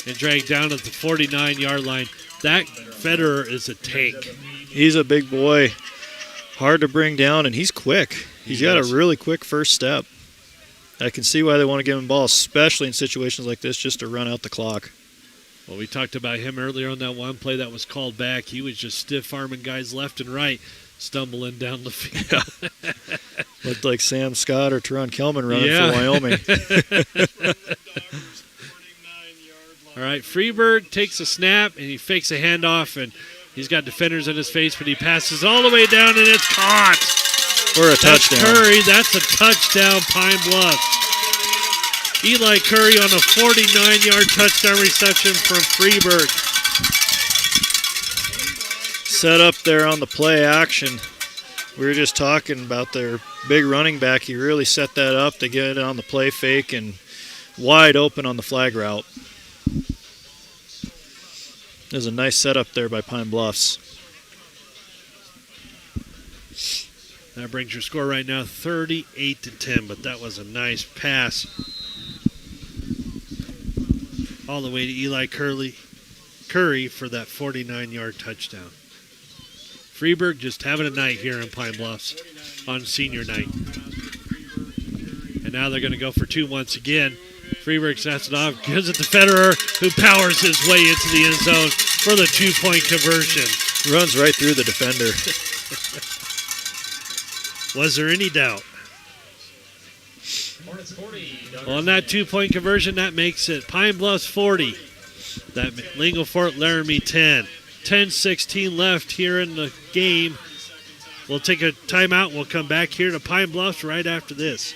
and dragged down at the 49-yard line. That Federer is a tank. He's a big boy, hard to bring down, and he's quick. He's got a really quick first step. I can see why they want to give him the ball, especially in situations like this, just to run out the clock. Well, we talked about him earlier on that one play that was called back. He was just stiff-arming guys left and right, stumbling down the field. Looked like Sam Scott or Teron Kelman running for Wyoming. All right, Freeburg takes a snap, and he fakes a handoff, and he's got defenders in his face, but he passes all the way down, and it's caught. For a touchdown. Curry, that's a touchdown, Pine Bluffs. Eli Curry on a 49-yard touchdown reception from Freeburg. Set up there on the play action. We were just talking about their big running back. He really set that up to get it on the play fake and wide open on the flag route. There's a nice setup there by Pine Bluffs. That brings your score right now 38-10, but that was a nice pass all the way to Eli Curry for that 49-yard touchdown. Freeburg just having a night here in Pine Bluffs on senior night. And now they're going to go for 2 once again. Freeburg sets it off, gives it to Federer, who powers his way into the end zone for the 2-point conversion. Runs right through the defender. Was there any doubt? Well, on that 2-point conversion, that makes it Pine Bluffs 40. That Lingle Fort Laramie 10. 10-16 left here in the game. We'll take a timeout. We'll come back here to Pine Bluffs right after this.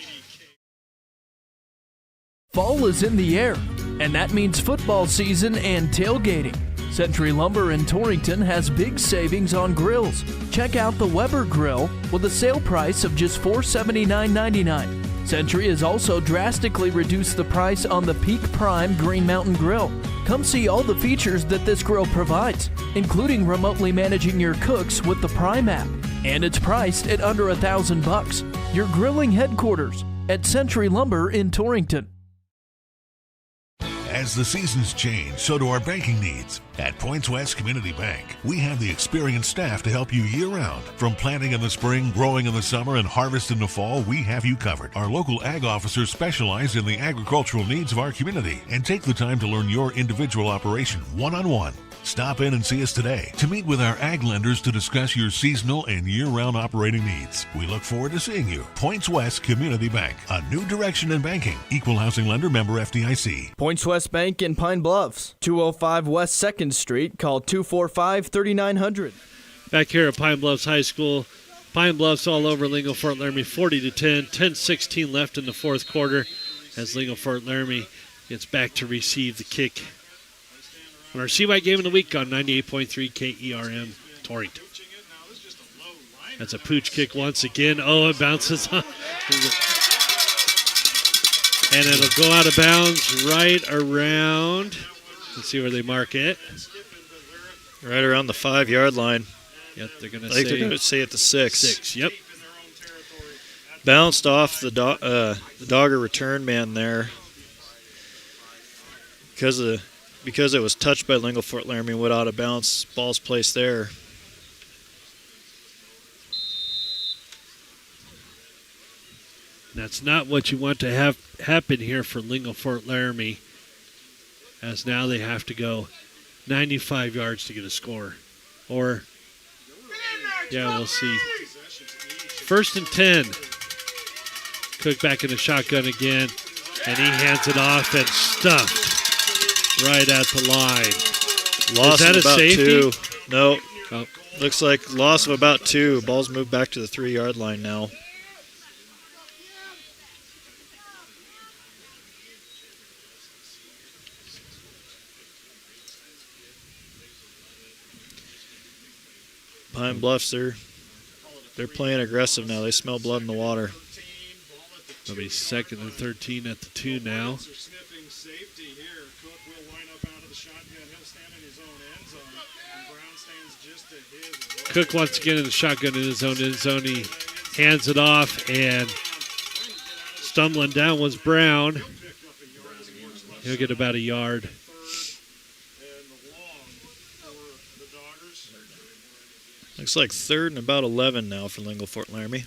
Fall is in the air, and that means football season and tailgating. Century Lumber in Torrington has big savings on grills. Check out the Weber Grill with a sale price of just $479.99. Century has also drastically reduced the price on the Peak Prime Green Mountain Grill. Come see all the features that this grill provides, including remotely managing your cooks with the Prime app. And it's priced at under $1,000. Your grilling headquarters at Century Lumber in Torrington. As the seasons change, so do our banking needs. At Points West Community Bank, we have the experienced staff to help you year-round. From planting in the spring, growing in the summer, and harvest in the fall, we have you covered. Our local ag officers specialize in the agricultural needs of our community and take the time to learn your individual operation one-on-one. Stop in and see us today to meet with our ag lenders to discuss your seasonal and year-round operating needs. We look forward to seeing you. Points West Community Bank, a new direction in banking. Equal housing lender, member FDIC. Points West Bank in Pine Bluffs, 205 West 2nd Street. Call 245-3900. Back here at Pine Bluffs High School, Pine Bluffs all over Lingle Fort Laramie, 40-10, 10-16 left in the fourth quarter as Lingle Fort Laramie gets back to receive the kick on our CY Game of the Week on 98.3 KERM Torrington. That's a pooch kick once again. Oh, it bounces on. And it'll go out of bounds right around. Let's see where they mark it. Right around the 5-yard line. Yep, they're going they're going to say at the 6. 6, yep. Bounced off the Dogger return man there. Because it was touched by Lingle Fort Laramie and went out of bounds, ball's placed there. That's not what you want to have happen here for Lingle Fort Laramie, as now they have to go 95 yards to get a score. Or, yeah, we'll see. 1st and 10. Cook back in the shotgun again, and he hands it off and stuffed right at the line. Loss Is that of a about safety? 2. No. Oh. Looks like loss of about 2. Ball's moved back to the 3-yard line now. Pine Bluffs, they're playing aggressive now. They smell blood in the water. It'll be 2nd and 13 at the 2 now. Cook once again in the shotgun in his own end zone. He hands it off, and stumbling down was Brown. He'll get about a yard. Looks like 3rd and about 11 now for Lingle Fort Laramie.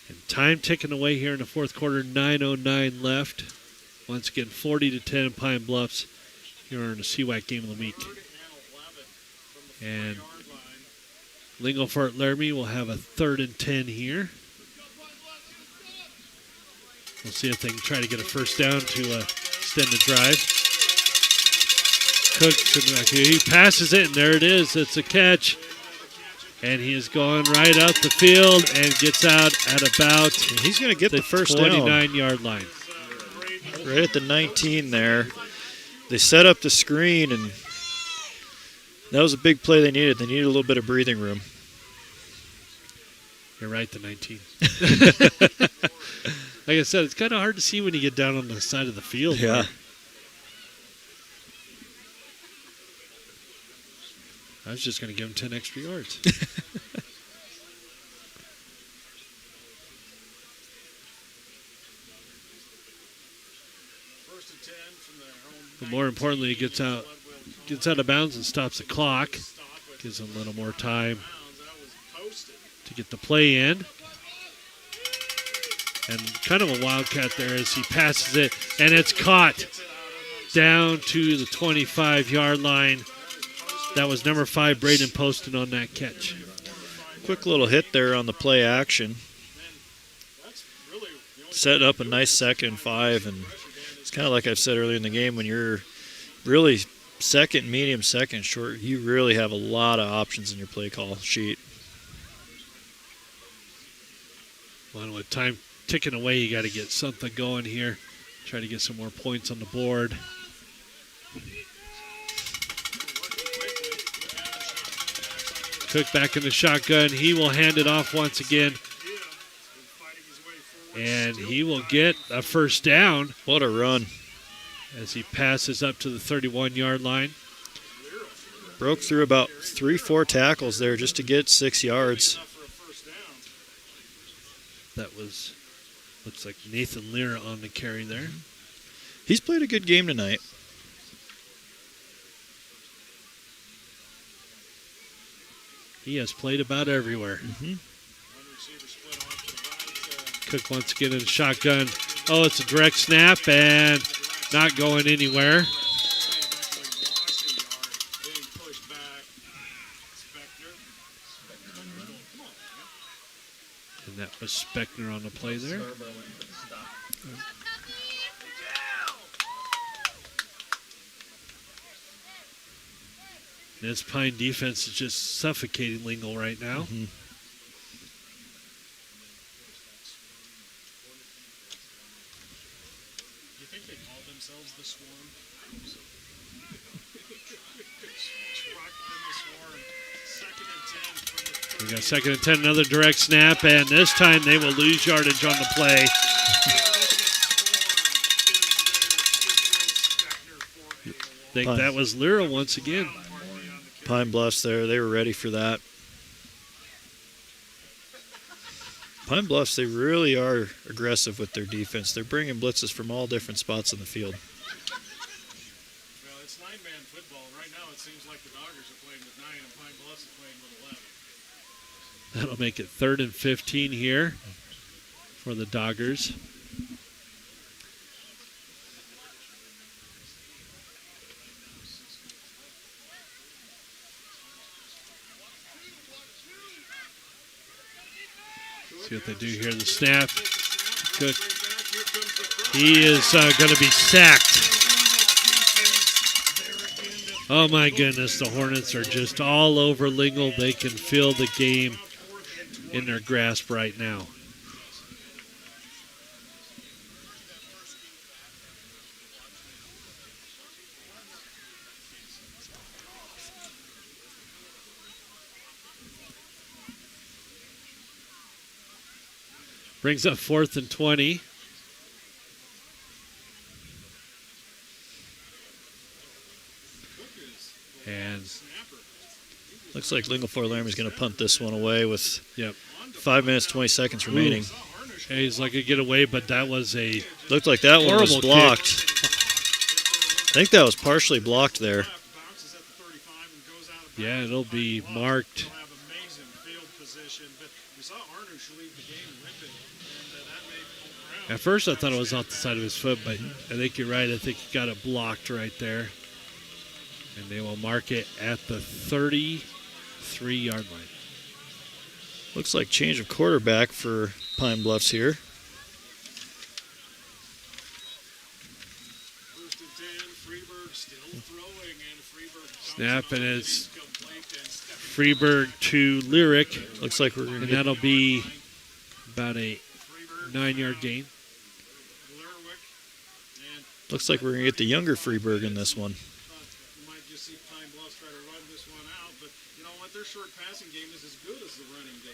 And time ticking away here in the fourth quarter. 9:09 left. Once again, 40-10 Pine Bluffs here in the CWAC Game of the Week. And Lingle Fort Laramie will have a 3rd and 10 here. We'll see if they can try to get a first down to extend the drive. Cook's in the back here. He passes it, and there it is. It's a catch. And he is going right out the field and gets out at about he's going to get the first 29-yard line. Right at the 19 there. They set up the screen, and that was a big play they needed. They needed a little bit of breathing room. You're right, the 19. Like I said, it's kind of hard to see when you get down on the side of the field. Yeah. I was just going to give him 10 extra yards. But more importantly, it gets out of bounds and stops the clock. Gives him a little more time to get the play in. And kind of a wildcat there as he passes it, and it's caught down to the 25-yard line. That was number 5, Braden Poston, on that catch. Quick little hit there on the play action. Set up a nice 2nd and 5, and it's kind of like I've said earlier in the game, when you're really second, medium, second, short, you really have a lot of options in your play call sheet. Well, with time ticking away, you got to get something going here. Try to get some more points on the board. Cook back in the shotgun. He will hand it off once again And he will get a first down. What a run. As he passes up to the 31-yard line. Broke through about 3-4 tackles there just to get 6 yards. That was, looks like Nathan Lear on the carry there. He's played a good game tonight. He has played about everywhere. Cook wants to get in a shotgun. Oh, it's a direct snap and not going anywhere. And that was Speckner on the play there. This Pine defense is just suffocating Lingle right now. We got 2nd and 10, another direct snap, and this time they will lose yardage on the play. I think that was Lyra once again. Pine Bluffs there, they were ready for that. Pine Bluffs, they really are aggressive with their defense. They're bringing blitzes from all different spots in the field. Well, it's 9-man football. Right now it seems like the Doggers are playing with 9 and Pine Bluffs are playing with 11. That'll make it 3rd and 15 here for the Doggers. See what they do here. The snap. Good. He is going to be sacked. Oh, my goodness. The Hornets are just all over Lingle. They can feel the game in their grasp right now. Brings up 4th and 20. And looks like Lingle Fort Laramie is going to punt this one away with 5 minutes, 20 seconds remaining. Yeah, he's like a getaway, but that was a looked like that one was blocked. I think that was partially blocked there. Yeah, it'll be marked. At first I thought it was off the side of his foot, but I think you're right. I think he got it blocked right there. And they will mark it at the 33-yard line. Looks like change of quarterback for Pine Bluffs here. Snap, and it's Freeberg to Lyric. Looks like we're going to and that'll be about a 9-yard gain. Looks like we're going to get the younger Freeberg in this one. Might just see Pine Bluffs try to run this one out, but you know what? Their short passing game is as good as the running game.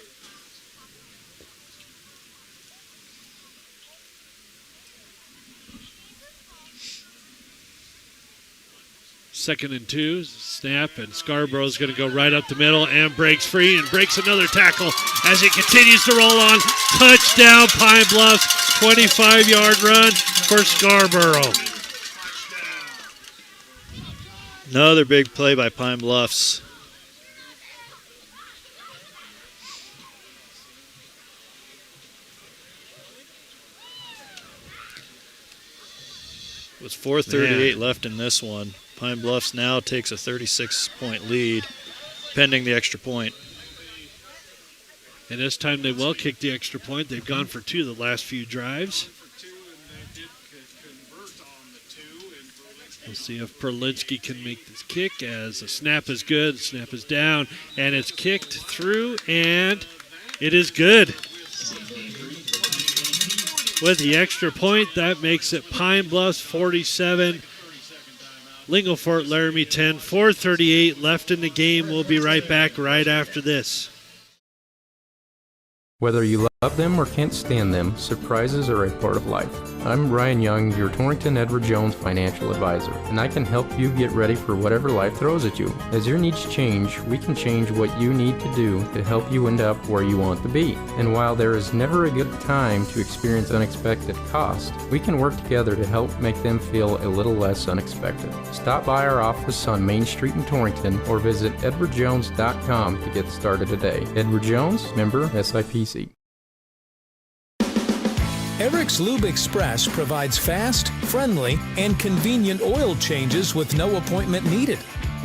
Second and 2, snap, and Scarborough's going to go right up the middle and breaks free and breaks another tackle as he continues to roll on. Touchdown, Pine Bluffs, 25-yard run for Scarborough. Another big play by Pine Bluffs. With 4:38 left in this one, Pine Bluffs now takes a 36-point lead, pending the extra point. And this time they will kick the extra point. They've gone for 2 the last few drives. We'll see if Perlinsky can make this kick as the snap is good, snap is down, and it's kicked through, and it is good. With the extra point, that makes it Pine Bluffs 47, Lingle Fort Laramie 10, 4:38 left in the game. We'll be right back right after this. Whether you love Love them or can't stand them, surprises are a part of life. I'm Ryan Young, your Torrington Edward Jones financial advisor, and I can help you get ready for whatever life throws at you. As your needs change, we can change what you need to do to help you end up where you want to be. And while there is never a good time to experience unexpected costs, we can work together to help make them feel a little less unexpected. Stop by our office on Main Street in Torrington or visit edwardjones.com to get started today. Edward Jones, member SIPC. Eric's Lube Express provides fast, friendly, and convenient oil changes with no appointment needed.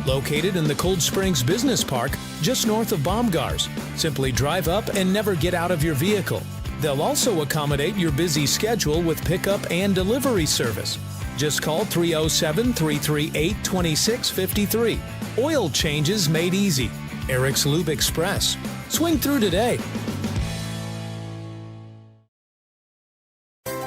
Located in the Cold Springs Business Park, just north of Baumgars. Simply drive up and never get out of your vehicle. They'll also accommodate your busy schedule with pickup and delivery service. Just call 307-338-2653. Oil changes made easy. Eric's Lube Express. Swing through today.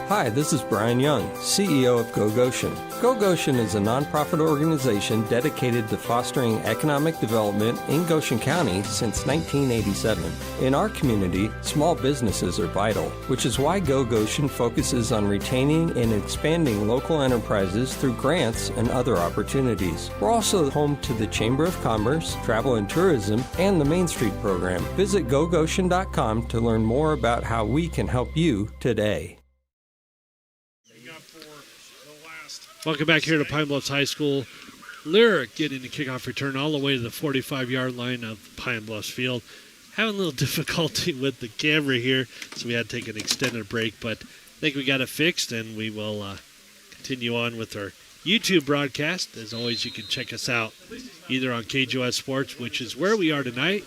Hi, this is Brian Young, CEO of Go Goshen. Go Goshen is a nonprofit organization dedicated to fostering economic development in Goshen County since 1987. In our community, small businesses are vital, which is why Go Goshen focuses on retaining and expanding local enterprises through grants and other opportunities. We're also home to the Chamber of Commerce, Travel and Tourism, and the Main Street program. Visit gogoshen.com to learn more about how we can help you today. Welcome back here to Pine Bluffs High School. Lyric getting the kickoff return all the way to the 45-yard line of Pine Bluffs Field. Having a little difficulty with the camera here, so we had to take an extended break, but I think we got it fixed, and we will continue on with our YouTube broadcast. As always, you can check us out either on KGOS Sports, which is where we are tonight,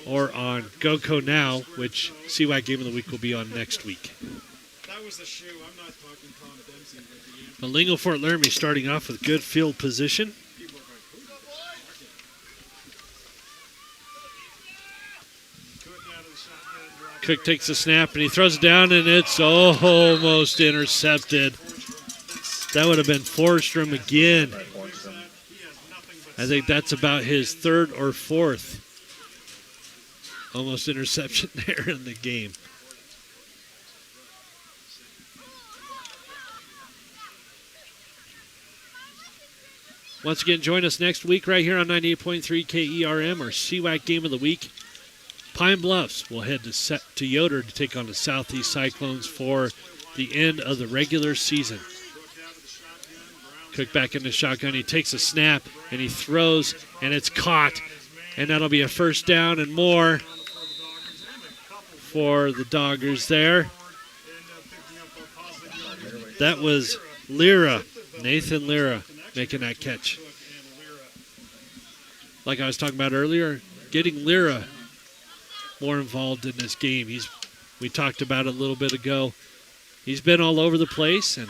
or on GoCo Now, which CWAC Game of the Week will be on next week. That was the shoe. I'm not talking Tom Dempsey. But Lingle Fort Laramie starting off with good field position. Cook takes the snap and he throws it down, and it's almost intercepted. That would have been Forstrom again. I think that's about his third or fourth almost interception there in the game. Once again, join us next week right here on 98.3 KERM, our CWAC Game of the Week. Pine Bluffs will head to Yoder to take on the Southeast Cyclones for the end of the regular season. Cook back in the shotgun. He takes a snap, and he throws, and it's caught. And that'll be a first down and more for the Doggers there. That was Lyra, Nathan Lyra, making that catch. Like I was talking about earlier, getting Lyra more involved in this game. We talked about it a little bit ago. He's been all over the place and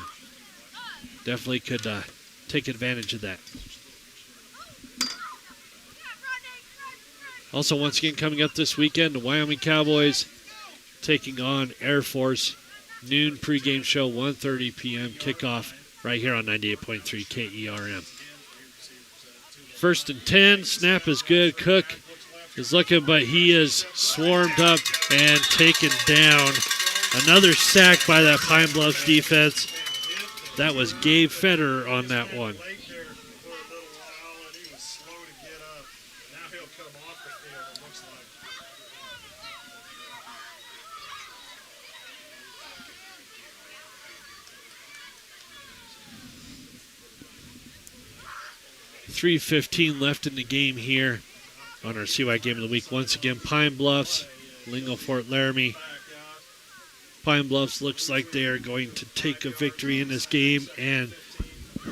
definitely could take advantage of that. Also, once again, coming up this weekend, the Wyoming Cowboys taking on Air Force. Noon pregame show, 1:30 p.m. kickoff right here on 98.3 KERM. 1st and 10, snap is good. Cook is looking, but he is swarmed up and taken down. Another sack by that Pine Bluffs defense. That was Gabe Federer on that one. 3:15 left in the game here on our CY Game of the Week. Once again, Pine Bluffs, Lingle Fort Laramie. Pine Bluffs looks like they are going to take a victory in this game and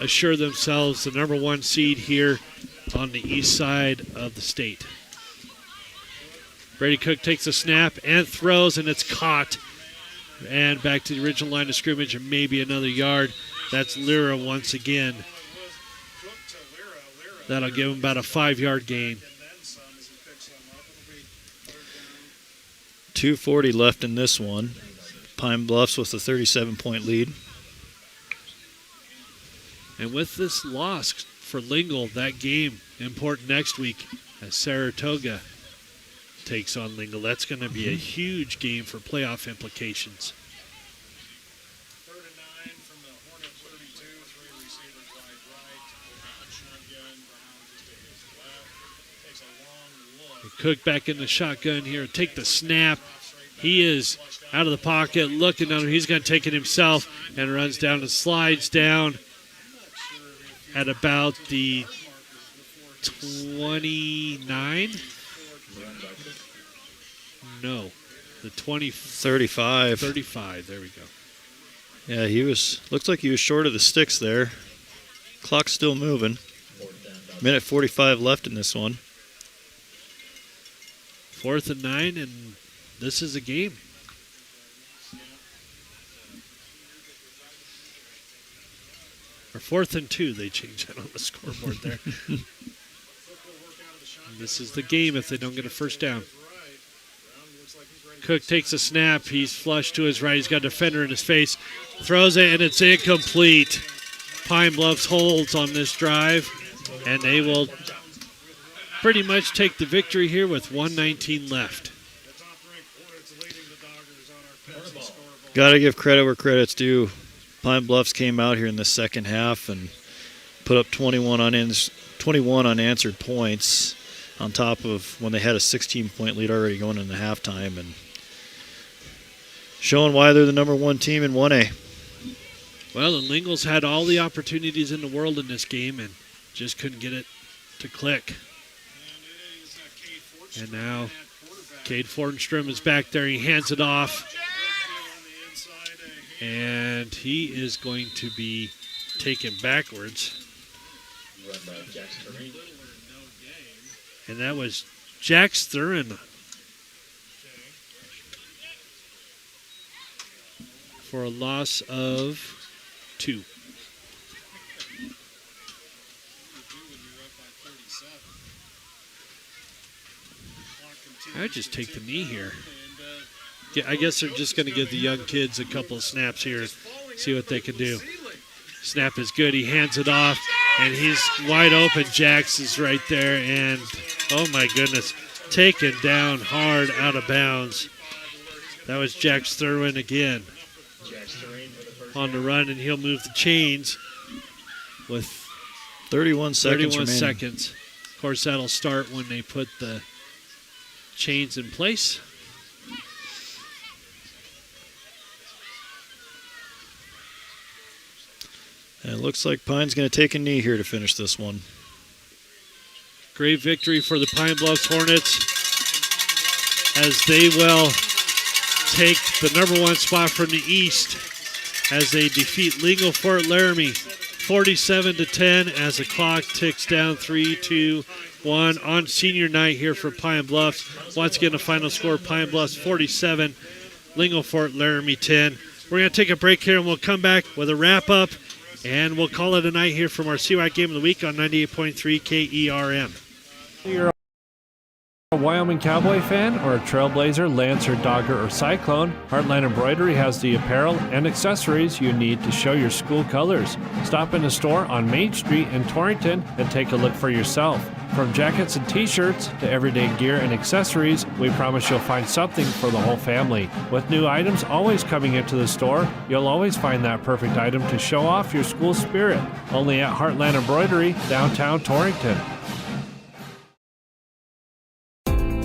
assure themselves the number 1 seed here on the east side of the state. Brady Cook takes a snap and throws, and it's caught. And back to the original line of scrimmage and maybe another yard. That's Lyra once again. That'll give him about a 5-yard gain. 2:40 left in this one. Pine Bluffs with a 37-point lead. And with this loss for Lingle, that game important next week as Saratoga takes on Lingle. That's going to be a huge game for playoff implications. 3rd and 9 from the Hornet 32. 3 receivers wide right. Shotgun. Brown just to his left. Takes a long look. Cook back in the shotgun here. Take the snap. He is out of the pocket, looking down. He's going to take it himself and runs down and slides down at about the 29. No, the 35. 35. There we go. Yeah, looks like he was short of the sticks there. Clock's still moving. Minute 45 left in this one. 4th and 9, and this is a game. Or 4th and 2, they changed that on the scoreboard there. This is the game if they don't get a first down. Cook takes a snap. He's flushed to his right. He's got a defender in his face. Throws it, and it's incomplete. Pine Bluffs holds on this drive, and they will pretty much take the victory here with 1:19 left. Got to give credit where credit's due. Pine Bluffs came out here in the second half and put up 21 unanswered points on top of when they had a 16-point lead already going into halftime, and showing why they're the number 1 team in 1A. Well, and Lingle's had all the opportunities in the world in this game and just couldn't get it to click. And now Cade Fortenstrom is back there. He hands it off. And he is going to be taken backwards. And that was Jax Thurin for a loss of 2. I would just take the knee here. Yeah, I guess they're just going to give the young kids a couple of snaps here and see what they can do. Snap is good. He hands it off, and he's wide open. Jax is right there, and oh my goodness, taken down hard out of bounds. That was Jax Thurwin again on the run, and he'll move the chains with 31 seconds 31 remaining. seconds. Of course, that'll start when they put the chains in place. And it looks like Pine's going to take a knee here to finish this one. Great victory for the Pine Bluffs Hornets as they will take the number 1 spot from the East as they defeat Lingle Fort Laramie 47-10 as the clock ticks down 3, 2, 1 on senior night here for Pine Bluffs. Once again, the final score, Pine Bluffs 47, Lingle Fort Laramie 10. We're going to take a break here and we'll come back with a wrap-up. And we'll call it a night here from our CY Game of the Week on 98.3 KERM. You're a Wyoming Cowboy fan or a Trailblazer, Lancer, Dogger, or Cyclone, Heartland Embroidery has the apparel and accessories you need to show your school colors. Stop in the store on Main Street in Torrington and take a look for yourself. From jackets and t-shirts to everyday gear and accessories, we promise you'll find something for the whole family. With new items always coming into the store, you'll always find that perfect item to show off your school spirit. Only at Heartland Embroidery, downtown Torrington.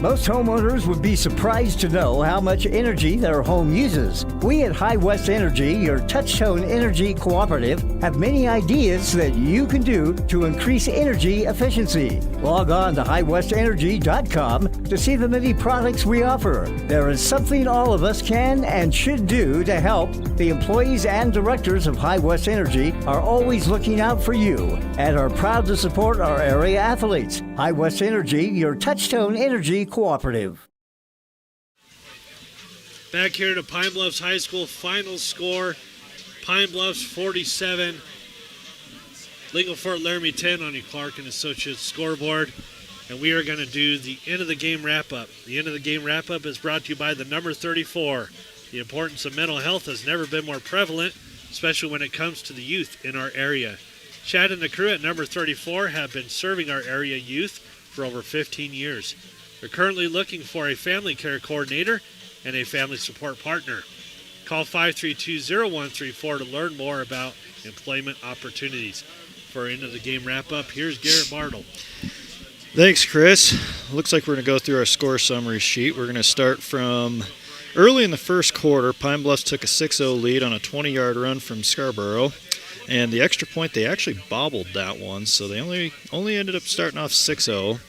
Most homeowners would be surprised to know how much energy their home uses. We at High West Energy, your touch-tone energy cooperative, have many ideas that you can do to increase energy efficiency. Log on to highwestenergy.com to see the many products we offer. There is something all of us can and should do to help. The employees and directors of High West Energy are always looking out for you and are proud to support our area athletes. High West Energy, your touch-tone energy cooperative. Back here to Pine Bluffs High School, final score, Pine Bluffs 47, Lingle Fort Laramie 10 on your Clark and Associates scoreboard. And we are going to do the end of the game wrap-up. The end of the game wrap-up is brought to you by the number 34. The importance of mental health has never been more prevalent, especially when it comes to the youth in our area. Chad and the crew at number 34 have been serving our area youth for over 15 years. They're currently looking for a family care coordinator and a family support partner. Call 532-0134 to learn more about employment opportunities. For end of the game wrap-up, here's Garrett Bartle. Thanks, Chris. Looks like we're going to go through our score summary sheet. We're going to start from early in the first quarter. Pine Bluffs took a 6-0 lead on a 20-yard run from Scarborough. And the extra point, they actually bobbled that one, so they only ended up starting off 6-0.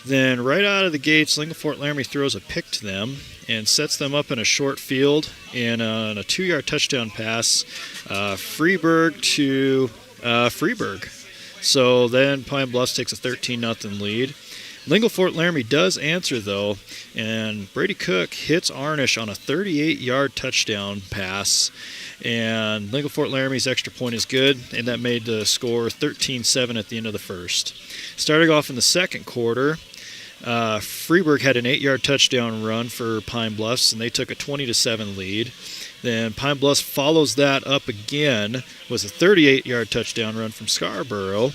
Then right out of the gates, Lingle Laramie throws a pick to them and sets them up in a short field and on a 2-yard touchdown pass, Freeburg to Freeburg. So then Pine Bluffs takes a 13-0 lead. Lingle Laramie does answer, though, and Brady Cook hits Arnish on a 38-yard touchdown pass. And Lingle Laramie's extra point is good, and that made the score 13-7 at the end of the first. Starting off in the second quarter, Freeburg had an 8-yard touchdown run for Pine Bluffs, and they took a 20-7 lead. Then Pine Bluffs follows that up again with a 38-yard touchdown run from Scarborough,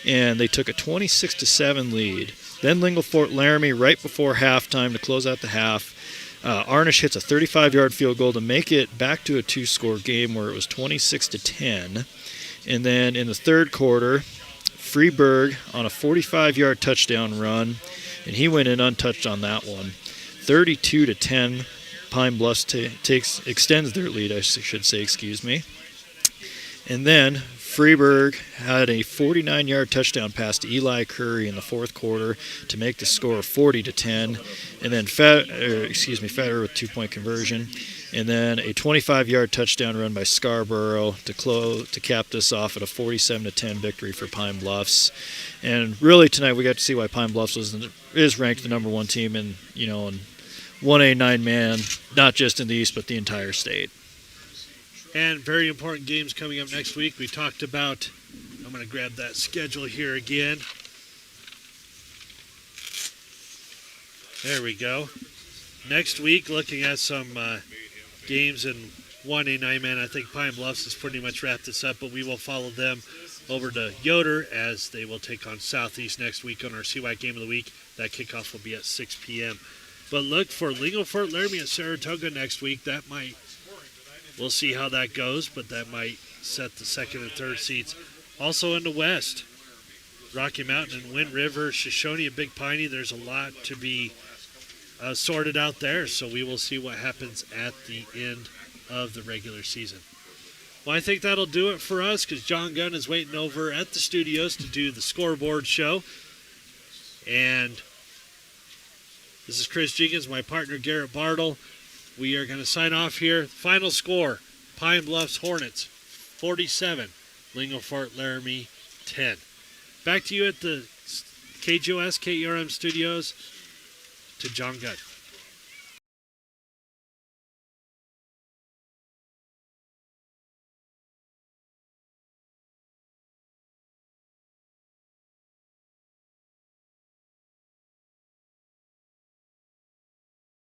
and they took a 26-7 lead. Then Lingle Laramie, right before halftime to close out the half, Arnish hits a 35-yard field goal to make it back to a 2-score game where it was 26-10. And then in the third quarter, Freeburg on a 45-yard touchdown run, and he went in untouched on that one. 32-10, Pine Bluffs extends their lead, I should say, And then Freeburg had a 49-yard touchdown pass to Eli Curry in the fourth quarter to make the score 40-10. And then Fetter with 2-point conversion. And then a 25-yard touchdown run by Scarborough to cap this off at a 47-10 victory for Pine Bluffs. And really tonight we got to see why Pine Bluffs is ranked the number one team in 1A 9-man, not just in the East but the entire state. And very important games coming up next week. We talked about, I'm going to grab that schedule here again. There we go. Next week, looking at some games in 1A 9-man. I think Pine Bluffs has pretty much wrapped this up, but we will follow them over to Yoder as they will take on Southeast next week on our CY Game of the Week. That kickoff will be at 6 p.m. But look for Lingle Laramie at Saratoga next week. We'll see how that goes, but that might set the second and third seeds. Also in the West, Rocky Mountain and Wind River, Shoshone and Big Piney. There's a lot to be sorted out there, so we will see what happens at the end of the regular season. Well, I think that'll do it for us because John Gunn is waiting over at the studios to do the scoreboard show. And this is Chris Jenkins, my partner Garrett Bartle. We are going to sign off here. Final score, Pine Bluffs Hornets 47, Lingle Laramie 10. Back to you at the KGOS, KERM studios to John Gunn.